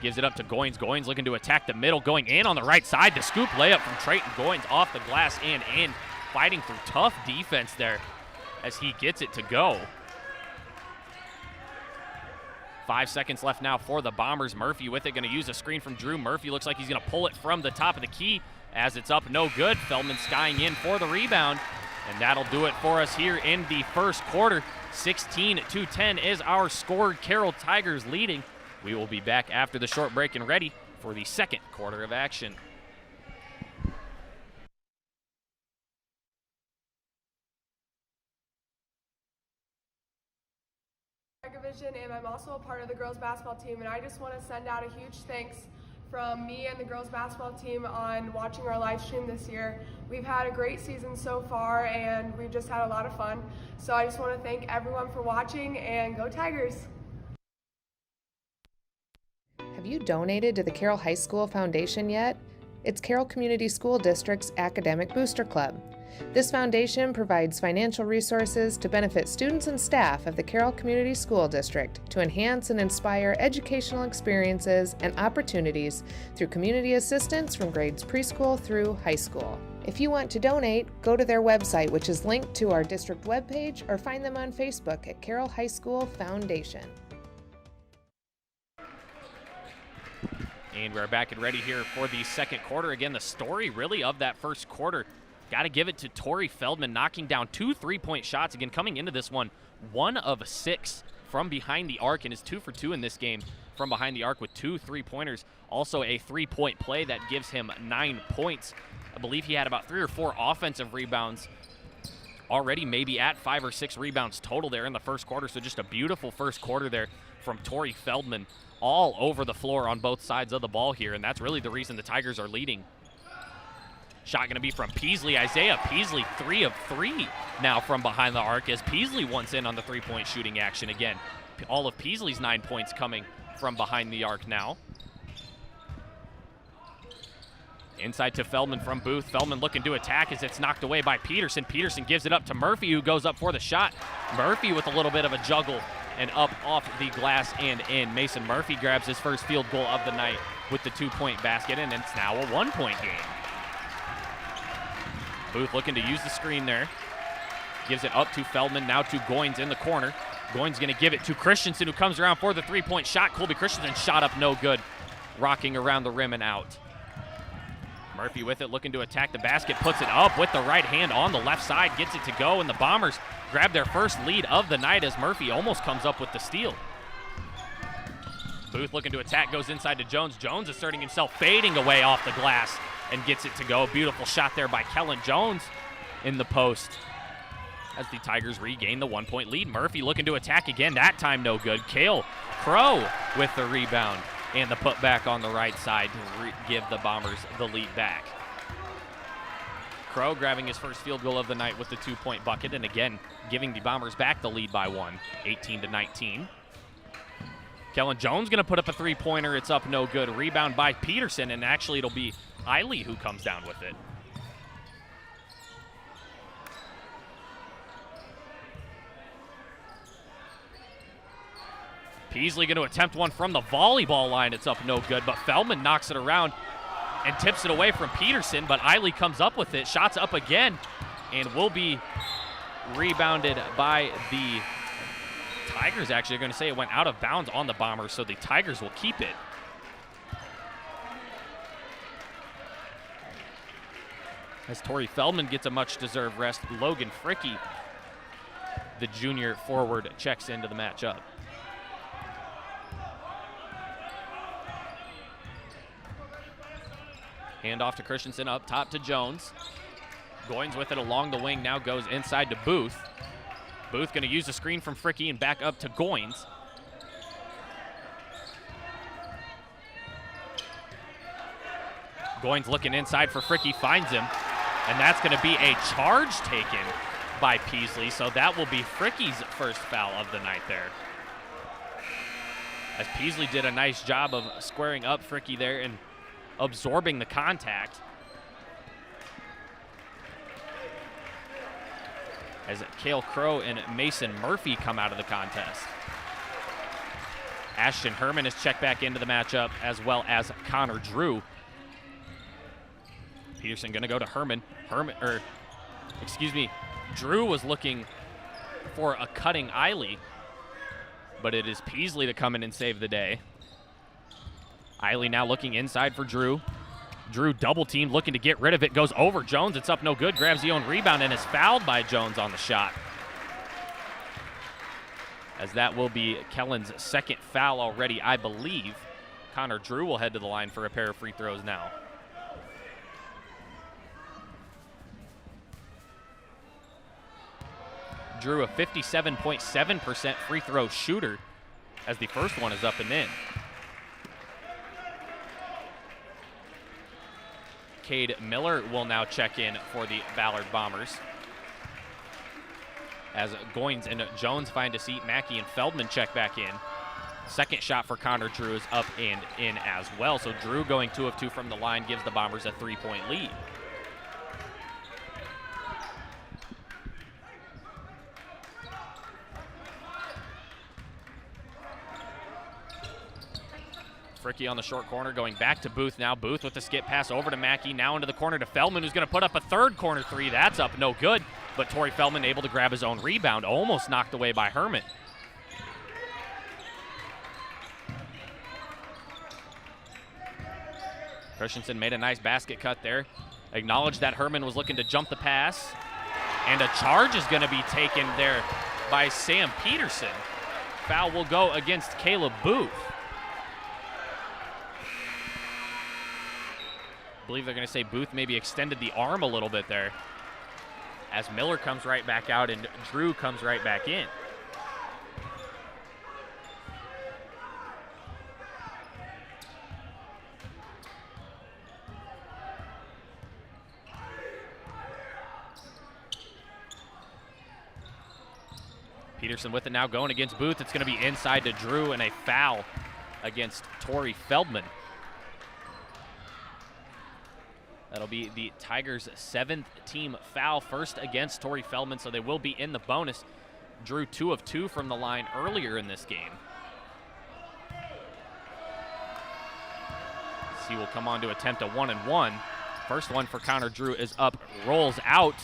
[SPEAKER 16] Gives it up to Goins. Goins looking to attack the middle, going in on the right side. The scoop layup from Trayton Goins off the glass and in. Fighting through tough defense there as he gets it to go. 5 seconds left now for the Bombers. Murphy with it, going to use a screen from Drew. Murphy looks like he's going to pull it from the top of the key as it's up no good. Feldman skying in for the rebound, and that'll do it for us here in the first quarter. 16-10 is our score. Carroll Tigers leading. We will be back after the short break and ready for the second quarter of action.
[SPEAKER 19] Division, and I'm also a part of the girls basketball team, and I just want to send out a huge thanks from me and the girls basketball team on watching our live stream this year. We've had a great season so far, and we've just had a lot of fun. So I just want to thank everyone for watching, and go Tigers!
[SPEAKER 3] Have you donated to the Carroll High School Foundation yet? It's Carroll Community School District's Academic Booster Club. This foundation provides financial resources to benefit students and staff of the Carroll Community School District to enhance and inspire educational experiences and opportunities through community assistance from grades preschool through high school. If you want to donate, go to their website, which is linked to our district webpage, or find them on Facebook at Carroll High School Foundation.
[SPEAKER 16] And we're back and ready here for the second quarter. Again, the story really of that first quarter, got to give it to Torrey Feldman, knocking down 2 3-point shots. Again, coming into this one, 1 of 6 from behind the arc, and is 2 for 2 in this game from behind the arc with 2 3-pointers. Also a 3-point play that gives him 9 points. I believe he had about 3 or 4 offensive rebounds already, maybe at 5 or 6 rebounds total there in the first quarter. So just a beautiful first quarter there from Torrey Feldman, all over the floor on both sides of the ball here, and that's really the reason the Tigers are leading. Shot going to be from Peasley. Isaiah Peasley, 3 of 3 now from behind the arc, as Peasley wants in on the 3-point shooting action again. All of Peasley's 9 points coming from behind the arc now. Inside to Feldman from Booth. Feldman looking to attack as it's knocked away by Peterson. Peterson gives it up to Murphy, who goes up for the shot. Murphy with a little bit of a juggle and up off the glass and in. Mason Murphy grabs his first field goal of the night with the 2-point basket, and it's now a 1-point game. Booth looking to use the screen there. Gives it up to Feldman, now to Goins in the corner. Goins going to give it to Christensen, who comes around for the 3-point shot. Colby Christensen shot up no good, rocking around the rim and out. Murphy with it, looking to attack the basket, puts it up with the right hand on the left side, gets it to go, and the Bombers grab their first lead of the night as Murphy almost comes up with the steal. Booth looking to attack, goes inside to Jones. Jones asserting himself, fading away off the glass, and gets it to go. Beautiful shot there by Kellen Jones in the post as the Tigers regain the 1-point lead. Murphy looking to attack again, that time no good. Cale Crow with the rebound and the putback on the right side to give the Bombers the lead back. Crow grabbing his first field goal of the night with the 2-point bucket, and again giving the Bombers back the lead by 1, 18-19. Kellen Jones going to put up a 3-pointer. It's up no good. Rebound by Peterson, and actually it'll be Eiley who comes down with it. Peasley going to attempt one from the volleyball line. It's up no good, but Feldman knocks it around and tips it away from Peterson, but Eiley comes up with it. Shots up again and will be rebounded by the Tigers. Actually, they're going to say it went out of bounds on the Bombers, so the Tigers will keep it. As Torrey Feldman gets a much-deserved rest, Logan Fricky, the junior forward, checks into the matchup. Hand off to Christensen, up top to Jones. Goins with it along the wing, now goes inside to Booth. Booth going to use the screen from Fricky and back up to Goins. Goins looking inside for Fricky, finds him. And that's going to be a charge taken by Peasley, so that will be Fricky's first foul of the night there. As Peasley did a nice job of squaring up Fricky there and absorbing the contact. As Cale Crow and Mason Murphy come out of the contest. Ashton Herman is checked back into the matchup, as well as Connor Drew. Peterson going to go to Herman. Drew was looking for a cutting Eiley, but it is Peasley to come in and save the day. Eiley now looking inside for Drew. Drew double teamed, looking to get rid of it, goes over Jones. It's up no good, grabs the own rebound and is fouled by Jones on the shot. As that will be Kellen's second foul already, I believe. Connor Drew will head to the line for a pair of free throws now. Drew, a 57.7% free throw shooter, as the first one is up and in. Cade Miller will now check in for the Ballard Bombers. As Goins and Jones find a seat, Mackey and Feldman check back in. Second shot for Connor Drew is up and in as well. So Drew going 2 of 2 from the line gives the Bombers a 3-point lead. Fricky on the short corner, going back to Booth now. Booth with the skip pass over to Mackey, now into the corner to Feldman, who's going to put up a third corner three. That's up no good, but Torrey Feldman able to grab his own rebound, almost knocked away by Herman. Christensen made a nice basket cut there. Acknowledged that Herman was looking to jump the pass, and a charge is going to be taken there by Sam Peterson. Foul will go against Caleb Booth. I believe they're going to say Booth maybe extended the arm a little bit there, as Miller comes right back out and Drew comes right back in. Peterson with it now, going against Booth. It's going to be inside to Drew, and a foul against Torrey Feldman. That'll be the Tigers' 7th team foul, first against Torrey Feldman, so they will be in the bonus. Drew 2 of 2 from the line earlier in this game. He will come on to attempt a 1-and-1. First one for Connor Drew is up, rolls out,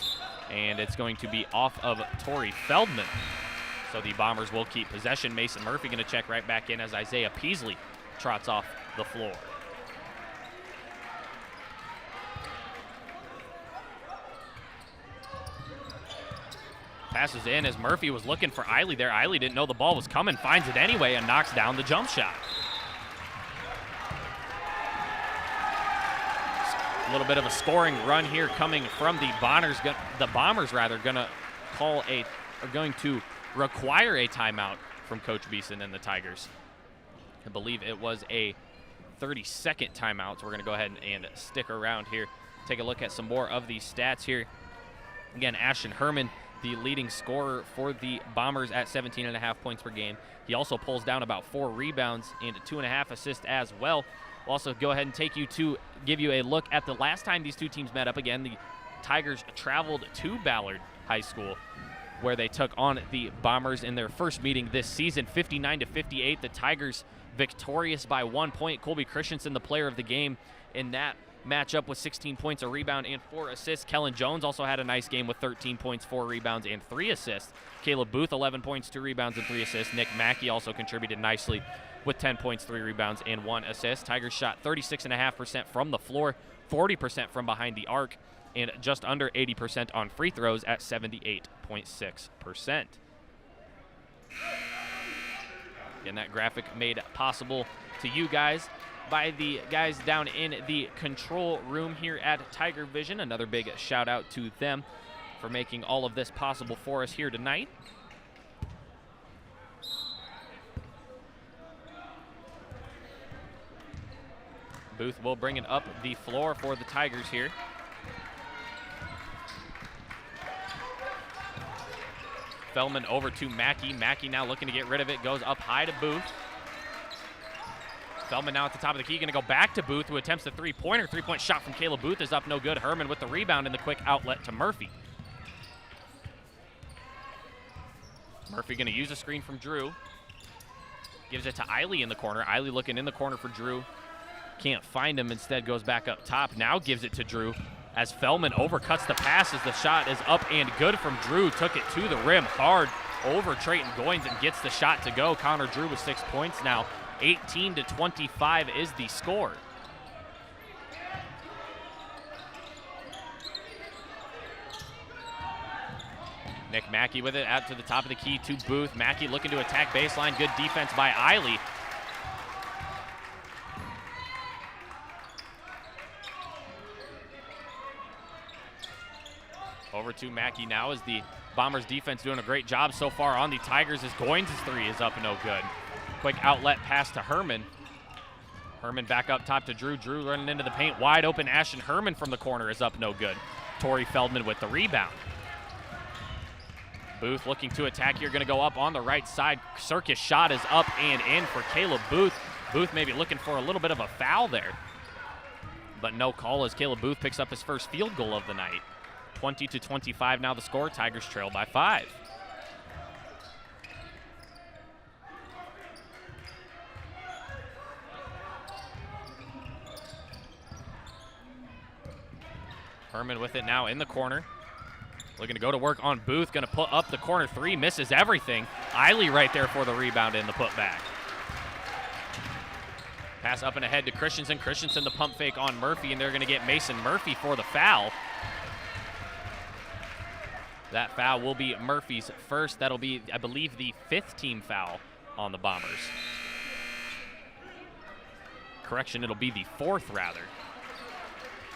[SPEAKER 16] and it's going to be off of Torrey Feldman. So the Bombers will keep possession. Mason Murphy going to check right back in as Isaiah Peasley trots off the floor. Passes in as Murphy was looking for Eiley there. Eiley didn't know the ball was coming, finds it anyway, and knocks down the jump shot. A little bit of a scoring run here coming from the Bombers. Going to require a timeout from Coach Beeson and the Tigers. I believe it was a 30-second timeout, so we're going to go ahead and stick around here. Take a look at some more of these stats here. Again, Ashton Herman, the leading scorer for the Bombers at 17.5 points per game. He also pulls down about 4 rebounds and 2.5 assists as well. We'll also go ahead and give you a look at the last time these two teams met up. Again, the Tigers traveled to Ballard High School where they took on the Bombers in their first meeting this season, 59-58. The Tigers victorious by 1 point. Colby Christensen, the player of the game in that matchup with 16 points, a rebound, and 4 assists. Kellen Jones also had a nice game with 13 points, 4 rebounds, and 3 assists. Caleb Booth, 11 points, 2 rebounds, and 3 assists. Nick Mackey also contributed nicely with 10 points, 3 rebounds, and 1 assist. Tigers shot 36.5% from the floor, 40% from behind the arc, and just under 80% on free throws at 78.6%. Again, that graphic made possible to you guys by the guys down in the control room here at Tiger Vision. Another big shout out to them for making all of this possible for us here tonight. Booth will bring it up the floor for the Tigers here. Feldman over to Mackey. Mackey now looking to get rid of it. Goes up high to Booth. Feldman now at the top of the key. Going to go back to Booth, who attempts the three-pointer. Three-point shot from Caleb Booth is up no good. Herman with the rebound and the quick outlet to Murphy. Murphy going to use a screen from Drew. Gives it to Eiley in the corner. Eiley looking in the corner for Drew. Can't find him. Instead goes back up top. Now gives it to Drew as Feldman overcuts the pass as the shot is up and good from Drew. Took it to the rim hard over Trayton Goins and gets the shot to go. Connor Drew with 6 points now. 18-25 is the score. Nick Mackey with it out to the top of the key to Booth. Mackey looking to attack baseline. Good defense by Eiley. Over to Mackey now as the Bombers defense doing a great job so far on the Tigers as Goins' three is up and no good. Quick outlet pass to Herman. Herman back up top to Drew. Drew running into the paint. Wide open Ashton Herman from the corner is up no good. Torrey Feldman with the rebound. Booth looking to attack here. Going to go up on the right side. Circus shot is up and in for Caleb Booth. Booth maybe looking for a little bit of a foul there. But no call as Caleb Booth picks up his first field goal of the night. 20-25 now the score. Tigers trail by 5. Herman with it now in the corner. Looking to go to work on Booth. Going to put up the corner three. Misses everything. Eiley right there for the rebound and the putback. Pass up and ahead to Christensen. Christensen the pump fake on Murphy, and they're going to get Mason Murphy for the foul. That foul will be Murphy's first. That'll be, I believe, the 5th team foul on the Bombers. Correction, it'll be the 4th rather.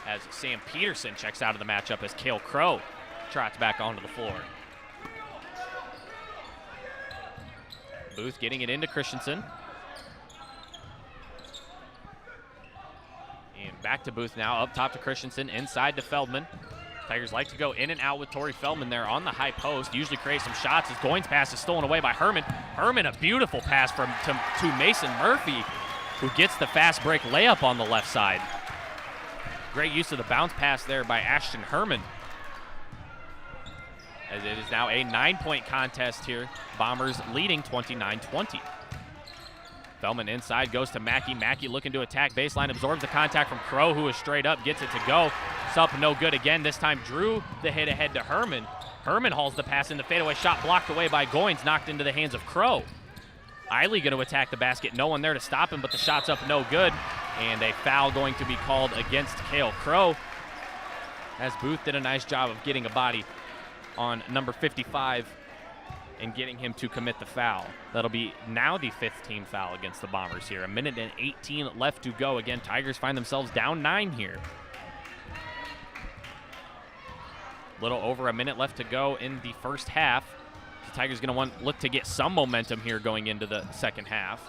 [SPEAKER 16] As Sam Peterson checks out of the matchup as Cale Crow trots back onto the floor. Booth getting it into Christensen. And back to Booth now, up top to Christensen, inside to Feldman. Tigers like to go in and out with Torrey Feldman there on the high post. Usually create some shots as Goins' pass is stolen away by Herman. Herman, a beautiful pass to Mason Murphy, who gets the fast break layup on the left side. Great use of the bounce pass there by Ashton Herman. As it is now a 9-point contest here. Bombers leading 29-20. Feldman inside, goes to Mackey. Mackey looking to attack baseline, absorbs the contact from Crow, who is straight up, gets it to go. It's up, no good again. This time Drew the hit ahead to Herman. Herman hauls the pass in, the fadeaway shot blocked away by Goins, knocked into the hands of Crow. Eiley going to attack the basket. No one there to stop him, but the shot's up no good. And a foul going to be called against Cale Crow, as Booth did a nice job of getting a body on number 55 and getting him to commit the foul. That'll be now the 5th team foul against the Bombers here. 1:18 left to go. Again, Tigers find themselves down 9 here. Little over a minute left to go in the first half. The Tigers going to look to get some momentum here going into the second half.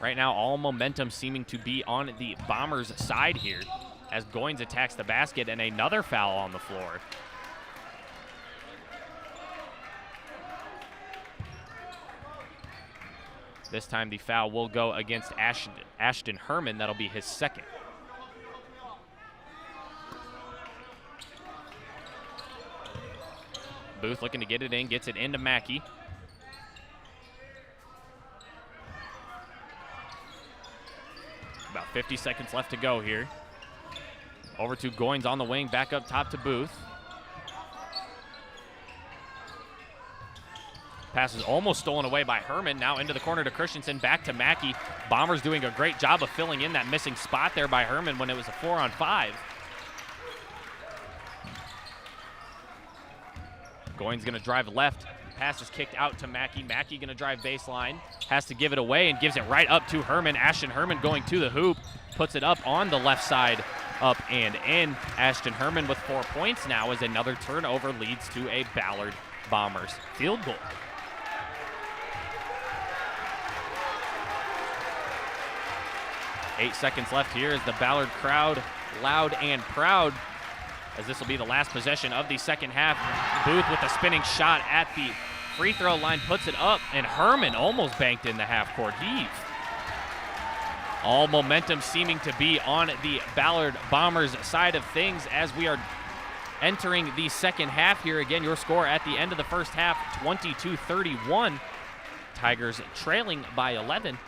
[SPEAKER 16] Right now, all momentum seeming to be on the Bombers' side here as Goins attacks the basket and another foul on the floor. This time the foul will go against Ashton Herman. That'll be his 2nd. Booth looking to get it in, gets it into Mackey. About 50 seconds left to go here. Over to Goins on the wing, back up top to Booth. Pass is almost stolen away by Herman. Now into the corner to Christensen, back to Mackey. Bombers doing a great job of filling in that missing spot there by Herman when it was a 4-on-5. Goins gonna drive left. Pass is kicked out to Mackey. Mackey gonna drive baseline. Has to give it away and gives it right up to Herman. Ashton Herman going to the hoop. Puts it up on the left side. Up and in. Ashton Herman with 4 points now as another turnover leads to a Ballard Bombers field goal. Eight seconds left here as the Ballard crowd loud and proud, as this will be the last possession of the second half. Booth with a spinning shot at the free throw line, puts it up, and Herman almost banked in the half-court heave. All momentum seeming to be on the Ballard Bombers side of things as we are entering the second half here. Again, your score at the end of the first half, 22-31. Tigers trailing by 11.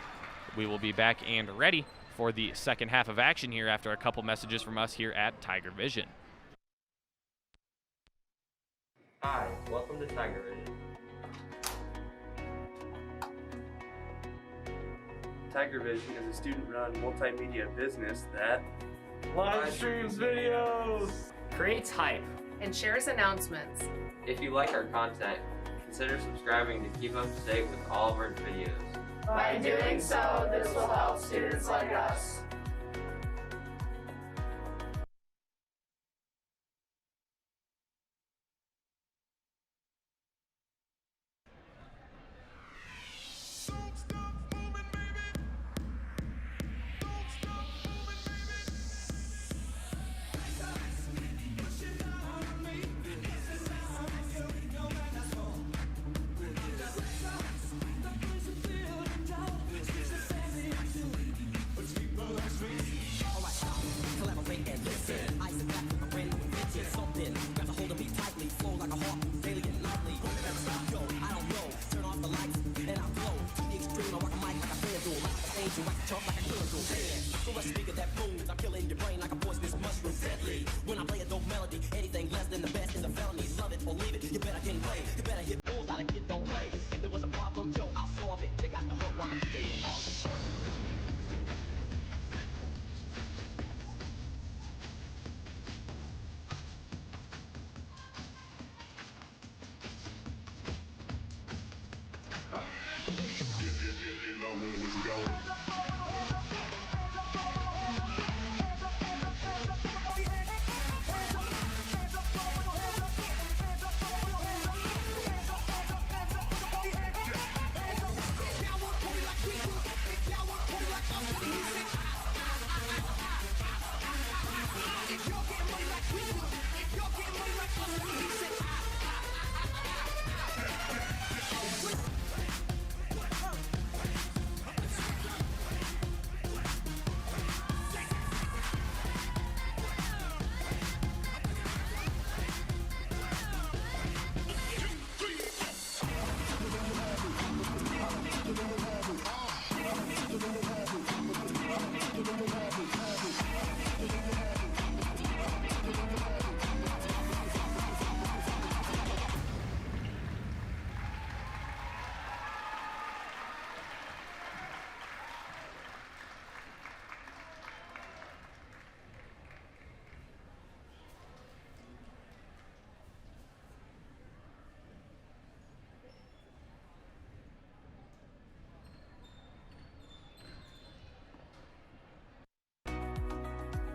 [SPEAKER 16] We will be back and ready for the second half of action here after a couple messages from us here at Tiger Vision.
[SPEAKER 2] Hi, welcome to Tiger Vision.
[SPEAKER 4] Tiger Vision is a student-run multimedia business that
[SPEAKER 5] live streams videos,
[SPEAKER 3] creates hype, and shares announcements.
[SPEAKER 2] If you like our content, consider subscribing to keep up to date with all of our videos.
[SPEAKER 5] By doing so, this will help students like us.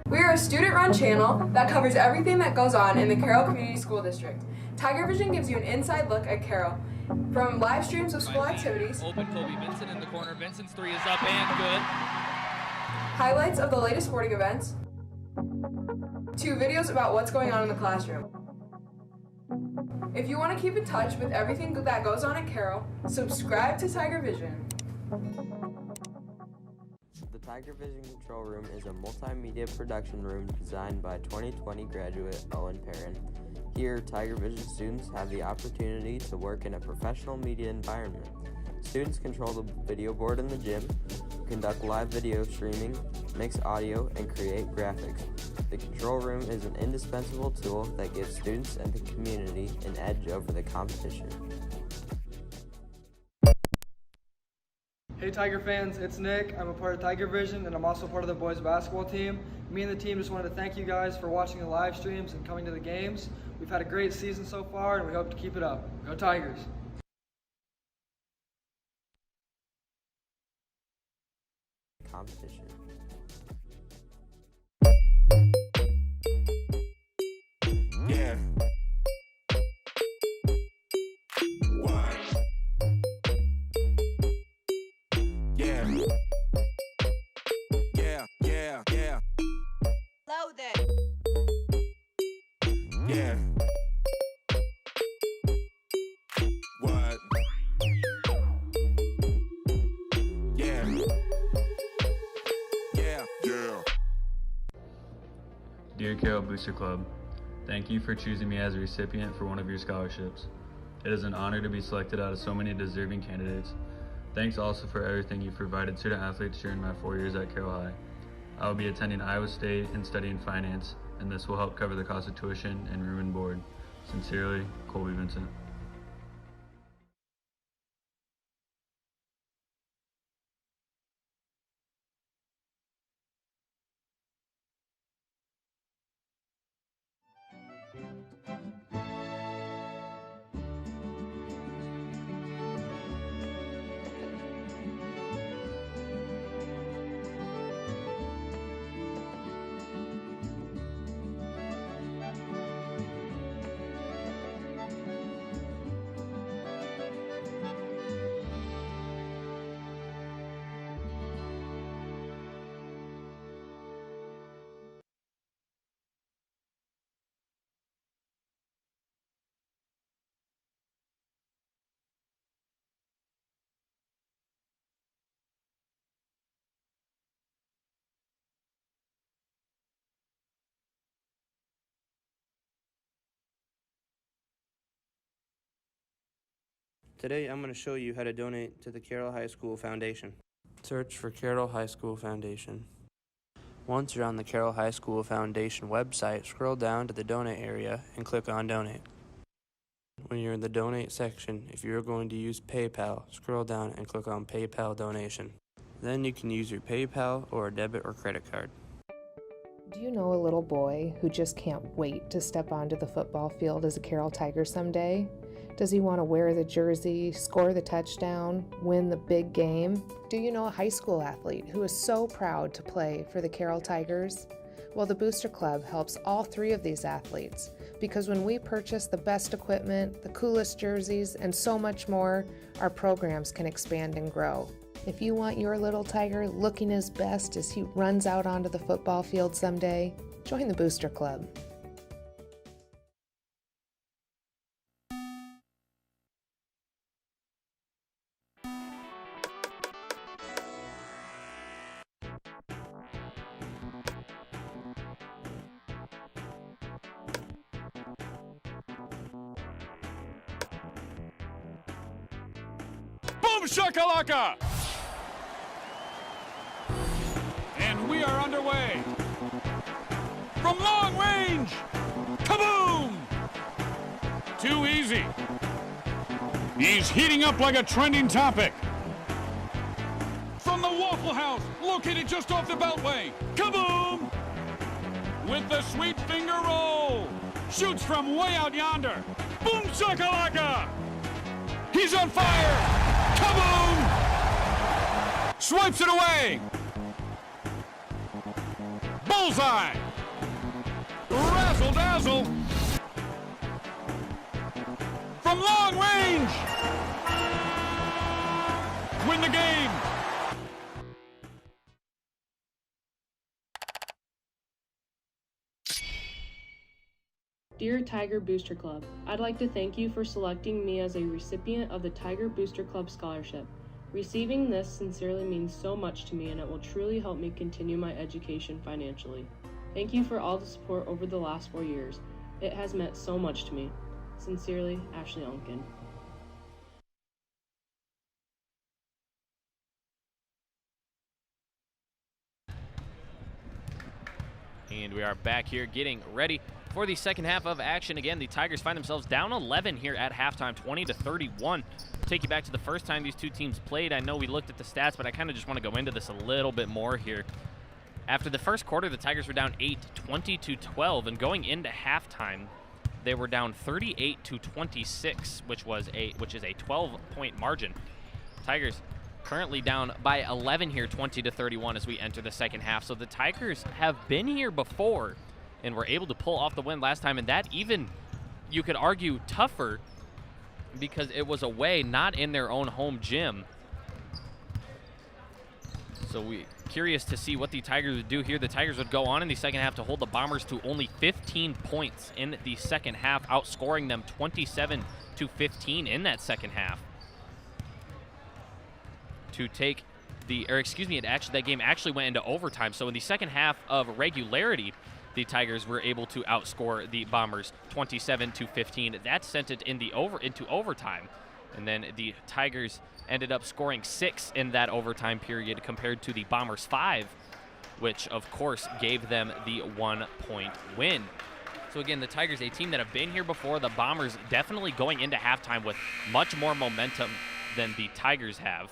[SPEAKER 6] We are a student-run channel that covers everything that goes on in the Carroll Community School District. Tiger Vision gives you an inside look at Carroll, from live streams of school activities,
[SPEAKER 7] open Kobe Vincent in the corner. Vincent's three is up and good.
[SPEAKER 6] Highlights of the latest sporting events, to videos about what's going on in the classroom. If you want to keep in touch with everything that goes on at Carroll, subscribe to Tiger Vision.
[SPEAKER 2] The Tiger Vision Control Room is a multimedia production room designed by 2020 graduate Owen Perrin. Here, Tiger Vision students have the opportunity to work in a professional media environment. Students control the video board in the gym, conduct live video streaming, mix audio, and create graphics. The control room is an indispensable tool that gives students and the community an edge over the competition.
[SPEAKER 14] Hey Tiger fans, it's Nick. I'm a part of Tiger Vision and I'm also part of the boys basketball team. Me and the team just wanted to thank you guys for watching the live streams and coming to the games. We've had a great season so far and we hope to keep it up. Go Tigers!
[SPEAKER 2] Competition.
[SPEAKER 8] Yeah. What? Yeah. Yeah.
[SPEAKER 9] Loaded.
[SPEAKER 8] Yeah. What? Yeah. Yeah.
[SPEAKER 10] Dear Carroll Booster Club, thank you for choosing me as a recipient for one of your scholarships. It is an honor to be selected out of so many deserving candidates. Thanks also for everything you've provided student athletes during my 4 years at Carroll High. I will be attending Iowa State and studying finance, and this will help cover the cost of tuition and room and board. Sincerely, Colby Vincent.
[SPEAKER 15] Today I'm going to show you how to donate to the Carroll High School Foundation. Search for Carroll High School Foundation. Once you're on the Carroll High School Foundation website, scroll down to the donate area and click on donate. When you're in the donate section, if you're going to use PayPal, scroll down and click on PayPal donation. Then you can use your PayPal or a debit or credit card.
[SPEAKER 3] Do you know a little boy who just can't wait to step onto the football field as a Carroll Tiger someday? Does he want to wear the jersey, score the touchdown, win the big game? Do you know a high school athlete who is so proud to play for the Carroll Tigers? Well, the Booster Club helps all three of these athletes because when we purchase the best equipment, the coolest jerseys, and so much more, our programs can expand and grow. If you want your little Tiger looking his best as he runs out onto the football field someday, join the Booster Club.
[SPEAKER 11] Boom shakalaka! And we are underway. From long range, kaboom! Too easy. He's heating up like a trending topic. From the Waffle House, located just off the Beltway, kaboom! With the sweet finger roll. Shoots from way out yonder. Boom shakalaka! He's on fire! Kaboom! Swipes it away! Bullseye! Razzle dazzle! From long range! Win the game!
[SPEAKER 12] Dear Tiger Booster Club, I'd like to thank you for selecting me as a recipient of the Tiger Booster Club Scholarship. Receiving this sincerely means so much to me and it will truly help me continue my education financially. Thank you for all the support over the last 4 years. It has meant so much to me. Sincerely, Ashley Unkin.
[SPEAKER 16] And we are back here getting ready for the second half of action. Again, the Tigers find themselves down 11 here at halftime, 20-31. Take you back to the first time these two teams played. I know we looked at the stats, but I kind of just want to go into this a little bit more here. After the first quarter, the Tigers were down 8, 20-12, and going into halftime, they were down 38-26, which is a 12-point margin. Tigers currently down by 11 here, 20-31, as we enter the second half. So the Tigers have been here before and were able to pull off the win last time, and that even, you could argue, tougher because it was away, not in their own home gym. So we curious to see what the Tigers would do here. The Tigers would go on in the second half to hold the Bombers to only 15 points in the second half, outscoring them 27-15 in that second half. To take that game actually went into overtime. So in the second half of regularity, the Tigers were able to outscore the Bombers 27-15. That sent it into overtime. And then the Tigers ended up scoring 6 in that overtime period compared to the Bombers 5, which of course gave them the 1-point win. So again, the Tigers, a team that have been here before, the Bombers definitely going into halftime with much more momentum than the Tigers have.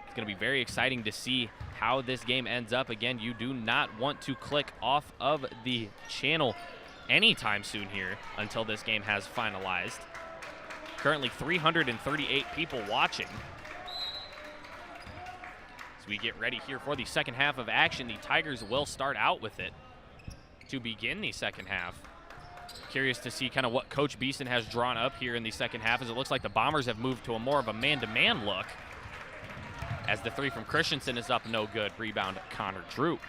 [SPEAKER 16] It's going to be very exciting to see how this game ends up. Again, you do not want to click off of the channel anytime soon here until this game has finalized. Currently 338 people watching. As we get ready here for the second half of action, the Tigers will start out with it to begin the second half. Curious to see kind of what Coach Beeson has drawn up here in the second half, as it looks like the Bombers have moved to a more of a man-to-man look. As the three from Christensen is up, no good. Rebound, Connor Drew.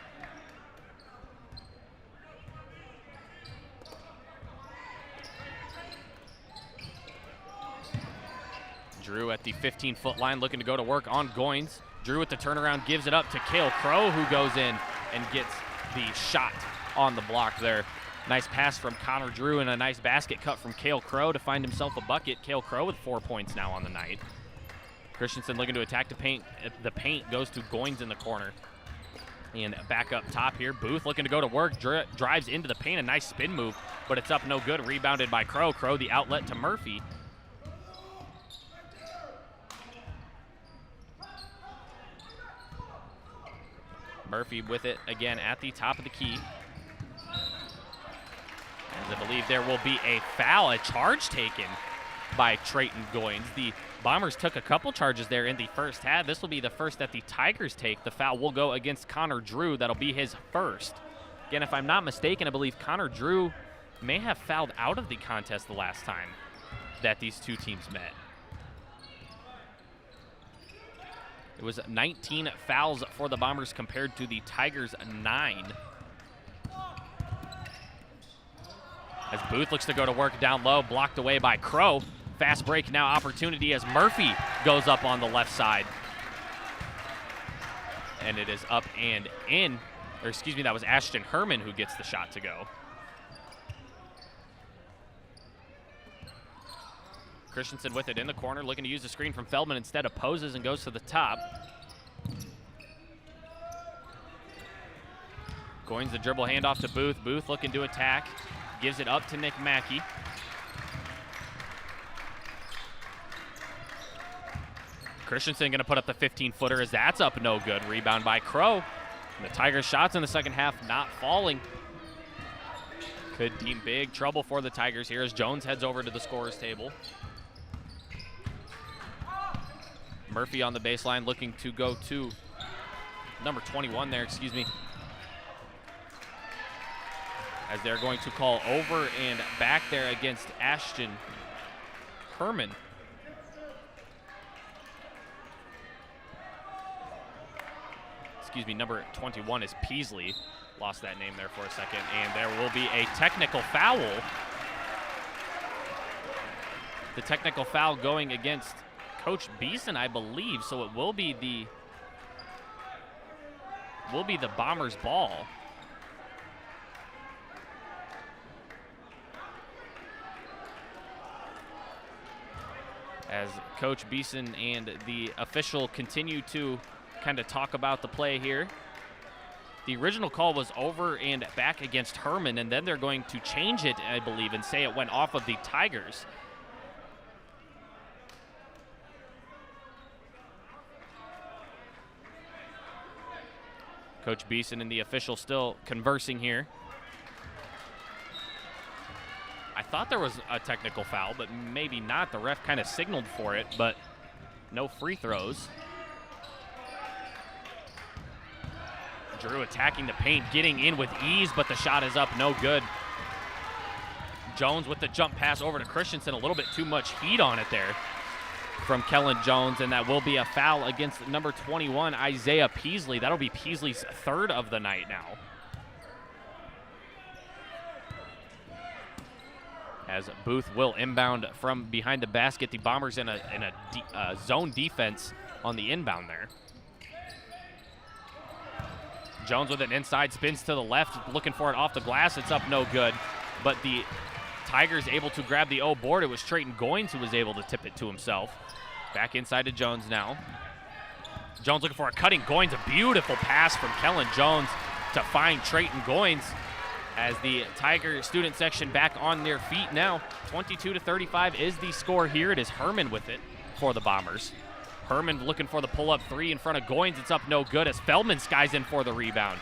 [SPEAKER 16] Drew at the 15-foot line looking to go to work on Goins. Drew with the turnaround gives it up to Cale Crow, who goes in and gets the shot on the block there. Nice pass from Connor Drew and a nice basket cut from Cale Crow to find himself a bucket. Cale Crow with 4 points now on the night. Christensen looking to attack the paint. The paint goes to Goins in the corner. And back up top here, Booth looking to go to work, drives into the paint, a nice spin move, but it's up no good, rebounded by Crow. Crow the outlet to Murphy. Murphy with it again at the top of the key. As I believe there will be a foul, a charge taken by Trayton Goins. The Bombers took a couple charges there in the first half. This will be the first that the Tigers take. The foul will go against Connor Drew. That'll be his first. Again, if I'm not mistaken, I believe Connor Drew may have fouled out of the contest the last time that these two teams met. It was 19 fouls for the Bombers compared to the Tigers' 9. As Booth looks to go to work down low, blocked away by Crow. Fast break now, opportunity as Murphy goes up on the left side. And it is up and in. Or excuse me, that was Ashton Herman who gets the shot to go. Christensen with it in the corner, looking to use the screen from Feldman, instead opposes and goes to the top. Goins the dribble handoff to Booth. Booth looking to attack, gives it up to Nick Mackey. Christensen going to put up the 15-footer as that's up no good. Rebound by Crow. And the Tigers' shots in the second half not falling. Could deem big trouble for the Tigers here as Jones heads over to the scorer's table. Murphy on the baseline looking to go to number 21 there, excuse me. As they're going to call over and back there against Ashton Herman. Excuse me, number 21 is Peasley. Lost that name there for a second. And there will be a technical foul. The technical foul going against Coach Beeson, I believe. So it will be the Bombers' ball. as Coach Beeson and the official continue to kind of talk about the play here. The original call was over and back against Herman, and then they're going to change it, I believe, and say it went off of the Tigers. Coach Beeson and the official still conversing here. I thought there was a technical foul, but maybe not. The ref kind of signaled for it, but no free throws. Drew attacking the paint, getting in with ease, but the shot is up, no good. Jones with the jump pass over to Christensen, a little bit too much heat on it there from Kellen Jones, and that will be a foul against number 21, Isaiah Peasley. That'll be Peasley's third of the night now. As Booth will inbound from behind the basket. The Bombers in a zone defense on the inbound there. Jones with an inside, spins to the left, looking for it off the glass. It's up, no good. But the Tigers able to grab the O board. It was Trayton Goins who was able to tip it to himself. Back inside to Jones now. Jones looking for a cutting Goins. A beautiful pass from Kellen Jones to find Trayton Goins, as the Tiger student section back on their feet now. 22-35 is the score here. It is Herman with it for the Bombers. Herman looking for the pull-up three in front of Goins. It's up, no good, as Feldman skies in for the rebound.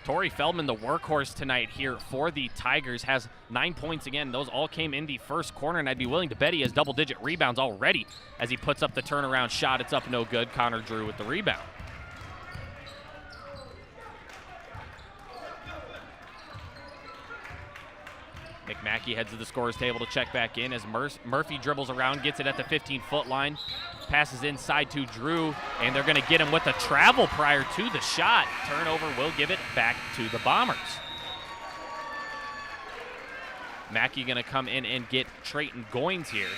[SPEAKER 16] Torrey Feldman, the workhorse tonight here for the Tigers, has 9 points again. Those all came in the first quarter, and I'd be willing to bet he has double-digit rebounds already as he puts up the turnaround shot. It's up, no good. Connor Drew with the rebound. McMackey heads to the scorer's table to check back in as Murphy dribbles around, gets it at the 15-foot line, passes inside to Drew, and they're going to get him with a travel prior to the shot. Turnover will give it back to the Bombers. Mackey going to come in and get Trayton Goins here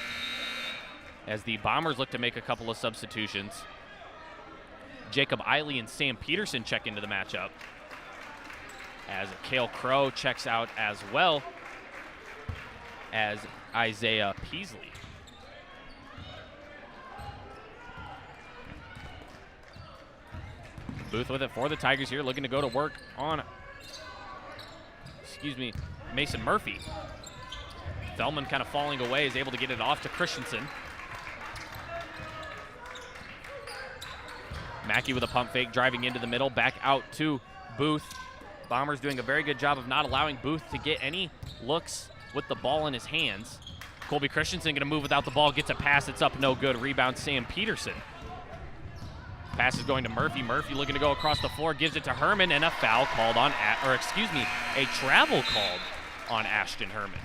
[SPEAKER 16] as the Bombers look to make a couple of substitutions. Jacob Eiley and Sam Peterson check into the matchup as Cale Crow checks out as well as Isaiah Peasley. Booth with it for the Tigers here, looking to go to work on, Mason Murphy. Feldman kind of falling away, is able to get it off to Christensen. Mackey with a pump fake, driving into the middle, back out to Booth. Bombers doing a very good job of not allowing Booth to get any looks with the ball in his hands. Colby Christensen going to move without the ball, gets a pass, it's up, no good. Rebound, Sam Peterson. Pass is going to Murphy. Murphy looking to go across the floor, gives it to Herman, and a foul called on, a travel called on Ashton Herman.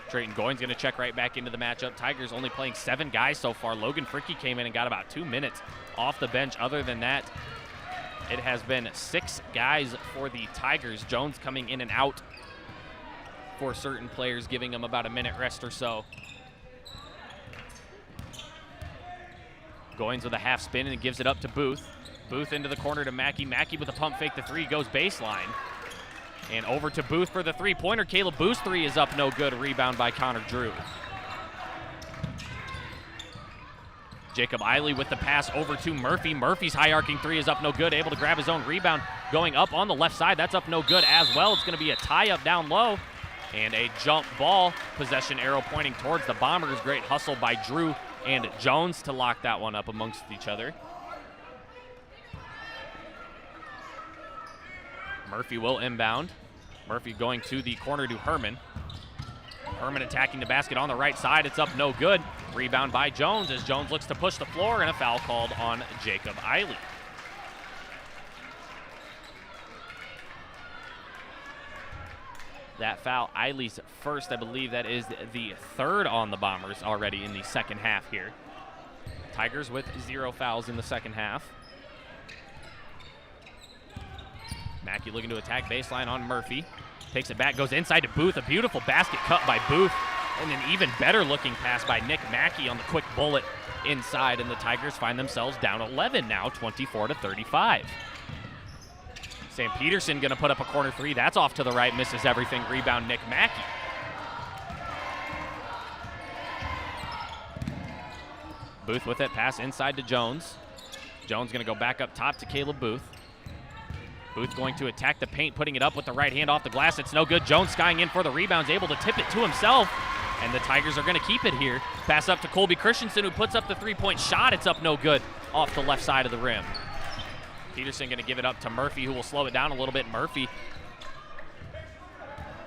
[SPEAKER 16] Trayton Goins going to check right back into the matchup. Tigers only playing 7 guys so far. Logan Fricky came in and got about 2 minutes off the bench. Other than that, it has been 6 guys for the Tigers. Jones coming in and out for certain players, giving them about a minute rest or so. Goins with a half spin and gives it up to Booth. Booth into the corner to Mackey. Mackey with a pump fake, the three goes baseline. And over to Booth for the three-pointer. Caleb Booth's three is up, no good. Rebound by Connor Drew. Jacob Eiley with the pass over to Murphy. Murphy's high-arcing three is up, no good. Able to grab his own rebound. Going up on the left side, that's up, no good as well. It's going to be a tie-up down low. And a jump ball. Possession arrow pointing towards the Bombers. Great hustle by Drew and Jones to lock that one up amongst each other. Murphy will inbound. Murphy going to the corner to Herman. Herman attacking the basket on the right side. It's up, no good. Rebound by Jones as Jones looks to push the floor, and a foul called on Jacob Eiley. That foul, Eiley's first. I believe that is the third on the Bombers already in the second half here. Tigers with 0 fouls in the second half. Mackey looking to attack baseline on Murphy. Takes it back, goes inside to Booth. A beautiful basket cut by Booth. And an even better looking pass by Nick Mackey on the quick bullet inside. And the Tigers find themselves down 11 now, 24-35. Sam Peterson going to put up a corner three. That's off to the right, misses everything. Rebound, Nick Mackey. Booth with it, pass inside to Jones. Jones gonna go back up top to Caleb Booth. Booth going to attack the paint, putting it up with the right hand off the glass. It's no good. Jones skying in for the rebounds, able to tip it to himself. And the Tigers are going to keep it here. Pass up to Colby Christensen, who puts up the three-point shot. It's up no good off the left side of the rim. Peterson going to give it up to Murphy, who will slow it down a little bit. Murphy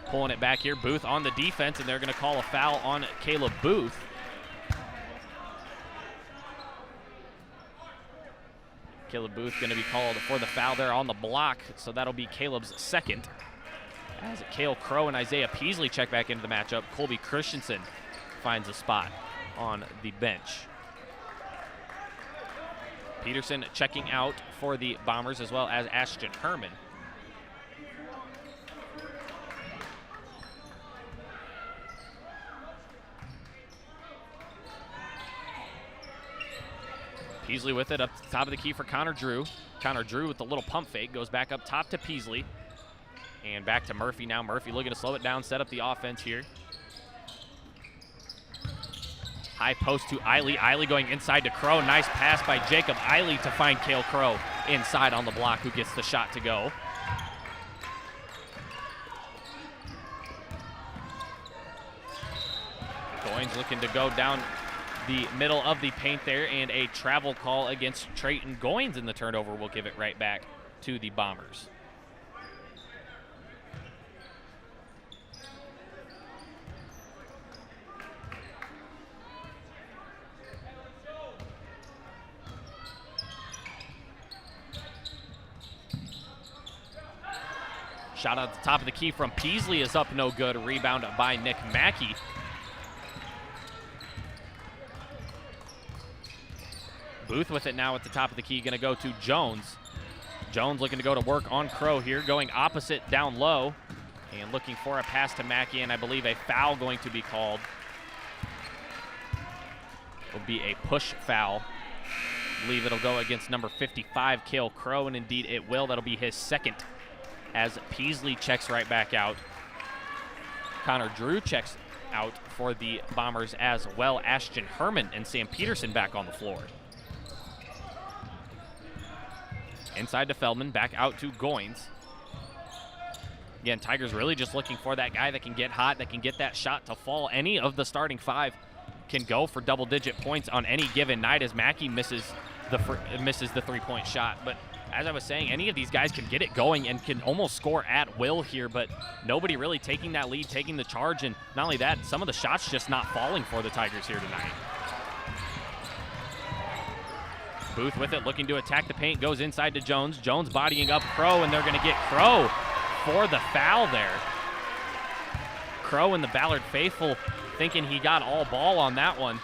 [SPEAKER 16] pulling it back here. Booth on the defense, and they're going to call a foul on Caleb Booth. Caleb Booth going to be called for the foul there on the block, so that'll be Caleb's second. As Cale Crow and Isaiah Peasley check back into the matchup, Colby Christensen finds a spot on the bench. Peterson checking out for the Bombers, as well as Ashton Herman. Peasley with it up to the top of the key for Connor Drew. Connor Drew with the little pump fake, goes back up top to Peasley. And back to Murphy now. Murphy looking to slow it down, set up the offense here. High post to Eiley. Eiley going inside to Crow. Nice pass by Jacob Eiley to find Cale Crow inside on the block, who gets the shot to go. Goins looking to go down the middle of the paint there, and a travel call against Trayton Goins in the turnover will give it right back to the Bombers. Shot at the top of the key from Peasley is up no good. A rebound by Nick Mackey. Booth with it now at the top of the key, gonna go to Jones. Jones looking to go to work on Crow here, going opposite down low and looking for a pass to Mackey, and I believe a foul going to be called. It'll be a push foul. I believe it'll go against number 55, Cale Crow, and indeed it will. That'll be his second, as Peasley checks right back out. Connor Drew checks out for the Bombers as well. Ashton Herman and Sam Peterson back on the floor. Inside to Feldman, back out to Goins. Again, Tigers really just looking for that guy that can get hot, that can get that shot to fall. Any of the starting five can go for double-digit points on any given night, as Mackey misses the three-point shot. But as I was saying, any of these guys can get it going and can almost score at will here, but nobody really taking that lead, taking the charge, and not only that, some of the shots just not falling for the Tigers here tonight. Booth with it, looking to attack the paint, goes inside to Jones. Jones bodying up Crow, and they're going to get Crow for the foul there. Crow and the Ballard faithful thinking he got all ball on that one,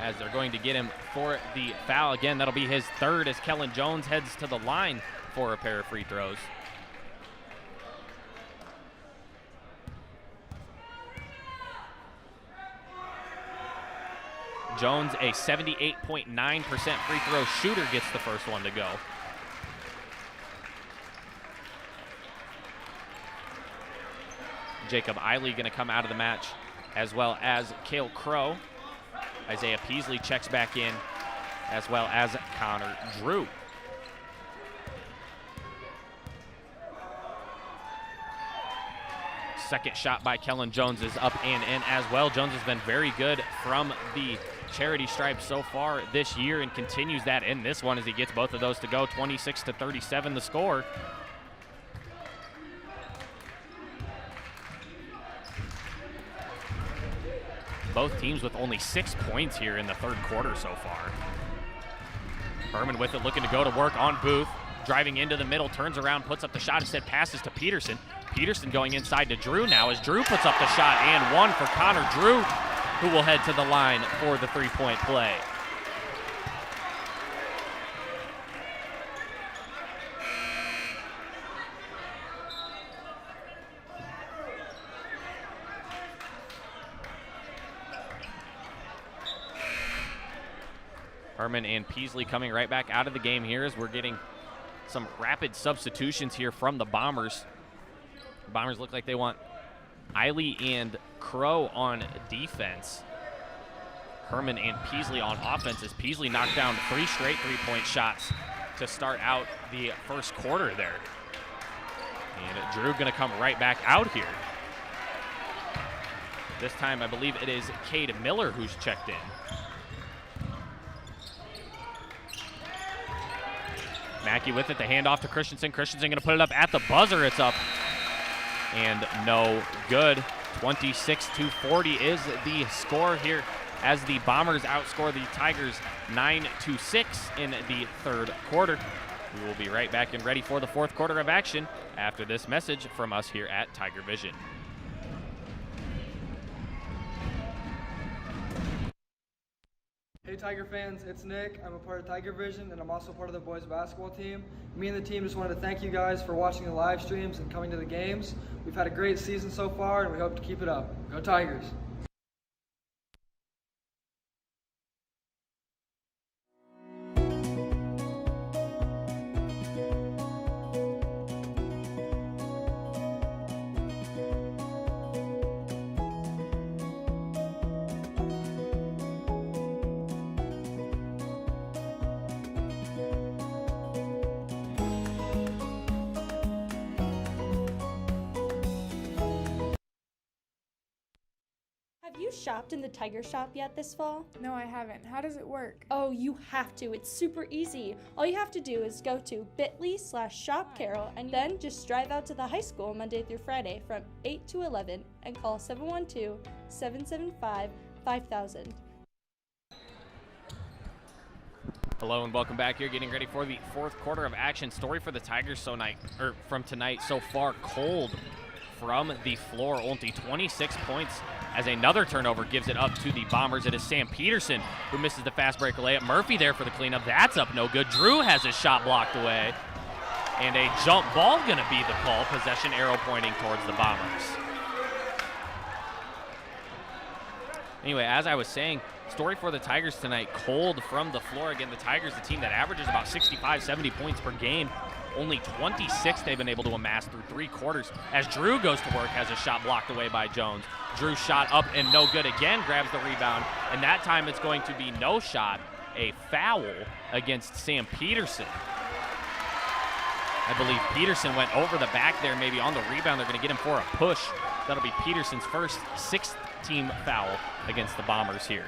[SPEAKER 16] as they're going to get him for the foul. Again, that'll be his third, as Kellen Jones heads to the line for a pair of free throws. Jones, a 78.9% free throw shooter, gets the first one to go. Jacob Eiley going to come out of the match, as well as Cale Crow. Isaiah Peasley checks back in, as well as Connor Drew. Second shot by Kellen Jones is up and in as well. Jones has been very good from the charity stripe so far this year, and continues that in this one as he gets both of those to go. 26-37 the score. Both teams with only 6 points here in the third quarter so far. Herman with it, looking to go to work on Booth. Driving into the middle, turns around, puts up the shot, instead passes to Peterson. Peterson going inside to Drew now, as Drew puts up the shot, and one for Connor Drew, who will head to the line for the three-point play. Herman and Peasley coming right back out of the game here, as we're getting some rapid substitutions here from the Bombers. The Bombers look like they want Eiley and Crow on defense. Herman and Peasley on offense as Peasley knocked down 3 straight three-point shots to start out the first quarter there. And Drew gonna come right back out here. This time I believe it is Cade Miller who's checked in. Mackey with it, the handoff to Christensen. Christensen gonna put it up at the buzzer, it's up. And no good. 26-40 is the score here as the Bombers outscore the Tigers 9-6 in the third quarter. We will be right back and ready for the fourth quarter of action after this message from us here at Tiger Vision.
[SPEAKER 14] Hey Tiger fans, it's Nick. I'm a part of Tiger Vision and I'm also part of the boys basketball team. Me and the team just wanted to thank you guys for watching the live streams and coming to the games. We've had a great season so far and we hope to keep it up. Go Tigers!
[SPEAKER 13] Have you shopped in the Tiger Shop yet this fall?
[SPEAKER 18] No, I haven't. How does it work?
[SPEAKER 13] Oh, you have to. It's super easy. All you have to do is go to bit.ly/shop Carroll and then just drive out to the high school Monday through Friday from 8 to 11 and call 712-775-5000.
[SPEAKER 16] Hello and welcome back here, getting ready for the fourth quarter of action. Story for the Tigers from tonight so far, cold from the floor, only 26 points as another turnover gives it up to the Bombers. It is Sam Peterson who misses the fast break layup. Murphy there for the cleanup. That's up no good. Drew has his shot blocked away. And a jump ball gonna be the call. Possession arrow pointing towards the Bombers. Anyway, as I was saying, story for the Tigers tonight, cold from the floor. Again, the Tigers, the team that averages about 65, 70 points per game. Only 26 they've been able to amass through 3 quarters. As Drew goes to work, has a shot blocked away by Jones. Drew shot up and no good again, grabs the rebound, and that time it's going to be no shot, a foul against Sam Peterson. I believe Peterson went over the back there, maybe on the rebound. They're going to get him for a push. That'll be Peterson's first 6th team foul against the Bombers here.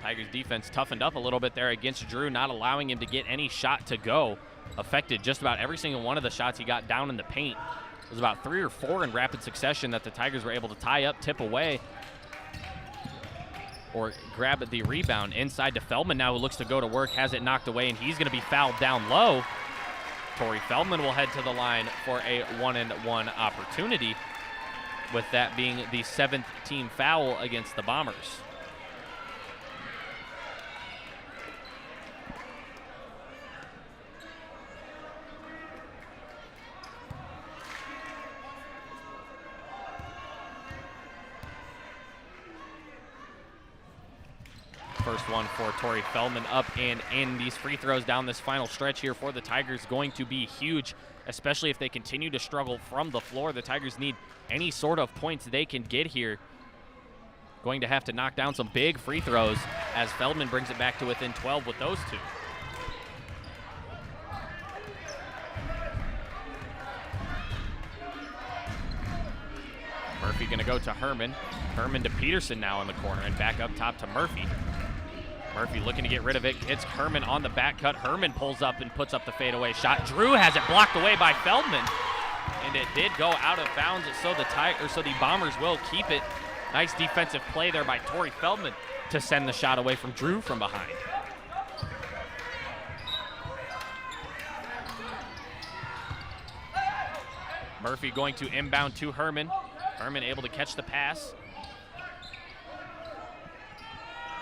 [SPEAKER 16] Tigers defense toughened up a little bit there against Drew, not allowing him to get any shot to go. Affected just about every single one of the shots he got down in the paint. It was about 3 or 4 in rapid succession that the Tigers were able to tie up, tip away, or grab the rebound. Inside to Feldman now, who looks to go to work, has it knocked away, and he's going to be fouled down low. Torrey Feldman will head to the line for a 1-and-1 opportunity, with that being the 7th team foul against the Bombers. First one for Torrey Feldman up and in. These free throws down this final stretch here for the Tigers going to be huge, especially if they continue to struggle from the floor. The Tigers need any sort of points they can get here. Going to have to knock down some big free throws as Feldman brings it back to within 12 with those 2. Murphy going to go to Herman. Herman to Peterson now in the corner and back up top to Murphy. Murphy looking to get rid of it. It's Herman on the back cut. Herman pulls up and puts up the fadeaway shot. Drew has it blocked away by Feldman, and it did go out of bounds. So the Bombers will keep it. Nice defensive play there by Torrey Feldman to send the shot away from Drew from behind. Murphy going to inbound to Herman. Herman able to catch the pass.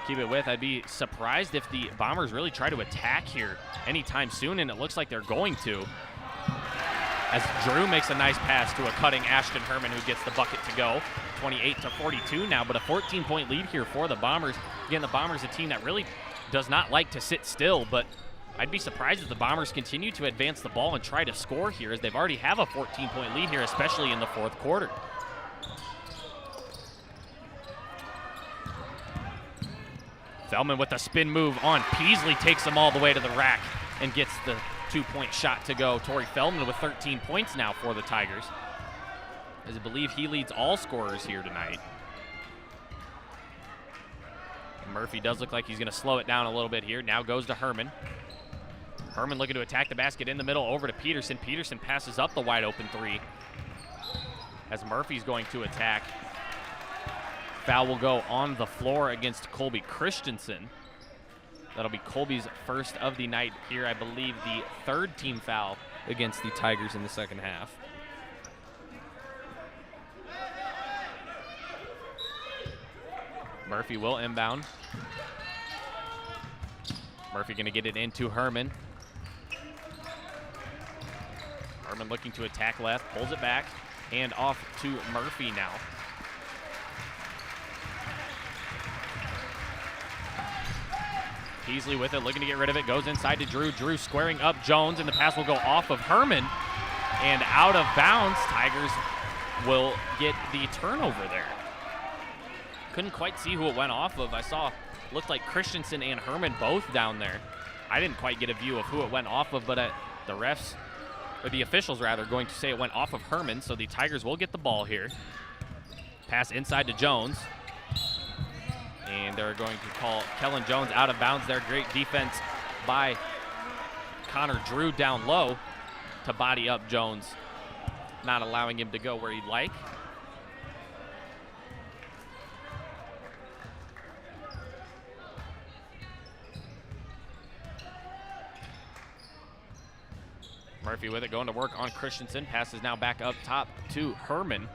[SPEAKER 16] Keep it with. I'd be surprised if the Bombers really try to attack here anytime soon, and it looks like they're going to. As Drew makes a nice pass to a cutting Ashton Herman, who gets the bucket to go. 28-42 now, but a 14-point lead here for the Bombers. Again, the Bombers, a team that really does not like to sit still, but I'd be surprised if the Bombers continue to advance the ball and try to score here, as they've already have a 14-point lead here, especially in the fourth quarter. Feldman with a spin move on Peasley, takes them all the way to the rack and gets the 2-point shot to go. Torrey Feldman with 13 points now for the Tigers, as I believe he leads all scorers here tonight. And Murphy does look like he's going to slow it down a little bit here. Now goes to Herman. Herman looking to attack the basket in the middle, over to Peterson. Peterson passes up the wide open three, as Murphy's going to attack. Foul will go on the floor against Colby Christensen. That'll be Colby's first of the night here. I believe the third team foul against the Tigers in the second half. Murphy will inbound. Murphy going to get it into Herman. Herman looking to attack left, pulls it back, and off to Murphy now. Peasley with it, looking to get rid of it, goes inside to Drew. Drew squaring up Jones, and the pass will go off of Herman and out of bounds. Tigers will get the turnover there. Couldn't quite see who it went off of. I saw, looked like Christensen and Herman both down there. I didn't quite get a view of who it went off of, but the refs, or the officials rather, going to say it went off of Herman, so the Tigers will get the ball here. Pass inside to Jones. And they're going to call Kellen Jones out of bounds there. Great defense by Connor Drew down low to body up Jones, not allowing him to go where he'd like. Murphy with it, going to work on Christensen. Passes now back up top to Herman.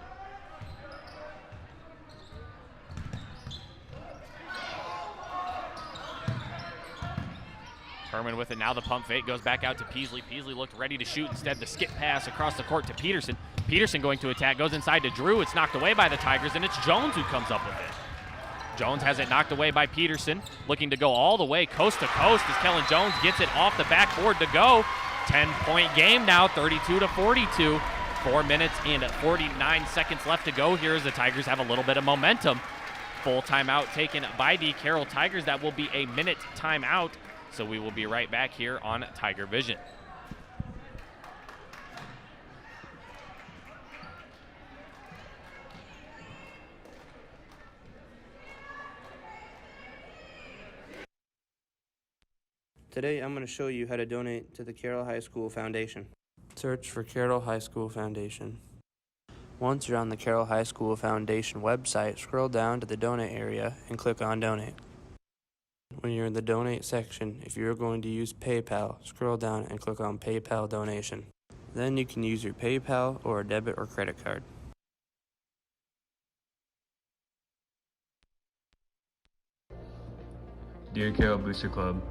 [SPEAKER 16] Herman with it, now the pump fake, goes back out to Peasley. Peasley looked ready to shoot, instead the skip pass across the court to Peterson. Peterson going to attack, goes inside to Drew. It's knocked away by the Tigers, and it's Jones who comes up with it. Jones has it knocked away by Peterson, looking to go all the way coast to coast as Kellen Jones gets it off the backboard to go. 10-point game now, 32-42. 4 minutes and 49 seconds left to go here as the Tigers have a little bit of momentum. Full timeout taken by the Carroll Tigers. That will be a minute timeout. So we will be right back here on Tiger Vision.
[SPEAKER 15] Today I'm going to show you how to donate to the Carroll High School Foundation. Search for Carroll High School Foundation. Once you're on the Carroll High School Foundation website, scroll down to the donate area and click on donate. When you're in the donate section, if you're going to use PayPal, scroll down and click on PayPal donation. Then you can use your PayPal or a debit or credit card.
[SPEAKER 10] Dear Carroll Booster Club,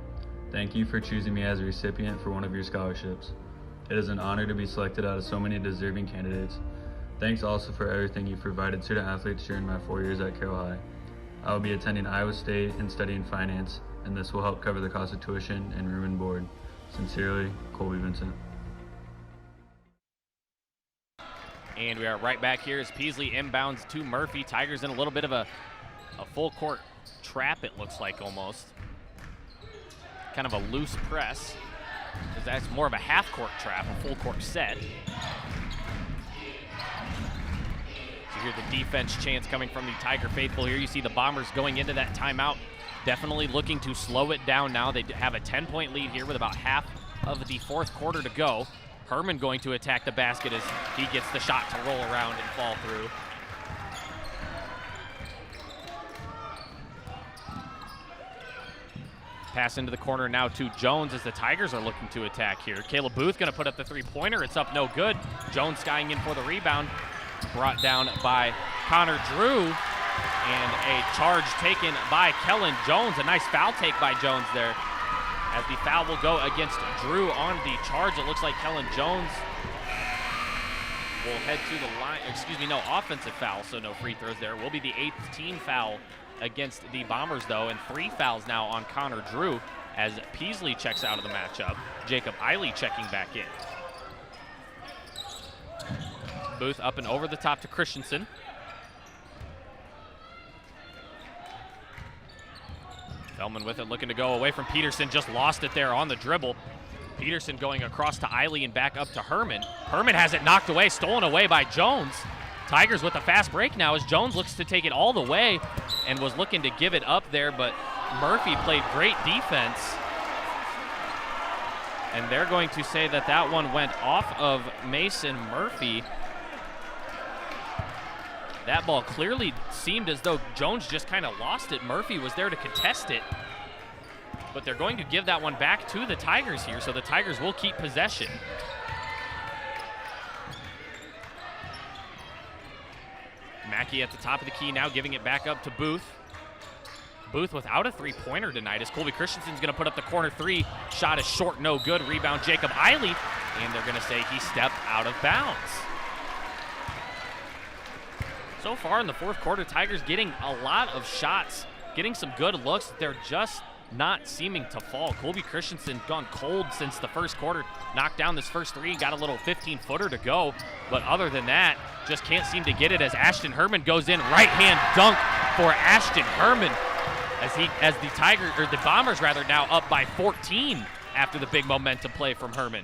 [SPEAKER 10] thank you for choosing me as a recipient for one of your scholarships. It is an honor to be selected out of so many deserving candidates. Thanks also for everything you've provided student athletes during my 4 years at Carroll High. I will be attending Iowa State and studying finance, and this will help cover the cost of tuition and room and board. Sincerely, Colby Vincent.
[SPEAKER 16] And we are right back here as Peasley inbounds to Murphy. Tigers in a little bit of a full court trap, it looks like almost. Kind of a loose press, because that's more of a half court trap, a full court set. You hear the defense chants coming from the Tiger faithful here. You see the Bombers going into that timeout, definitely looking to slow it down now. They have a 10-point lead here with about half of the fourth quarter to go. Herman going to attack the basket as he gets the shot to roll around and fall through. Pass into the corner now to Jones as the Tigers are looking to attack here. Caleb Booth going to put up the three-pointer. It's up no good. Jones skying in for the rebound. Brought down by Connor Drew, and a charge taken by Kellen Jones. A nice foul take by Jones there, as the foul will go against Drew on the charge. It looks like Kellen Jones will head to the line. Excuse me, no offensive foul, so no free throws there. Will be the 8th team foul against the Bombers, though, and 3 fouls now on Connor Drew as Peasley checks out of the matchup. Jacob Eiley checking back in. Booth up and over the top to Christensen. Feldman with it, looking to go away from Peterson, just lost it there on the dribble. Peterson going across to Eiley and back up to Herman. Herman has it knocked away, stolen away by Jones. Tigers with a fast break now as Jones looks to take it all the way and was looking to give it up there, but Murphy played great defense. And they're going to say that that one went off of Mason Murphy. That ball clearly seemed as though Jones just kind of lost it. Murphy was there to contest it. But they're going to give that one back to the Tigers here, so the Tigers will keep possession. Mackey at the top of the key now, giving it back up to Booth. Booth without a three-pointer tonight as Colby Christensen's going to put up the corner three. Shot is short, no good. Rebound, Jacob Eiley. And they're going to say he stepped out of bounds. So far in the fourth quarter, Tigers getting a lot of shots, getting some good looks. They're just not seeming to fall. Colby Christensen gone cold since the first quarter. Knocked down this first three, got a little 15-footer to go. But other than that, just can't seem to get it as Ashton Herman goes in. Right-hand dunk for Ashton Herman as the Bombers now up by 14 after the big momentum play from Herman.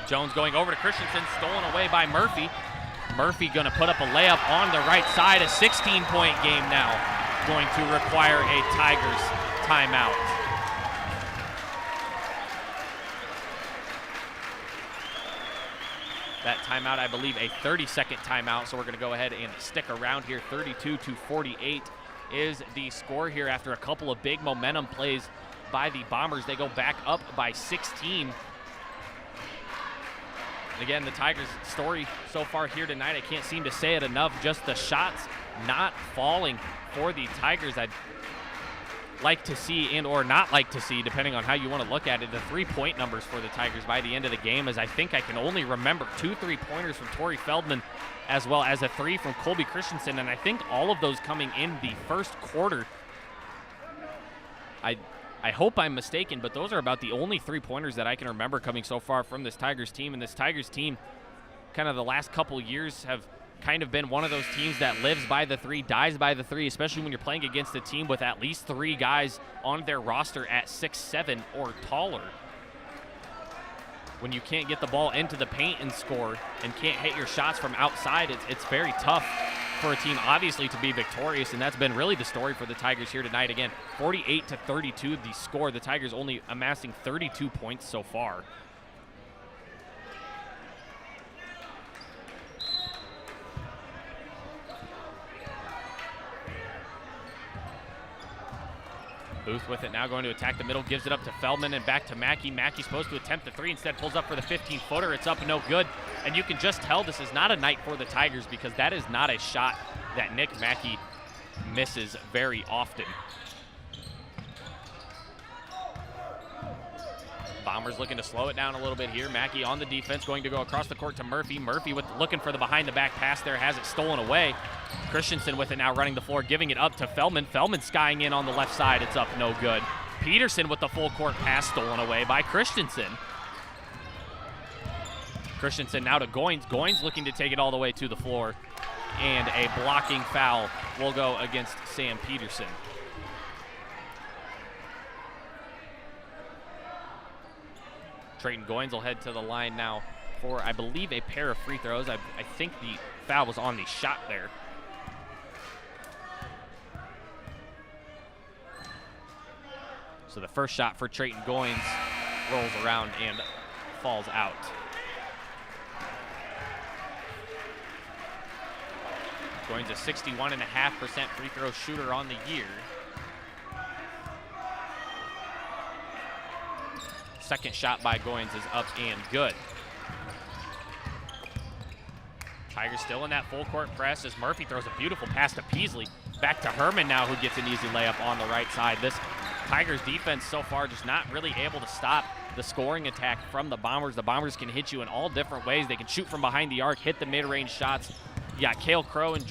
[SPEAKER 16] Jones going over to Christensen, stolen away by Murphy. Murphy going to put up a layup on the right side. A 16-point game now, going to require a Tigers timeout. That timeout, I believe, a 30-second timeout, so we're going to go ahead and stick around here. 32-48 is the score here after a couple of big momentum plays by the Bombers. They go back up by 16. Again, the Tigers' story so far here tonight, I can't seem to say it enough, just the shots not falling for the Tigers. I'd like to see and or not like to see, depending on how you want to look at it, the three-point numbers for the Tigers by the end of the game, as I think I can only remember 2 3-pointers from Torrey Feldman as well as a 3 from Colby Christensen, and I think all of those coming in the first quarter. I hope I'm mistaken, but those are about the only 3-pointers that I can remember coming so far from this Tigers team. And this Tigers team, kind of the last couple years, have kind of been one of those teams that lives by the three, dies by the three, especially when you're playing against a team with at least 3 guys on their roster at 6'7" or taller. When you can't get the ball into the paint and score and can't hit your shots from outside, it's very tough for a team, obviously, to be victorious, and that's been really the story for the Tigers here tonight. Again, 48-32 the score. The Tigers only amassing 32 points so far. Booth with it now, going to attack the middle, gives it up to Feldman and back to Mackey. Mackey's supposed to attempt the 3, instead pulls up for the 15-footer. It's up and no good. And you can just tell this is not a night for the Tigers, because that is not a shot that Nick Mackey misses very often. Bombers looking to slow it down a little bit here. Mackey on the defense, going to go across the court to Murphy. Murphy looking for the behind-the-back pass there, has it stolen away. Christensen with it now, running the floor, giving it up to Feldman. Feldman skying in on the left side. It's up, no good. Peterson with the full court pass, stolen away by Christensen. Christensen now to Goins. Goins looking to take it all the way to the floor. And a blocking foul will go against Sam Peterson. Trayton Goins will head to the line now for, I believe, a pair of free throws. I think the foul was on the shot there. So the first shot for Trayton Goins rolls around and falls out. Goins a 61.5% free throw shooter on the year. Second shot by Goins is up and good. Tigers still in that full court press as Murphy throws a beautiful pass to Peasley. Back to Herman now, who gets an easy layup on the right side. This Tigers defense so far just not really able to stop the scoring attack from the Bombers. The Bombers can hit you in all different ways. They can shoot from behind the arc, hit the mid-range shots. You got Cale Crow and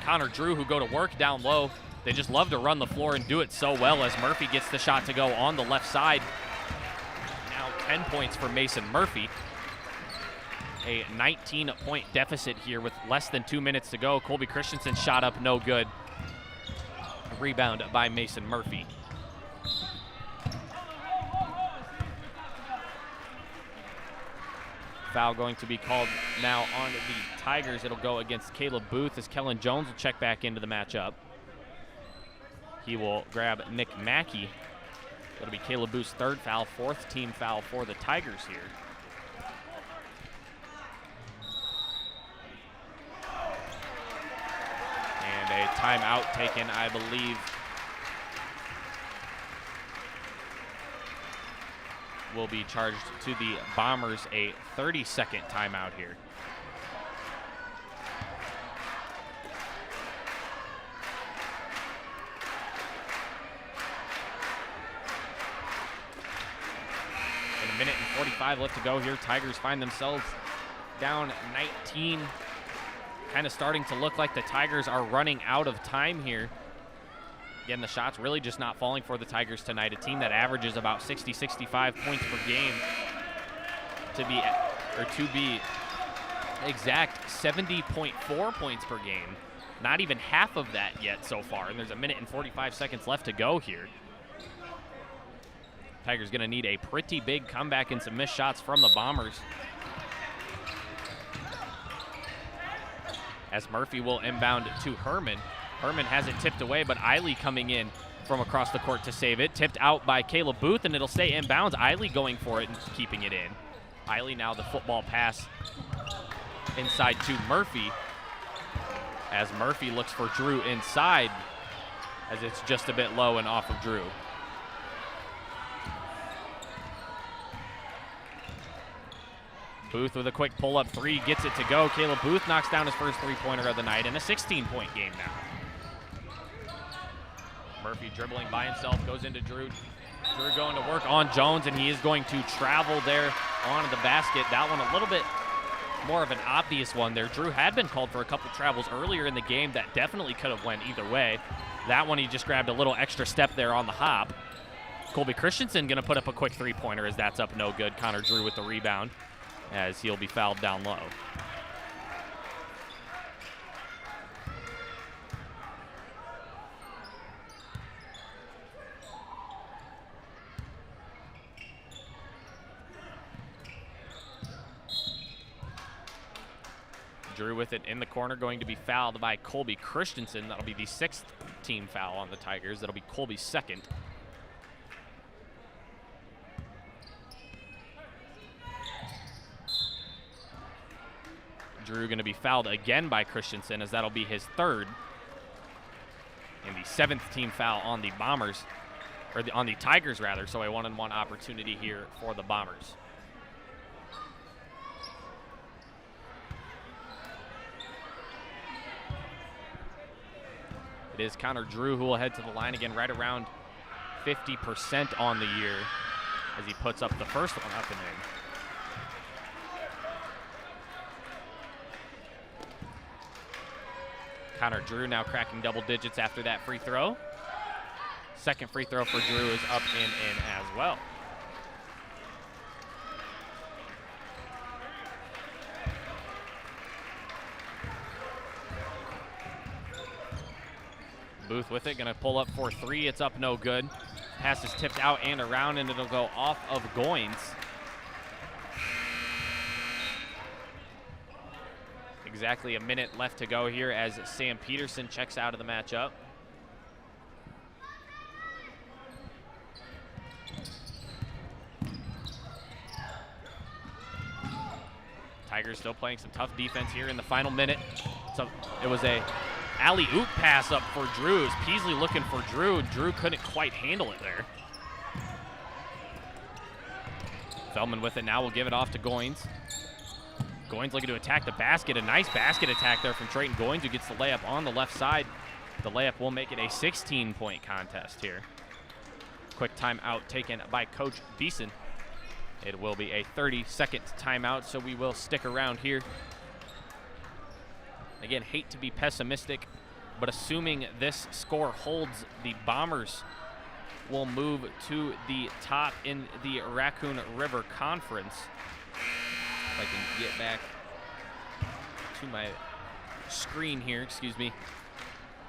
[SPEAKER 16] Connor Drew who go to work down low. They just love to run the floor and do it so well as Murphy gets the shot to go on the left side. Now 10 points for Mason Murphy. A 19-point deficit here with less than 2 minutes to go. Colby Christensen shot up, no good. Rebound by Mason Murphy. Foul going to be called now on the Tigers. It'll go against Caleb Booth as Kellen Jones will check back into the matchup. He will grab Nick Mackey. It'll be Caleb Booth's third foul, fourth team foul for the Tigers here. And a timeout taken, I believe, will be charged to the Bombers, a 30-second timeout here. In a minute and 45 left to go here. Tigers find themselves down 19. Kind of starting to look like the Tigers are running out of time here. Again, the shots really just not falling for the Tigers tonight, a team that averages about 60, 65 points per game. To be exact, 70.4 points per game. Not even half of that yet so far, and there's a minute and 45 seconds left to go here. Tigers gonna need a pretty big comeback and some missed shots from the Bombers. As Murphy will inbound to Herman. Herman has it tipped away, but Eiley coming in from across the court to save it. Tipped out by Caleb Booth, and it'll stay inbounds. Eiley going for it and keeping it in. Eiley now the football pass inside to Murphy. As Murphy looks for Drew inside, as it's just a bit low and off of Drew. Booth with a quick pull-up three, gets it to go. Caleb Booth knocks down his first three-pointer of the night in a 16-point game now. Murphy dribbling by himself, goes into Drew. Drew going to work on Jones, and he is going to travel there onto the basket. That one a little bit more of an obvious one there. Drew had been called for a couple travels earlier in the game that definitely could have went either way. That one he just grabbed a little extra step there on the hop. Colby Christensen going to put up a quick three-pointer as that's up no good. Connor Drew with the rebound as he'll be fouled down low. Drew with it in the corner, going to be fouled by Colby Christensen. That'll be the sixth team foul on the Tigers. That'll be Colby's second. Drew going to be fouled again by Christensen, as that'll be his third. And the seventh team foul on the Bombers, or on the Tigers rather, so a one-on-one opportunity here for the Bombers. It is Connor Drew who will head to the line again, right around 50% on the year, as he puts up the first one up and in. Connor Drew now cracking double digits after that free throw. Second free throw for Drew is up and in as well. Booth with it, gonna pull up for three. It's up no good. Pass is tipped out and around, and it'll go off of Goins. Exactly a minute left to go here as Sam Peterson checks out of the matchup. Tigers still playing some tough defense here in the final minute. So it was a alley-oop pass up for Drew. It was Peasley looking for Drew. Drew couldn't quite handle it there. Feldman with it now will give it off to Goins. Goins looking to attack the basket. A nice basket attack there from Trayton Goins, who gets the layup on the left side. The layup will make it a 16-point contest here. Quick timeout taken by Coach Beeson. It will be a 30-second timeout, so we will stick around here. Again, hate to be pessimistic But assuming this score holds, the Bombers will move to the top in the Raccoon River Conference. If I can get back to my screen here, excuse me.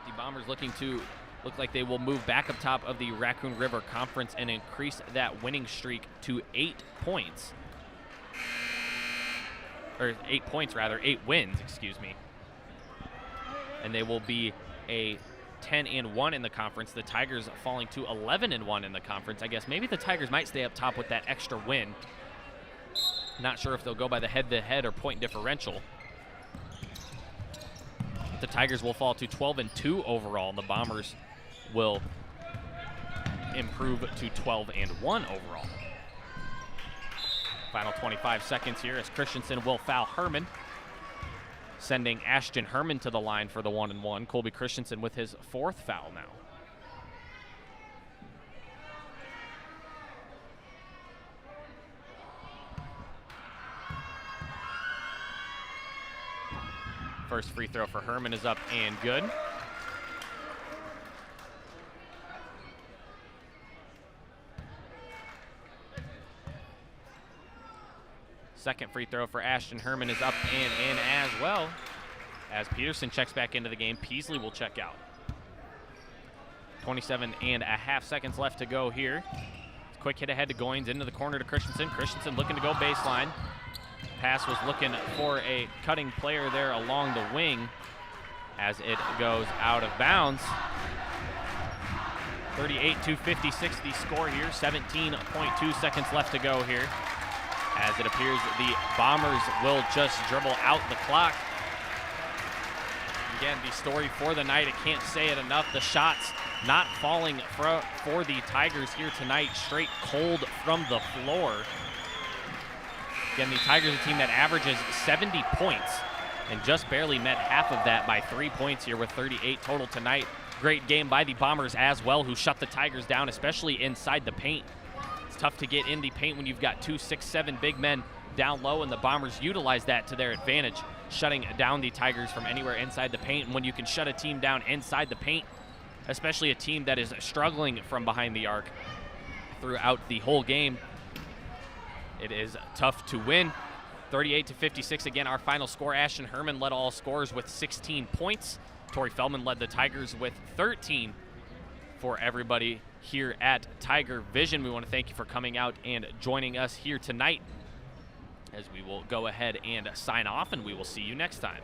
[SPEAKER 16] The Bombers look like they will move back up top of the Raccoon River Conference and increase that winning streak to 8 points. Or 8 points rather, 8 wins, excuse me. And they will be a 10-1 in the conference. The Tigers falling to 11-1 in the conference. I guess maybe the Tigers might stay up top with that extra win. Not sure if they'll go by the head-to-head or point differential. The Tigers will fall to 12-2 overall, and the Bombers will improve to 12-1 overall. Final 25 seconds here as Christensen will foul Herman, sending Ashton Herman to the line for the 1-1. Colby Christensen with his 4th foul now. First free throw for Herman is up and good. Second free throw for Ashton Herman is up and in as well. As Peterson checks back into the game, Peasley will check out. 27.5 seconds left to go here. Quick hit ahead to Goins, into the corner to Christensen. Christensen looking to go baseline. Pass was looking for a cutting player there along the wing as it goes out of bounds. 38-56 the score here. 17.2 seconds left to go here, as it appears the Bombers will just dribble out the clock. Again, the story for the night, I can't say it enough. The shots not falling for the Tigers here tonight, straight cold from the floor. Again, the Tigers are a team that averages 70 points and just barely met half of that by 3 points here with 38 total tonight. Great game by the Bombers as well, who shut the Tigers down, especially inside the paint. It's tough to get in the paint when you've got 2 6'7" big men down low, and the Bombers utilize that to their advantage, shutting down the Tigers from anywhere inside the paint. And when you can shut a team down inside the paint, especially a team that is struggling from behind the arc throughout the whole game, it is tough to win. 38-56 again, our final score. Ashton Herman led all scorers with 16 points. Tori Feldman led the Tigers with 13 for everybody here at Tiger Vision. We want to thank you for coming out and joining us here tonight, as we will go ahead and sign off, and we will see you next time.